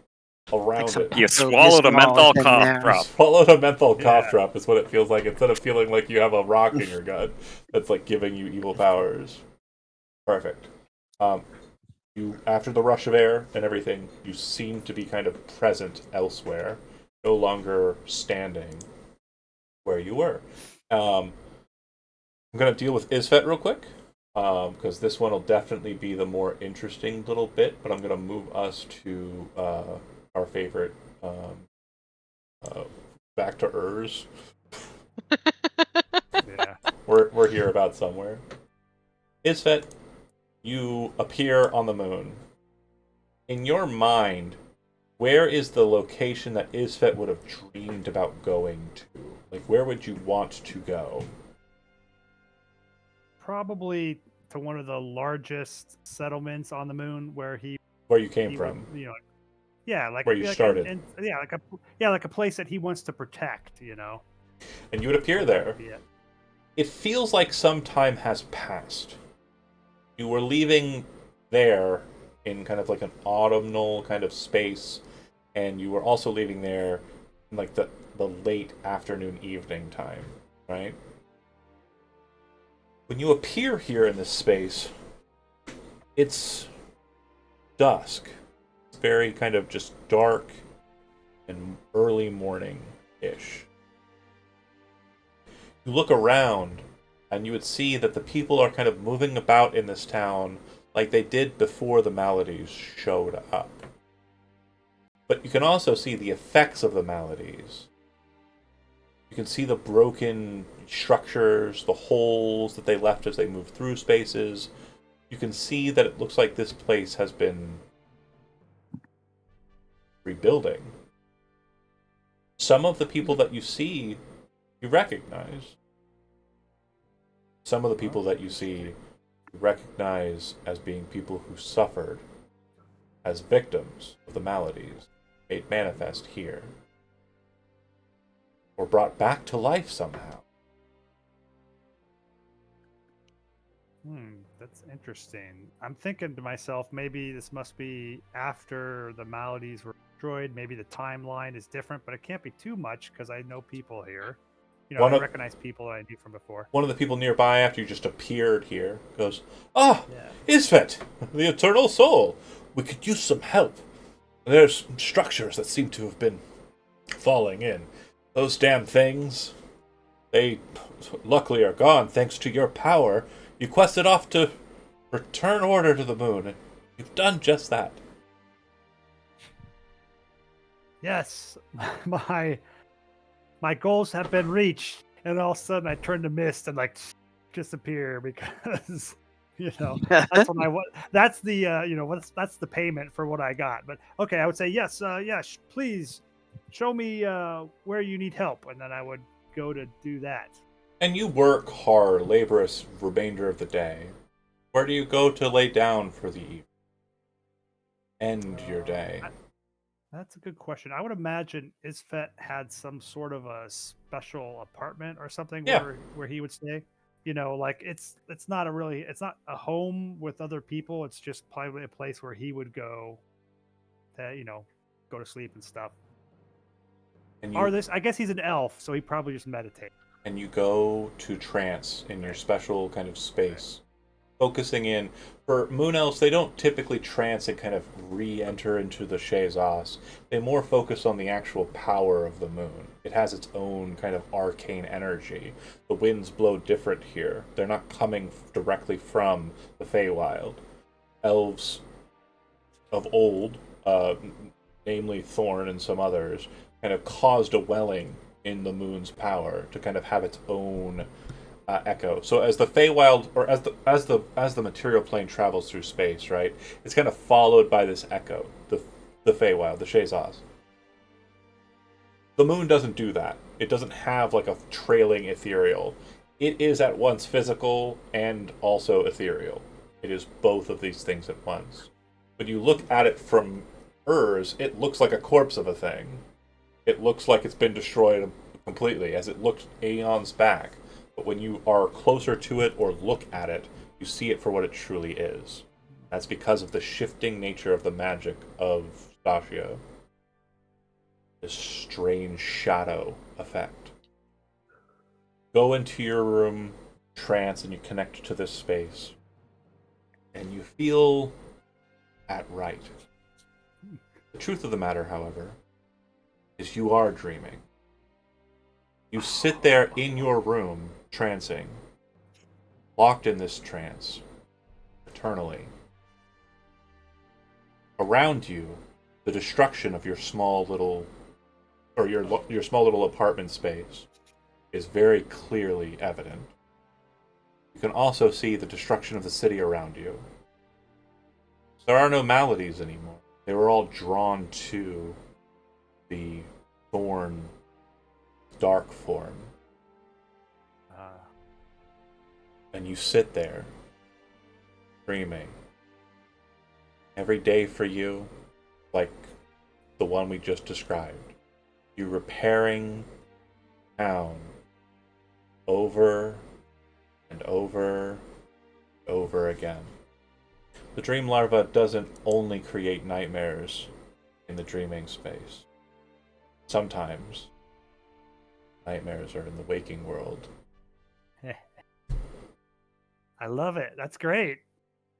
Speaker 1: around it.
Speaker 3: You swallowed a menthol cough
Speaker 1: You
Speaker 3: drop.
Speaker 1: swallowed a menthol cough drop is what it feels like, instead of feeling like you have a rock in your gut that's like giving you evil powers. Perfect. You, after the rush of air and everything, you seem to be kind of present elsewhere, no longer standing where you were. I'm going to deal with Isfet real quick, because this one will definitely be the more interesting little bit, but I'm going to move us to our favorite, back to Urs.
Speaker 5: Yeah.
Speaker 1: We're here about somewhere. Isfet, you appear on the moon. In your mind, where is the location that Isfet would have dreamed about going to? Like, where would you want to go?
Speaker 5: Probably to one of the largest settlements on the moon where
Speaker 1: Where you came
Speaker 5: he
Speaker 1: from?
Speaker 5: would, yeah, like
Speaker 1: Where you started.
Speaker 5: like a place that he wants to protect,
Speaker 1: And you would appear there.
Speaker 5: Yeah.
Speaker 1: It feels like some time has passed. You were leaving there in kind of like an autumnal kind of space, and you were also leaving there in like the late afternoon evening time, right? When you appear here in this space, it's dusk. It's very kind of just dark and early morning-ish. You look around, and you would see that the people are kind of moving about in this town like they did before the maladies showed up. But you can also see the effects of the maladies. You can see the broken structures, the holes that they left as they moved through spaces. You can see that it looks like this place has been rebuilding. Some of the people that you see, you recognize. Some of the people that you see, you recognize as being people who suffered as victims of the maladies made manifest here, or brought back to life somehow.
Speaker 5: That's interesting. I'm thinking to myself, maybe this must be after the maladies were destroyed. Maybe the timeline is different, but it can't be too much because I know people here. I recognize people I knew from before.
Speaker 1: One of the people nearby, after you just appeared here, goes, "Ah, Isfet, the Eternal Soul. We could use some help. There's some structures that seem to have been falling in. Those damn things, they luckily are gone thanks to your power. You quested off to return order to the moon, and you've done just that."
Speaker 5: Yes, my goals have been reached, and all of a sudden I turn to mist and like disappear because That's what I want. That's the that's the payment for what I got. But okay, I would say yes. Please show me where you need help, and then I would go to do that.
Speaker 1: And you work hard, laborious remainder of the day. Where do you go to lay down for the evening? End your day.
Speaker 5: That's a good question. I would imagine Isfet had some sort of a special apartment or something
Speaker 1: Yeah.
Speaker 5: where he would stay. Like it's not a home with other people. It's just probably a place where he would go to go to sleep and stuff.
Speaker 1: And
Speaker 5: Or
Speaker 1: you
Speaker 5: I guess he's an elf, so he probably just meditate.
Speaker 1: and you go to trance in your special kind of space. Focusing in. For moon elves, they don't typically trance and kind of re-enter into the Shazas. They more focus on the actual power of the moon. It has its own kind of arcane energy. The winds blow different here. They're not coming directly from the Feywild. Elves of old, namely Thorn and some others, kind of caused a welling in the moon's power to kind of have its own echo. So as the Feywild, or as the material plane travels through space, right, it's kind of followed by this echo, the Feywild, the Shazaz. The moon doesn't do that. It doesn't have like a trailing ethereal. It is at once physical and also ethereal. It is both of these things at once. When you look at it from Urs, it looks like a corpse of a thing. It looks like it's been destroyed completely, as it looked aeons back. But when you are closer to it or look at it, you see it for what it truly is. That's because of the shifting nature of the magic of Stacia. This strange shadow effect. Go into your room, trance, and you connect to this space. And you feel at right. The truth of the matter, however, is you are dreaming. You sit there in your room, trancing, locked in this trance, eternally. Around you, the destruction of your small little, or your small little apartment space, is very clearly evident. You can also see the destruction of the city around you. There are no maladies anymore. They were all drawn to the thorn dark form. And you sit there, dreaming. Every day for you, like the one we just described. You repairing town over and over and over again. The dream larva doesn't only create nightmares in the dreaming space. Sometimes nightmares are in the waking world.
Speaker 5: I love it. That's great.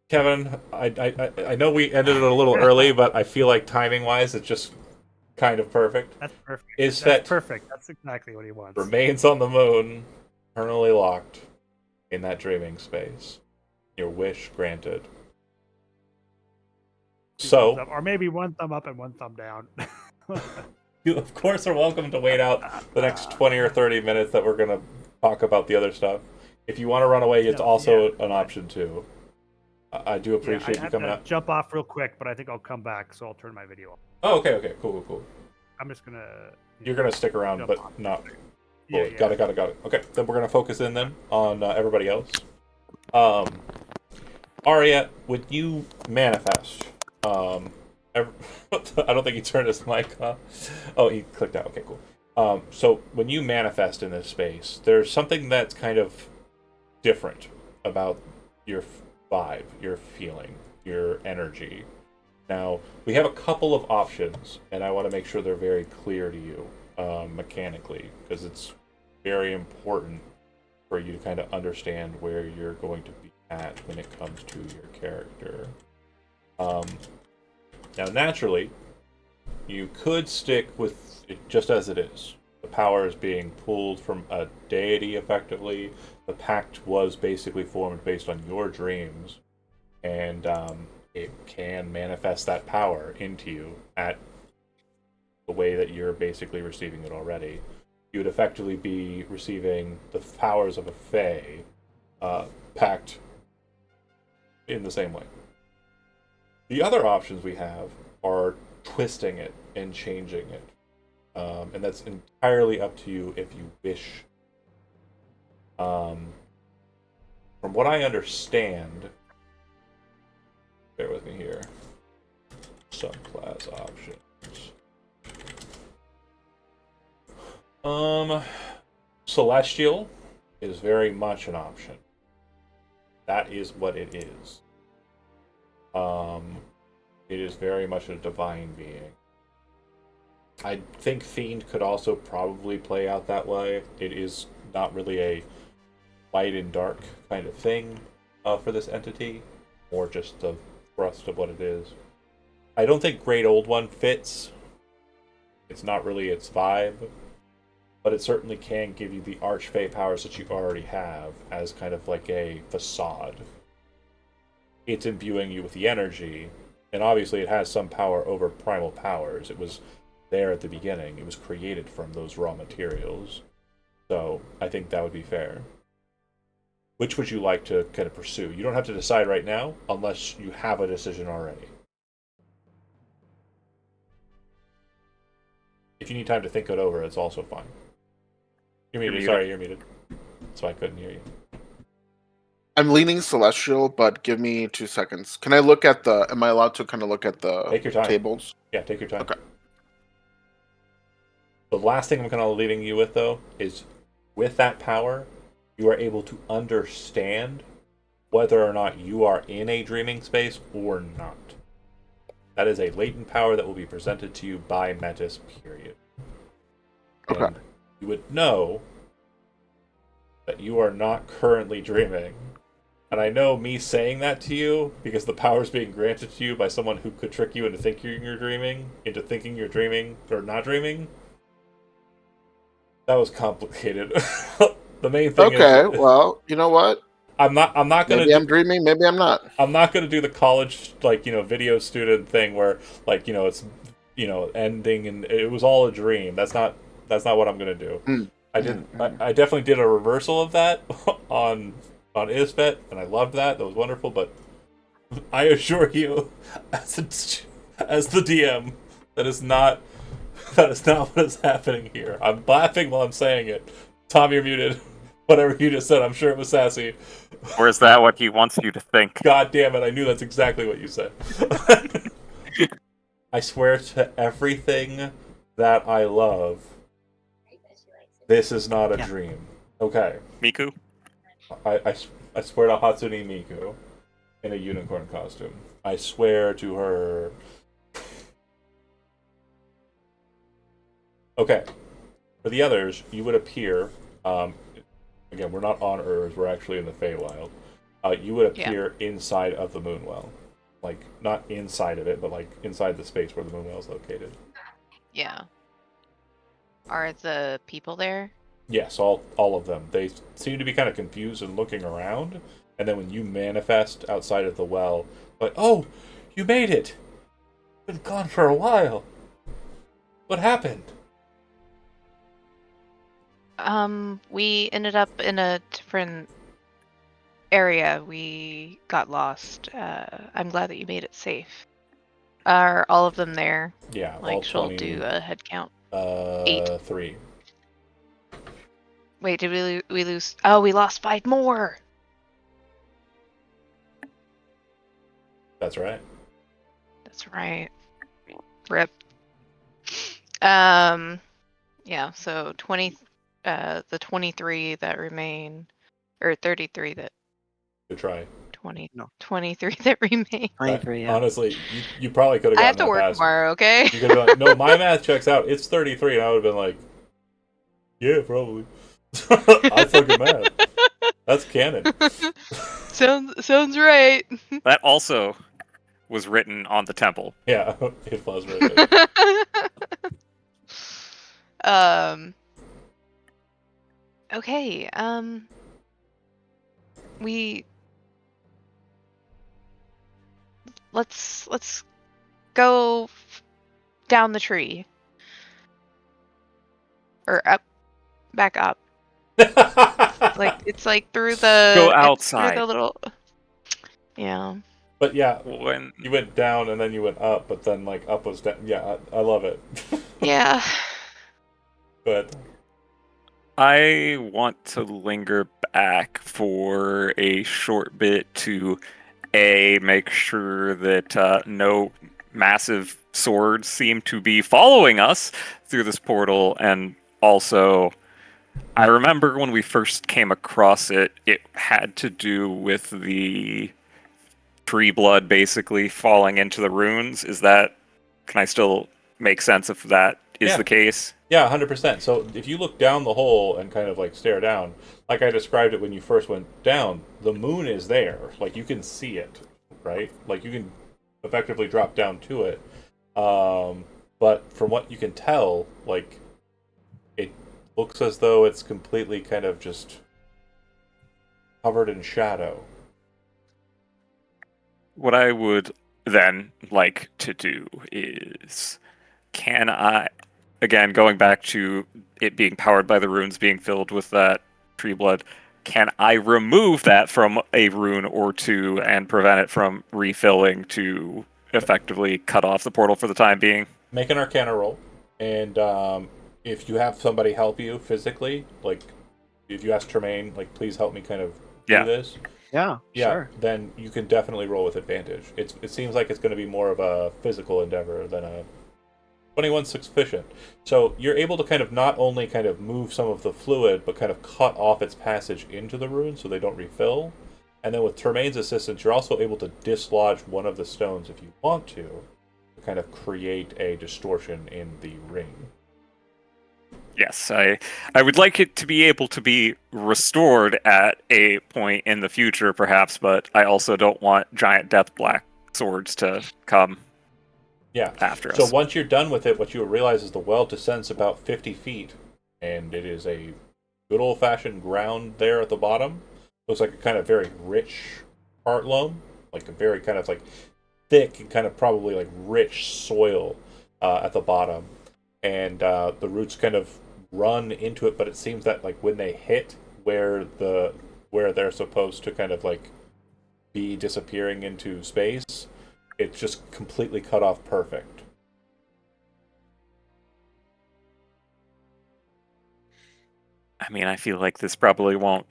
Speaker 1: Kevin, I know we ended it a little early, but I feel like timing-wise, it's just kind of perfect.
Speaker 5: That's perfect.
Speaker 1: That's
Speaker 5: perfect. That's exactly what he wants.
Speaker 1: Remains on the moon, eternally locked in that dreaming space. Your wish granted. So,
Speaker 5: or maybe one thumb up and one thumb down.
Speaker 1: you, of course, are welcome to wait out the next 20 or 30 minutes that we're going to talk about the other stuff. If you want to run away, it's also an option, too. I do appreciate you coming out.
Speaker 5: Jump off real quick, but I think I'll come back, so I'll turn my video off.
Speaker 1: Oh, okay, cool.
Speaker 5: I'm just going to...
Speaker 1: You're going to stick around, but not...
Speaker 5: Yeah,
Speaker 1: Got it. Okay, then we're going to focus in then on everybody else. Arya, would you manifest... I don't think he turned his mic off. Oh, he clicked out. Okay, cool. So when you manifest in this space, there's something that's kind of different about your vibe, your feeling, your energy. Now, we have a couple of options, and I want to make sure they're very clear to you mechanically, because it's very important for you to kind of understand where you're going to be at when it comes to your character. Now, naturally, you could stick with it just as it is. The power is being pulled from a deity, effectively. The pact was basically formed based on your dreams, and it can manifest that power into you at the way that you're basically receiving it already. You would effectively be receiving the powers of a Fae, pact in the same way. The other options we have are twisting it and changing it. And that's entirely up to you if you wish. From what I understand, bear with me here. Subclass options. Celestial is very much an option. That is what it is. It is very much a divine being. I think Fiend could also probably play out that way. It is not really a light and dark kind of thing for this entity, more just the thrust of what it is. I don't think Great Old One fits. It's not really its vibe, but it certainly can give you the Archfey powers that you already have as kind of like a facade. It's imbuing you with the energy, and obviously it has some power over primal powers. It was there at the beginning. It was created from those raw materials. So I think that would be fair. Which would you like to kind of pursue? You don't have to decide right now unless you have a decision already. If you need time to think it over, it's also fine. You're muted. Sorry, you're muted. So I couldn't hear you.
Speaker 6: I'm leaning celestial, but give me 2 seconds. Can I look at the? Am I allowed to kind of look at the
Speaker 1: Take your time.
Speaker 6: tables?
Speaker 1: Yeah, take your time.
Speaker 6: Okay.
Speaker 1: The last thing I'm kind of leaving you with, though, is with that power, you are able to understand whether or not you are in a dreaming space or not. That is a latent power that will be presented to you by Metis, period.
Speaker 6: Okay.
Speaker 1: And you would know that you are not currently dreaming. And I know me saying that to you, because the power is being granted to you by someone who could trick you into thinking you're dreaming, or not dreaming. That was complicated. The main thing is...
Speaker 6: Okay, well, you know what?
Speaker 1: I'm not gonna...
Speaker 6: Maybe I'm dreaming, maybe I'm not.
Speaker 1: I'm not gonna do the college, video student thing where, it's, ending and it was all a dream. That's not what I'm gonna do. I definitely did a reversal of that on Isbet, and I loved that. That was wonderful, but I assure you, as the DM, that is not what is happening here. I'm laughing while I'm saying it. Tom, you're muted. Whatever you just said, I'm sure it was sassy.
Speaker 3: Or is that what he wants you to think?
Speaker 1: God damn it, I knew that's exactly what you said. I swear to everything that I love, this is not a dream. Okay.
Speaker 3: Miku?
Speaker 1: I swear to Hatsune Miku in a unicorn costume. I swear to her. Okay. For the others, you would appear. Again, we're not on Urs, we're actually in the Feywild. You would appear inside of the Moonwell. Like, not inside of it, but like inside the space where the Moonwell is located.
Speaker 4: Yeah. Are the people there?
Speaker 1: Yes, all of them. They seem to be kind of confused and looking around, and then when you manifest outside of the well, like, oh, you made it! Been gone for a while. What happened?
Speaker 4: We ended up in a different area. We got lost. I'm glad that you made it safe. Are all of them there?
Speaker 1: Yeah,
Speaker 4: Like,
Speaker 1: all
Speaker 4: she'll
Speaker 1: 20,
Speaker 4: do a head count. 8.
Speaker 1: 3.
Speaker 4: Wait, did we lose? Oh, we lost 5 more.
Speaker 1: That's right.
Speaker 4: That's right. Rip. Yeah. So 20. The 23 that remain, or 33 that.
Speaker 1: Good try.
Speaker 4: 20.
Speaker 2: No.
Speaker 4: 23 that remain.
Speaker 2: 23, yeah.
Speaker 1: Honestly, you probably could have gotten
Speaker 4: I have to
Speaker 1: that
Speaker 4: work
Speaker 1: faster.
Speaker 4: tomorrow. Okay.
Speaker 1: You could have no, my math checks out. It's 33, and I would have been like, yeah, probably. I fucking math. That's canon.
Speaker 4: Sounds right.
Speaker 3: That also was written on the temple.
Speaker 1: Yeah, it was right.
Speaker 4: Okay. Let's go down the tree. Or back up. It's like through the
Speaker 3: Go
Speaker 4: it's
Speaker 3: outside.
Speaker 4: through the little Yeah.
Speaker 1: But yeah,
Speaker 3: When
Speaker 1: you went down and then you went up, but then like up was down. Yeah, I love it.
Speaker 4: Yeah.
Speaker 1: Go ahead.
Speaker 3: I want to linger back for a short bit to make sure that no massive swords seem to be following us through this portal, and also I remember when we first came across it, it had to do with the tree blood basically falling into the runes. Can I still make sense if that is
Speaker 1: Yeah.
Speaker 3: the case?
Speaker 1: Yeah, 100%. So if you look down the hole and kind of like stare down, like I described it when you first went down, the moon is there. Like you can see it, right? Like you can effectively drop down to it. But from what you can tell, like it looks as though it's completely kind of just covered in shadow.
Speaker 3: What I would then like to do is, can I, again, going back to it being powered by the runes being filled with that tree blood, can I remove that from a rune or two and prevent it from refilling to effectively cut off the portal for the time being?
Speaker 1: Make an Arcana roll, and if you have somebody help you physically, like if you ask Tremaine, like please help me kind of do
Speaker 3: Yeah.
Speaker 1: this.
Speaker 2: Yeah, sure.
Speaker 1: Then you can definitely roll with advantage. It seems like it's going to be more of a physical endeavor than a 21 sufficient. So you're able to kind of not only kind of move some of the fluid, but kind of cut off its passage into the rune so they don't refill. And then with Tremaine's assistance, you're also able to dislodge one of the stones if you want to kind of create a distortion in the ring.
Speaker 3: Yes, I would like it to be able to be restored at a point in the future, perhaps, but I also don't want giant death black swords to come after us.
Speaker 1: So once you're done with it, what you will realize is the well descends about 50 feet, and it is a good old-fashioned ground there at the bottom. Looks like a kind of very rich heart loam, like a very kind of like thick and kind of probably like rich soil at the bottom, and the roots kind of run into it, but it seems that like when they hit where they're supposed to kind of like be disappearing into space, it's just completely cut off perfect.
Speaker 3: I mean, I feel like this probably won't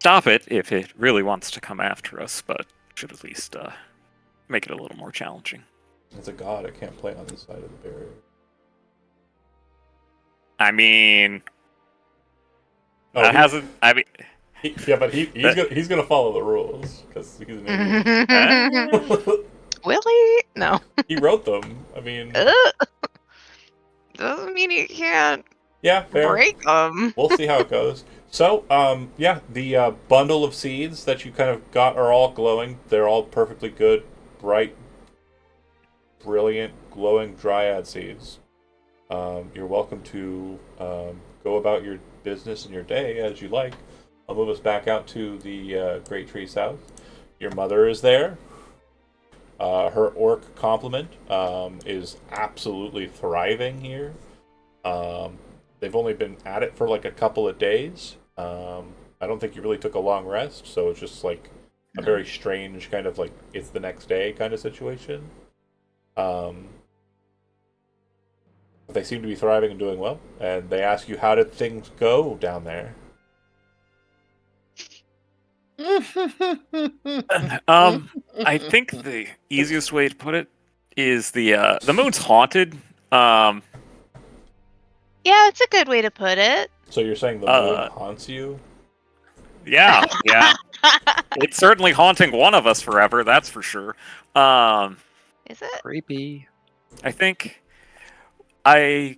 Speaker 3: stop it if it really wants to come after us, but should at least make it a little more challenging.
Speaker 1: It's a god, it can't play on this side of the barrier.
Speaker 3: I mean,
Speaker 1: Oh,
Speaker 3: that hasn't. I mean,
Speaker 1: but he's gonna follow the rules because he's an idiot.
Speaker 4: Will he? No.
Speaker 1: He wrote them. I mean,
Speaker 4: Doesn't mean you can't
Speaker 1: yeah, fair.
Speaker 4: break them.
Speaker 1: We'll see how it goes. So, yeah, the bundle of seeds that you kind of got are all glowing. They're all perfectly good, bright, brilliant, glowing dryad seeds. You're welcome to go about your business and your day as you like. I'll move us back out to the Great Tree South. Your mother is there. Her orc complement is absolutely thriving here. They've only been at it for like a couple of days. I don't think you really took a long rest, so it's just like a very strange kind of like it's the next day kind of situation. But they seem to be thriving and doing well, and they ask you how did things go down there.
Speaker 3: I think the easiest way to put it is the moon's haunted.
Speaker 4: Yeah, it's a good way to put it.
Speaker 1: So you're saying the moon haunts you?
Speaker 3: Yeah. It's certainly haunting one of us forever, that's for sure.
Speaker 4: Is it?
Speaker 2: Creepy.
Speaker 3: I think I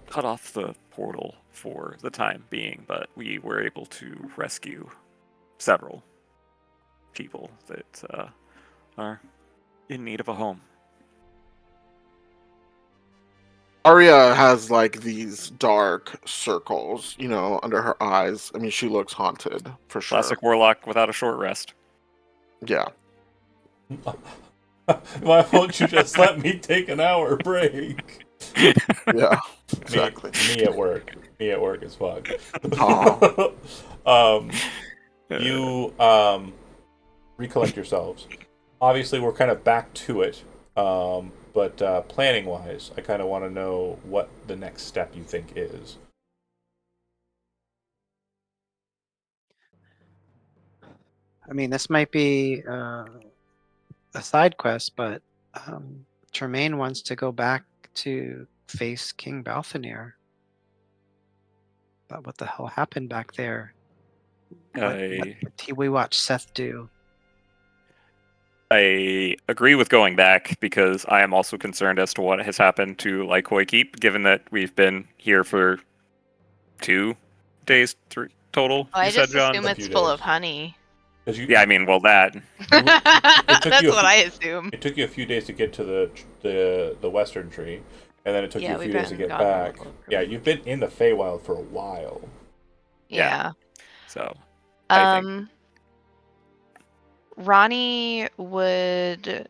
Speaker 3: cut off the portal for the time being, but we were able to rescue several people that are in need of a home.
Speaker 6: Arya has like these dark circles, under her eyes. I mean, she looks haunted for sure.
Speaker 3: Classic warlock without a short rest.
Speaker 6: Yeah.
Speaker 1: Why won't you just let me take an hour break?
Speaker 6: Yeah. Exactly.
Speaker 1: Me at work. Me at work is fuck.
Speaker 6: Oh.
Speaker 1: recollect yourselves. Obviously, we're kind of back to it, but planning-wise, I kind of want to know what the next step you think is.
Speaker 2: I mean, this might be a side quest, but Tremaine wants to go back to face King Balthanir. But what the hell happened back there? What did we watch Seth do?
Speaker 3: I agree with going back because I am also concerned as to what has happened to Lycoi Keep, given that we've been here for 2 days total.
Speaker 4: I
Speaker 3: You said,
Speaker 4: just
Speaker 3: John?
Speaker 4: assume
Speaker 1: A
Speaker 4: it's
Speaker 1: few
Speaker 4: full
Speaker 1: days.
Speaker 4: of honey.
Speaker 1: 'Cause you,
Speaker 3: Yeah, I mean, well, that.
Speaker 1: it took
Speaker 4: That's
Speaker 1: you a
Speaker 4: what
Speaker 1: few-
Speaker 4: I assume.
Speaker 1: It took you a few days to get to the western tree, and then it took you
Speaker 4: Yeah,
Speaker 1: a few
Speaker 4: we've
Speaker 1: days to
Speaker 4: been
Speaker 1: get
Speaker 4: gone a
Speaker 1: back.
Speaker 4: little
Speaker 1: Yeah,
Speaker 4: bit.
Speaker 1: you've been in the Feywild for a while.
Speaker 3: Yeah.
Speaker 4: Yeah.
Speaker 3: So, I think.
Speaker 4: Ronnie would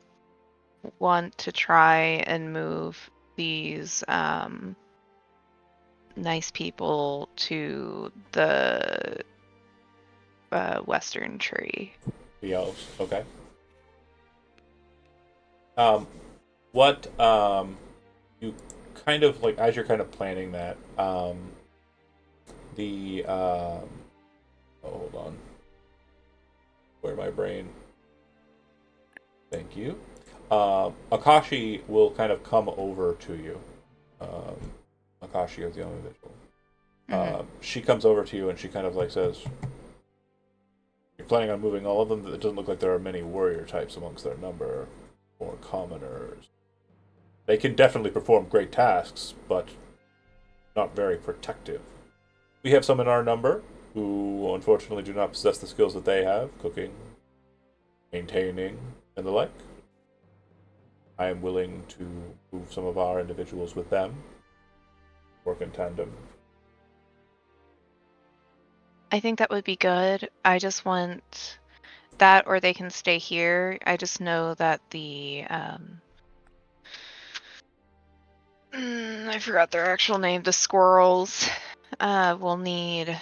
Speaker 4: want to try and move these nice people to the western tree.
Speaker 1: The elves, okay. What you kind of like as you're kind of planning that, the oh, hold on. Where my brain? Thank you. Akashi will kind of come over to you. Akashi is the only visual. She comes over to you and she kind of like says, "You're planning on moving all of them? It doesn't look like there are many warrior types amongst their number, or commoners. They can definitely perform great tasks, but not very protective. We have some in our number who unfortunately do not possess the skills that they have, cooking, maintaining, and the like. I am willing to move some of our individuals with them, work in tandem."
Speaker 4: I think that would be good. I just want that, or they can stay here. I just know that the I forgot their actual name. The squirrels will need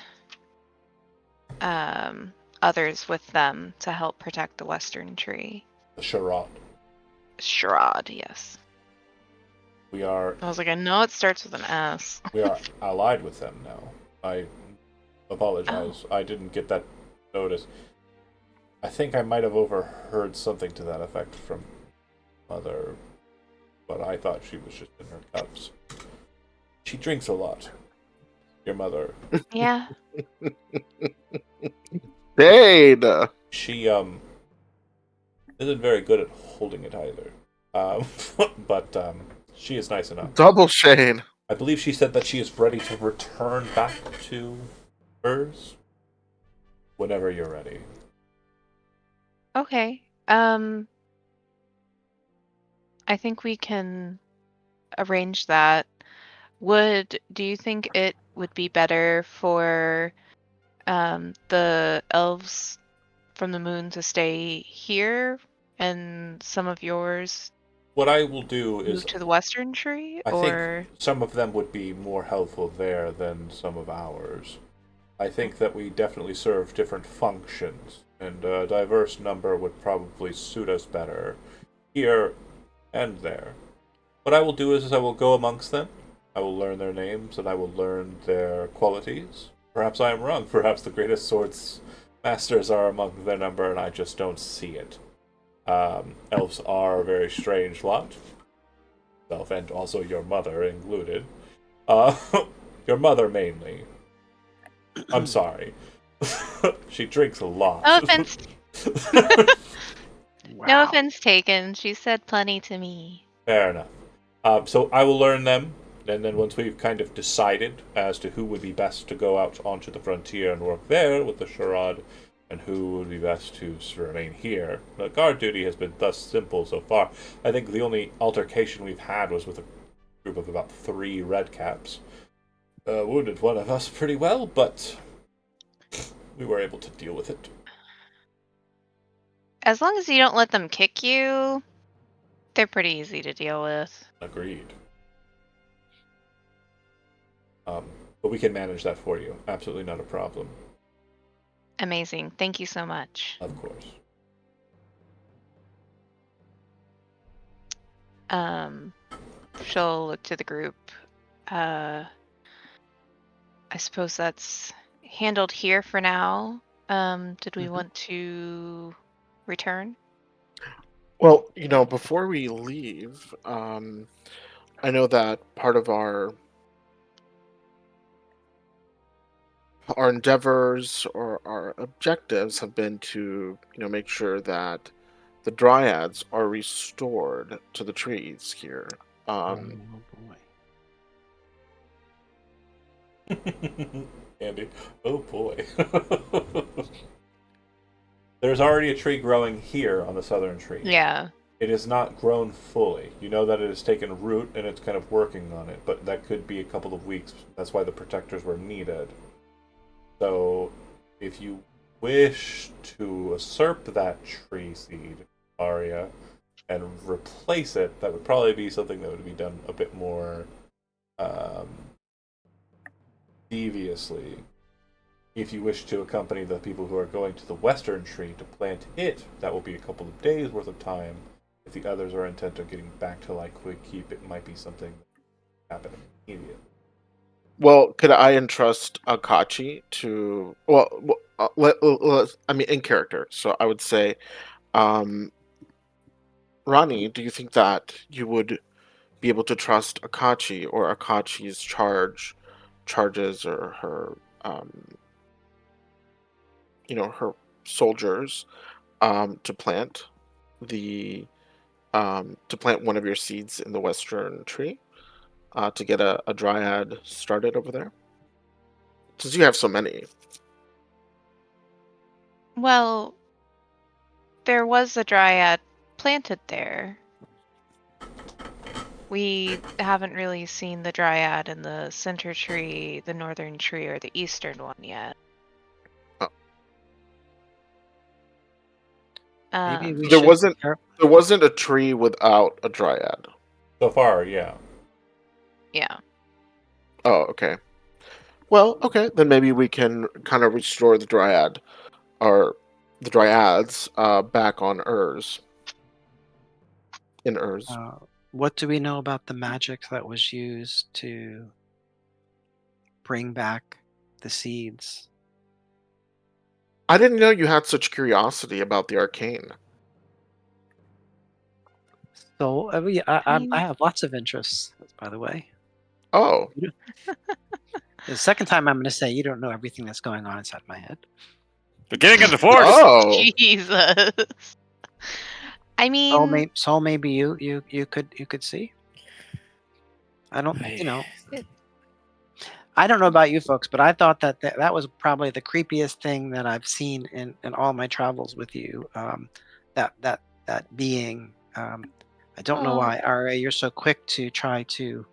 Speaker 4: others with them to help protect the western tree.
Speaker 1: The Sharad.
Speaker 4: Sherrod, yes.
Speaker 1: We are
Speaker 4: I was like, I know it starts with an S.
Speaker 1: we are allied with them now. I apologize. I didn't get that notice. I think I might have overheard something to that effect from Mother, but I thought she was just in her cups. She drinks a lot. Your mother.
Speaker 4: Yeah.
Speaker 6: Dade.
Speaker 1: She isn't very good at holding it either. But she is nice enough.
Speaker 6: Double Shane.
Speaker 1: I believe she said that she is ready to return back to hers whenever you're ready.
Speaker 4: Okay. I think we can arrange that. Do you think it would be better for the elves from the moon to stay here and some of yours
Speaker 1: What I will do
Speaker 4: move
Speaker 1: is,
Speaker 4: to the western tree,
Speaker 1: I think
Speaker 4: or
Speaker 1: some of them would be more helpful there than some of ours. I think that we definitely serve different functions, and a diverse number would probably suit us better here and there. What I will do is I will go amongst them. I will learn their names and I will learn their qualities. Perhaps I am wrong. Perhaps the greatest swords masters are among their number and I just don't see it. Elves are a very strange lot. Self and also your mother included. Uh, your mother mainly. I'm sorry. She drinks a lot.
Speaker 4: no offense,
Speaker 2: Wow.
Speaker 4: no offense taken. She said plenty to me.
Speaker 1: Fair enough. So I will learn them, and then once we've kind of decided as to who would be best to go out onto the frontier and work there with the Sharad, and who would be best to remain here. The guard duty has been thus simple so far. I think the only altercation we've had was with a group of about 3 redcaps. Wounded one of us pretty well, but we were able to deal with it.
Speaker 4: As long as you don't let them kick you, they're pretty easy to deal with.
Speaker 1: Agreed. But we can manage that for you. Absolutely not a problem.
Speaker 4: Amazing. Thank you so much.
Speaker 1: Of course.
Speaker 4: She'll look to the group. I suppose that's handled here for now. Did we want to return?
Speaker 6: Well, before we leave, I know that part of our endeavors or our objectives have been to, make sure that the dryads are restored to the trees here.
Speaker 2: Oh boy.
Speaker 1: Andy. Oh boy. There's already a tree growing here on the southern tree.
Speaker 4: Yeah.
Speaker 1: It is not grown fully. You know that it has taken root and it's kind of working on it, but that could be a couple of weeks. That's why the protectors were needed. So, if you wish to usurp that tree seed, Arya, and replace it, that would probably be something that would be done a bit more deviously. If you wish to accompany the people who are going to the western tree to plant it, that will be a couple of days worth of time. If the others are intent on getting back to Quick Keep, it might be something that happen immediately.
Speaker 6: Well, could I entrust Akachi to? Well, I mean, in character. So I would say, Ronnie, do you think that you would be able to trust Akachi or Akachi's charges or her, her soldiers, to plant the to plant one of your seeds in the western tree, to get a dryad started over there? Since you have so many.
Speaker 4: Well, there was a dryad planted there. We haven't really seen the dryad in the center tree, the northern tree, or the eastern one yet.
Speaker 2: Maybe we
Speaker 6: There
Speaker 2: should.
Speaker 6: wasn't a tree without a dryad.
Speaker 1: So far, yeah.
Speaker 4: Yeah.
Speaker 6: Oh, okay. Well, okay, then maybe we can kind of restore the dryad, or the dryads, back on Urs. In Urs.
Speaker 2: What do we know about the magic that was used to bring back the seeds?
Speaker 6: I didn't know you had such curiosity about the arcane.
Speaker 2: So I have lots of interests, by the way.
Speaker 6: Oh.
Speaker 2: The second time I'm going to say you don't know everything that's going on inside my head.
Speaker 3: Beginning of the Force.
Speaker 6: Oh.
Speaker 4: Jesus. I mean,
Speaker 2: So maybe you could see. I don't, I don't know about you folks, but I thought that was probably the creepiest thing that I've seen in all my travels with you. That being. I don't know why, Ra, you're so quick to try to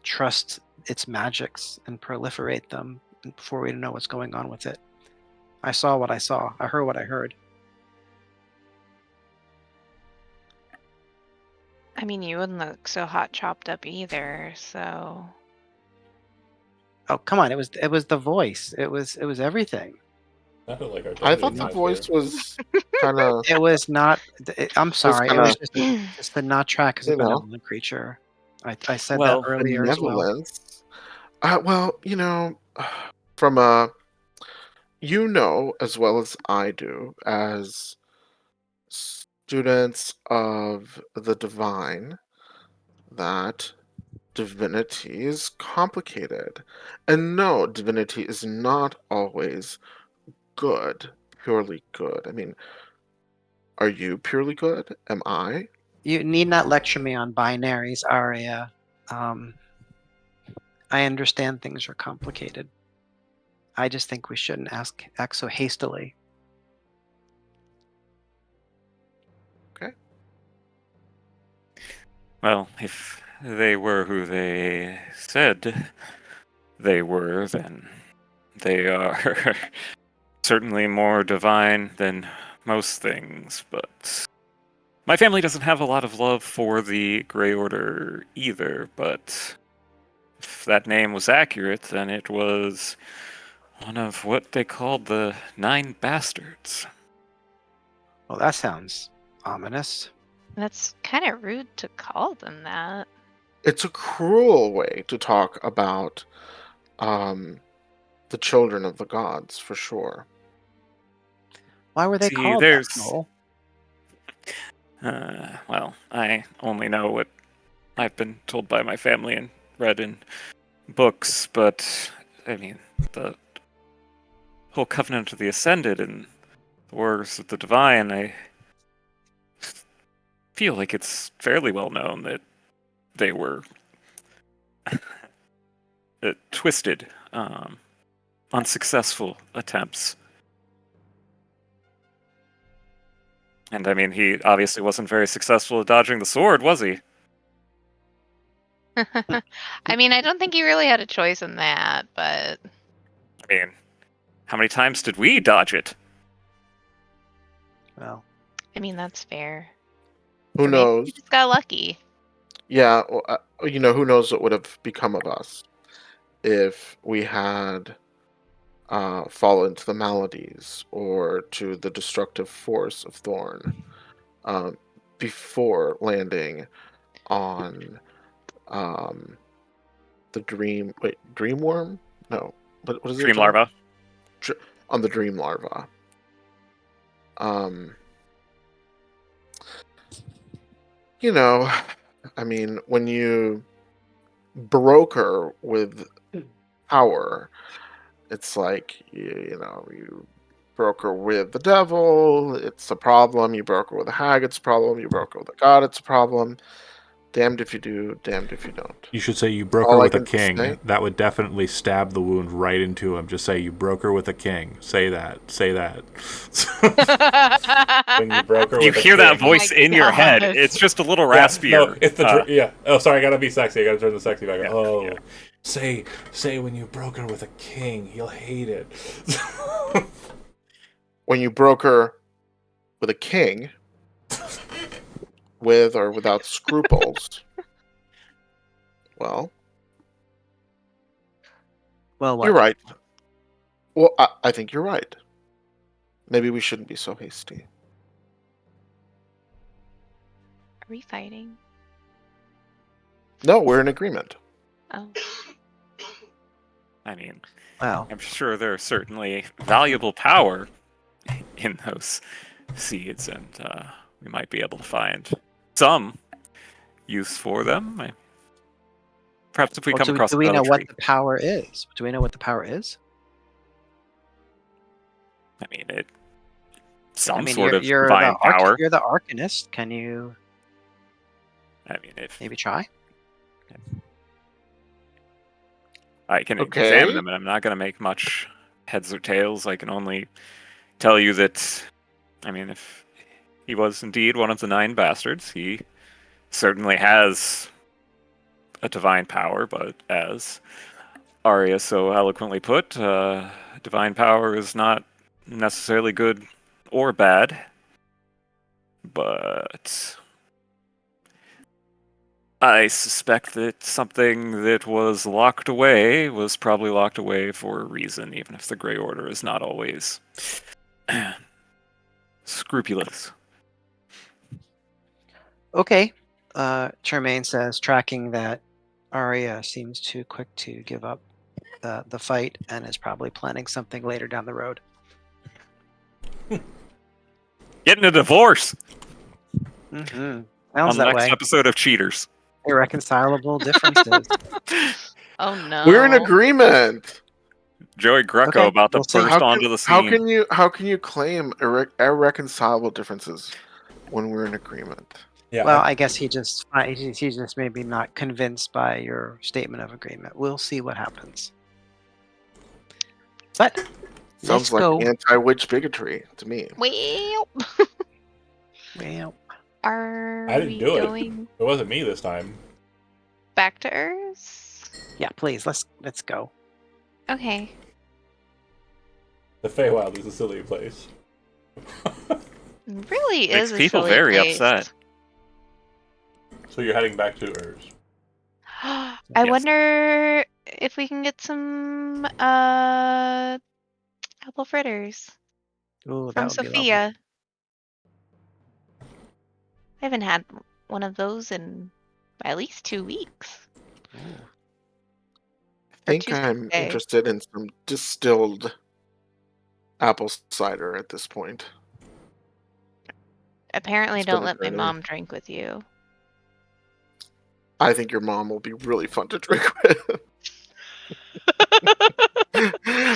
Speaker 2: trust its magics and proliferate them before we know what's going on with it. I saw what I saw. I heard what I heard.
Speaker 4: I mean, you wouldn't look so hot chopped up either, so.
Speaker 2: Oh, come on! It was the voice. It was everything.
Speaker 6: I thought the voice was kind of.
Speaker 2: It was not. I'm sorry. It was just the not track as a
Speaker 6: You know.
Speaker 2: benevolent creature. I said that earlier as well.
Speaker 6: Benevolence. Well, from a, as well as I do, as students of the divine, that divinity is complicated. And no, divinity is not always good, purely good. I mean, are you purely good? Am I?
Speaker 2: You need not lecture me on binaries, Aria. I understand things are complicated. I just think we shouldn't act so hastily.
Speaker 6: Okay.
Speaker 3: Well, if they were who they said they were, then they are certainly more divine than most things, but my family doesn't have a lot of love for the Grey Order either, but if that name was accurate, then it was one of what they called the 9 Bastards.
Speaker 2: Well, that sounds ominous.
Speaker 4: That's kind of rude to call them that.
Speaker 6: It's a cruel way to talk about the children of the gods, for sure.
Speaker 2: Why were they
Speaker 3: See,
Speaker 2: called that,
Speaker 3: there's.
Speaker 2: Noel?
Speaker 3: Well, I only know what I've been told by my family and read in books, but I mean, the whole Covenant of the Ascended and the Wars of the Divine, I feel like it's fairly well known that they were twisted, unsuccessful attempts. And I mean, he obviously wasn't very successful at dodging the sword, was he?
Speaker 4: I mean, I don't think he really had a choice in that, but
Speaker 3: I mean, how many times did we dodge it?
Speaker 2: Well,
Speaker 4: I mean, that's fair.
Speaker 6: Who
Speaker 4: Or maybe
Speaker 6: knows?
Speaker 4: he just got lucky.
Speaker 6: Yeah, well, who knows what would have become of us if we had fallen to the maladies or to the destructive force of Thorn before landing on the dream worm? No, what is it?
Speaker 3: Dream
Speaker 6: John?
Speaker 3: larva.
Speaker 6: On the dream larva. You know, I mean, when you broker with power, it's like you broker with the devil, it's a problem. You broker with a hag, it's a problem. You broker with a god, it's a problem. Damned if you do, damned if you don't.
Speaker 1: You should say you broke her
Speaker 6: All I
Speaker 1: with a
Speaker 6: can
Speaker 1: king.
Speaker 6: say.
Speaker 1: That would definitely stab the wound right into him. Just say you broke her with a king. Say that. Say that. When you broke her
Speaker 3: You
Speaker 1: with a
Speaker 3: hear that
Speaker 1: king.
Speaker 3: voice
Speaker 4: My
Speaker 3: in your head.
Speaker 4: God.
Speaker 3: It's just a little
Speaker 1: Yeah,
Speaker 3: raspier.
Speaker 1: no, it's the yeah. Oh, sorry, I gotta be sexy. I gotta turn the sexy back on.
Speaker 3: Yeah,
Speaker 1: Oh,
Speaker 3: yeah.
Speaker 1: say when you broke her with a king, he'll hate it.
Speaker 6: When you broker with a king, with or without scruples, well,
Speaker 2: well, what?
Speaker 6: you're right. Well, I think you're right. Maybe we shouldn't be so hasty.
Speaker 4: Are we fighting?
Speaker 6: No, we're in agreement.
Speaker 4: Oh.
Speaker 3: I mean,
Speaker 2: Well,
Speaker 3: I'm sure there's certainly valuable power in those seeds, and we might be able to find some use for them. Perhaps if we
Speaker 2: well,
Speaker 3: come across
Speaker 2: do we
Speaker 3: another
Speaker 2: know what
Speaker 3: tree.
Speaker 2: the power is? Do we know what the power is?
Speaker 3: I mean, it
Speaker 2: I
Speaker 3: some
Speaker 2: mean,
Speaker 3: sort of
Speaker 2: you're
Speaker 3: divine power.
Speaker 2: you're the arcanist. Can you
Speaker 3: I mean, if
Speaker 2: maybe try?
Speaker 3: I can
Speaker 6: Okay.
Speaker 3: examine them, and I'm not going to make much heads or tails. I can only tell you that, I mean, if he was indeed one of the 9 bastards, he certainly has a divine power, but as Arya so eloquently put, divine power is not necessarily good or bad, but I suspect that something that was locked away was probably locked away for a reason, even if the Grey Order is not always scrupulous.
Speaker 2: Okay. Tremaine says, tracking that Arya seems too quick to give up the fight and is probably planning something later down the road.
Speaker 3: Getting a divorce
Speaker 2: Mm-hmm.
Speaker 3: on
Speaker 2: Sounds
Speaker 3: the
Speaker 2: that
Speaker 3: next
Speaker 2: way.
Speaker 3: episode of Cheaters.
Speaker 2: Irreconcilable differences.
Speaker 4: Oh no.
Speaker 6: We're in agreement.
Speaker 3: Joey Greco
Speaker 2: Okay,
Speaker 3: about to
Speaker 2: we'll see.
Speaker 3: burst onto the scene.
Speaker 6: How can you claim irreconcilable differences when we're in agreement?
Speaker 1: Yeah.
Speaker 2: Well, I guess he's just maybe not convinced by your statement of agreement. We'll see what happens. But
Speaker 6: Sounds
Speaker 2: let's
Speaker 6: like
Speaker 2: go.
Speaker 6: anti-witch bigotry to me.
Speaker 4: Well,
Speaker 2: Well,
Speaker 4: are
Speaker 1: I didn't
Speaker 4: we
Speaker 1: do it.
Speaker 4: going
Speaker 1: It wasn't me this time.
Speaker 4: back to Earth?
Speaker 2: yeah, please let's go.
Speaker 4: Okay.
Speaker 1: The Feywild is a silly place.
Speaker 4: It really
Speaker 3: Makes
Speaker 4: is a
Speaker 3: people
Speaker 4: silly
Speaker 3: very
Speaker 4: place.
Speaker 3: upset.
Speaker 1: So you're heading back to Urs.
Speaker 4: I
Speaker 3: Yes.
Speaker 4: wonder if we can get some apple fritters
Speaker 2: Ooh, that
Speaker 4: from
Speaker 2: would be lovely.
Speaker 4: Sophia. haven't had one of those in at least 2 weeks.
Speaker 6: I
Speaker 4: Or
Speaker 6: think
Speaker 4: 2
Speaker 6: I'm
Speaker 4: days.
Speaker 6: interested in some distilled apple cider at this point.
Speaker 4: Apparently,
Speaker 6: It's been
Speaker 4: don't
Speaker 6: a
Speaker 4: let my
Speaker 6: journey.
Speaker 4: mom drink with you.
Speaker 6: I think your mom will be really fun to drink with.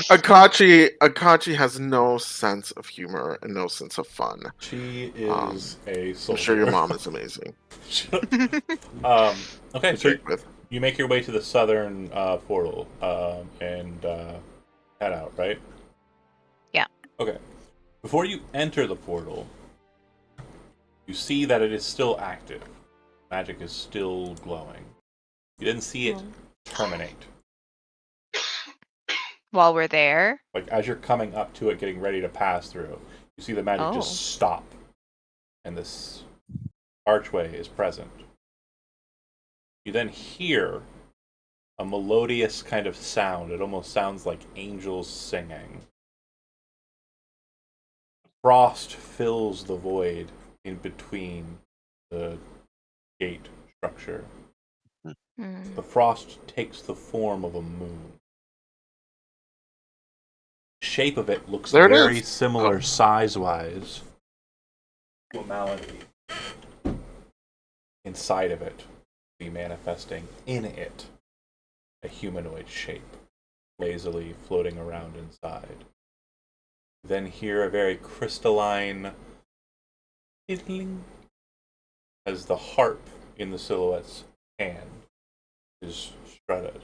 Speaker 6: Akachi has no sense of humor and no sense of fun.
Speaker 1: She is a soldier.
Speaker 6: I'm sure your mom is amazing
Speaker 1: Okay,
Speaker 6: to
Speaker 1: so
Speaker 6: drink with.
Speaker 1: you make your way to the southern portal and head out, right?
Speaker 4: Yeah.
Speaker 1: Okay. Before you enter the portal, you see that it is still active. Magic is still glowing. You didn't see it terminate.
Speaker 4: While we're there?
Speaker 1: Like, as you're coming up to it, getting ready to pass through, you see the magic just stop. And this archway is present. You then hear a melodious kind of sound. It almost sounds like angels singing. Frost fills the void in between the gate structure.
Speaker 4: Mm.
Speaker 1: The frost takes the form of a moon. The shape of it looks
Speaker 6: There it
Speaker 1: very
Speaker 6: is.
Speaker 1: similar size-wise to a malady. Inside of it, be manifesting in it a humanoid shape, lazily floating around inside. Then hear a very crystalline tinkling as the harp in the silhouette's hand is shredded.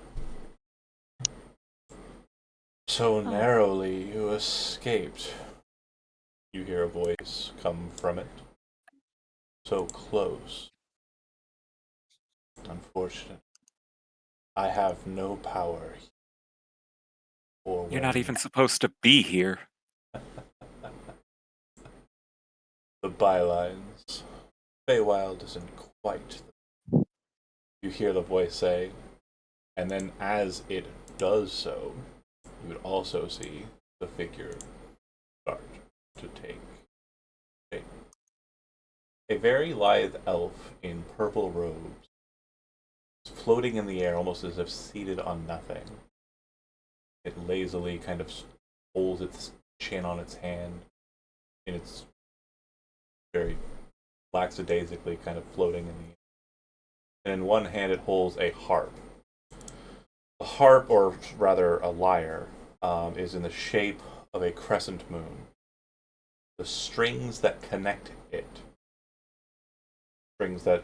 Speaker 1: So narrowly you escaped. You hear a voice come from it. So close. Unfortunate. I have no power. Or
Speaker 3: You're not
Speaker 1: when
Speaker 3: even supposed to be here.
Speaker 1: the bylines. Feywild isn't quite. You hear the voice say, and then as it does so, you would also see the figure start to take shape. A very lithe elf in purple robes, floating in the air almost as if seated on nothing. It lazily kind of holds its chin on its hand, and it's very lackadaisically kind of floating in the air. And in one hand it holds a harp. The harp, or rather a lyre, is in the shape of a crescent moon. The strings that connect it, strings that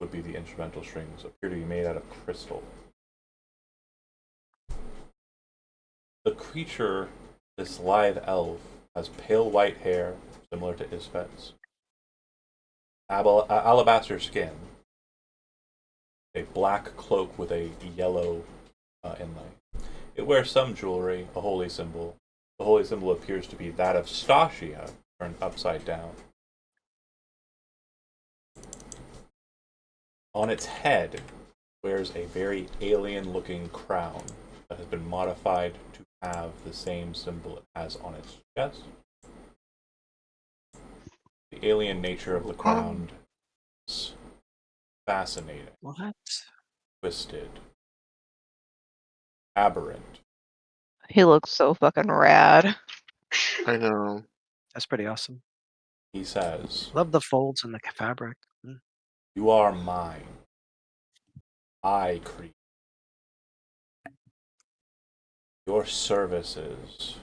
Speaker 1: would be the instrumental strings, appear to be made out of crystal. The creature, this lithe elf, has pale white hair, similar to Isfet's, alabaster skin, a black cloak with a yellow inlay. It wears some jewelry, a holy symbol. The holy symbol appears to be that of Stasia, turned upside down. On its head wears a very alien-looking crown that has been modified to have the same symbol it has on its chest. The alien nature of the crown is fascinating,
Speaker 2: What?
Speaker 1: twisted, aberrant.
Speaker 4: He looks so fucking rad.
Speaker 6: I know.
Speaker 2: That's pretty awesome.
Speaker 1: He says,
Speaker 2: Love the folds in the fabric.
Speaker 1: "You are mine. I create. Your services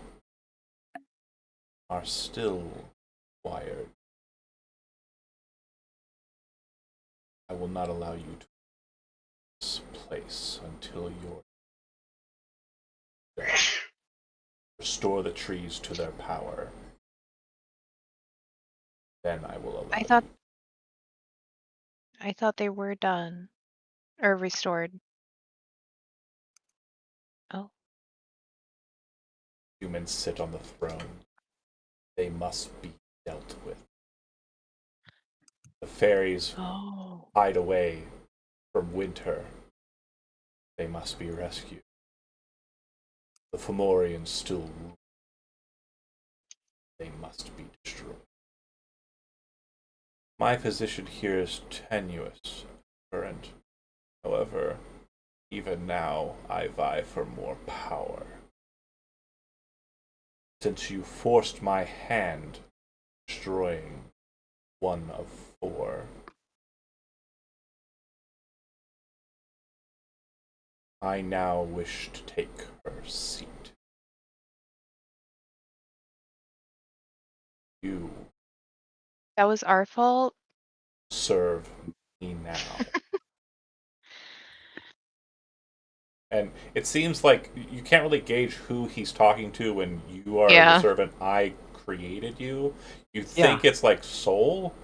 Speaker 1: are still required. I will not allow you to this place until you're dead. Restore the trees to their power. Then I will allow
Speaker 4: I thought they were done. Or restored. Oh.
Speaker 1: humans sit on the throne. They must be dealt with. The fairies
Speaker 4: Oh.
Speaker 1: hide away from winter. They must be rescued. The Fomorians still rule. They must be destroyed. My position here is tenuous, current. However, even now, I vie for more power. Since you forced my hand, destroying one of 4, I now wish to take her seat. You
Speaker 4: That was our fault.
Speaker 1: serve me now. And it seems like you can't really gauge who he's talking to when you are the
Speaker 4: Yeah.
Speaker 1: servant. I created you. You think it's like Soul,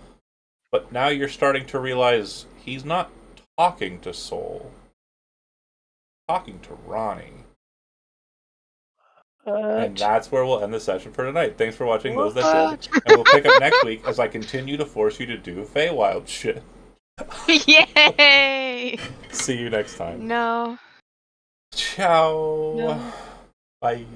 Speaker 1: but now you're starting to realize he's not talking to Soul. He's talking to Ronnie. And that's where we'll end the session for tonight. Thanks for watching those that did. And we'll pick up next week as I continue to force you to do Feywild shit.
Speaker 4: Yay!
Speaker 1: See you next time.
Speaker 4: No.
Speaker 1: Ciao.
Speaker 4: No.
Speaker 1: Bye.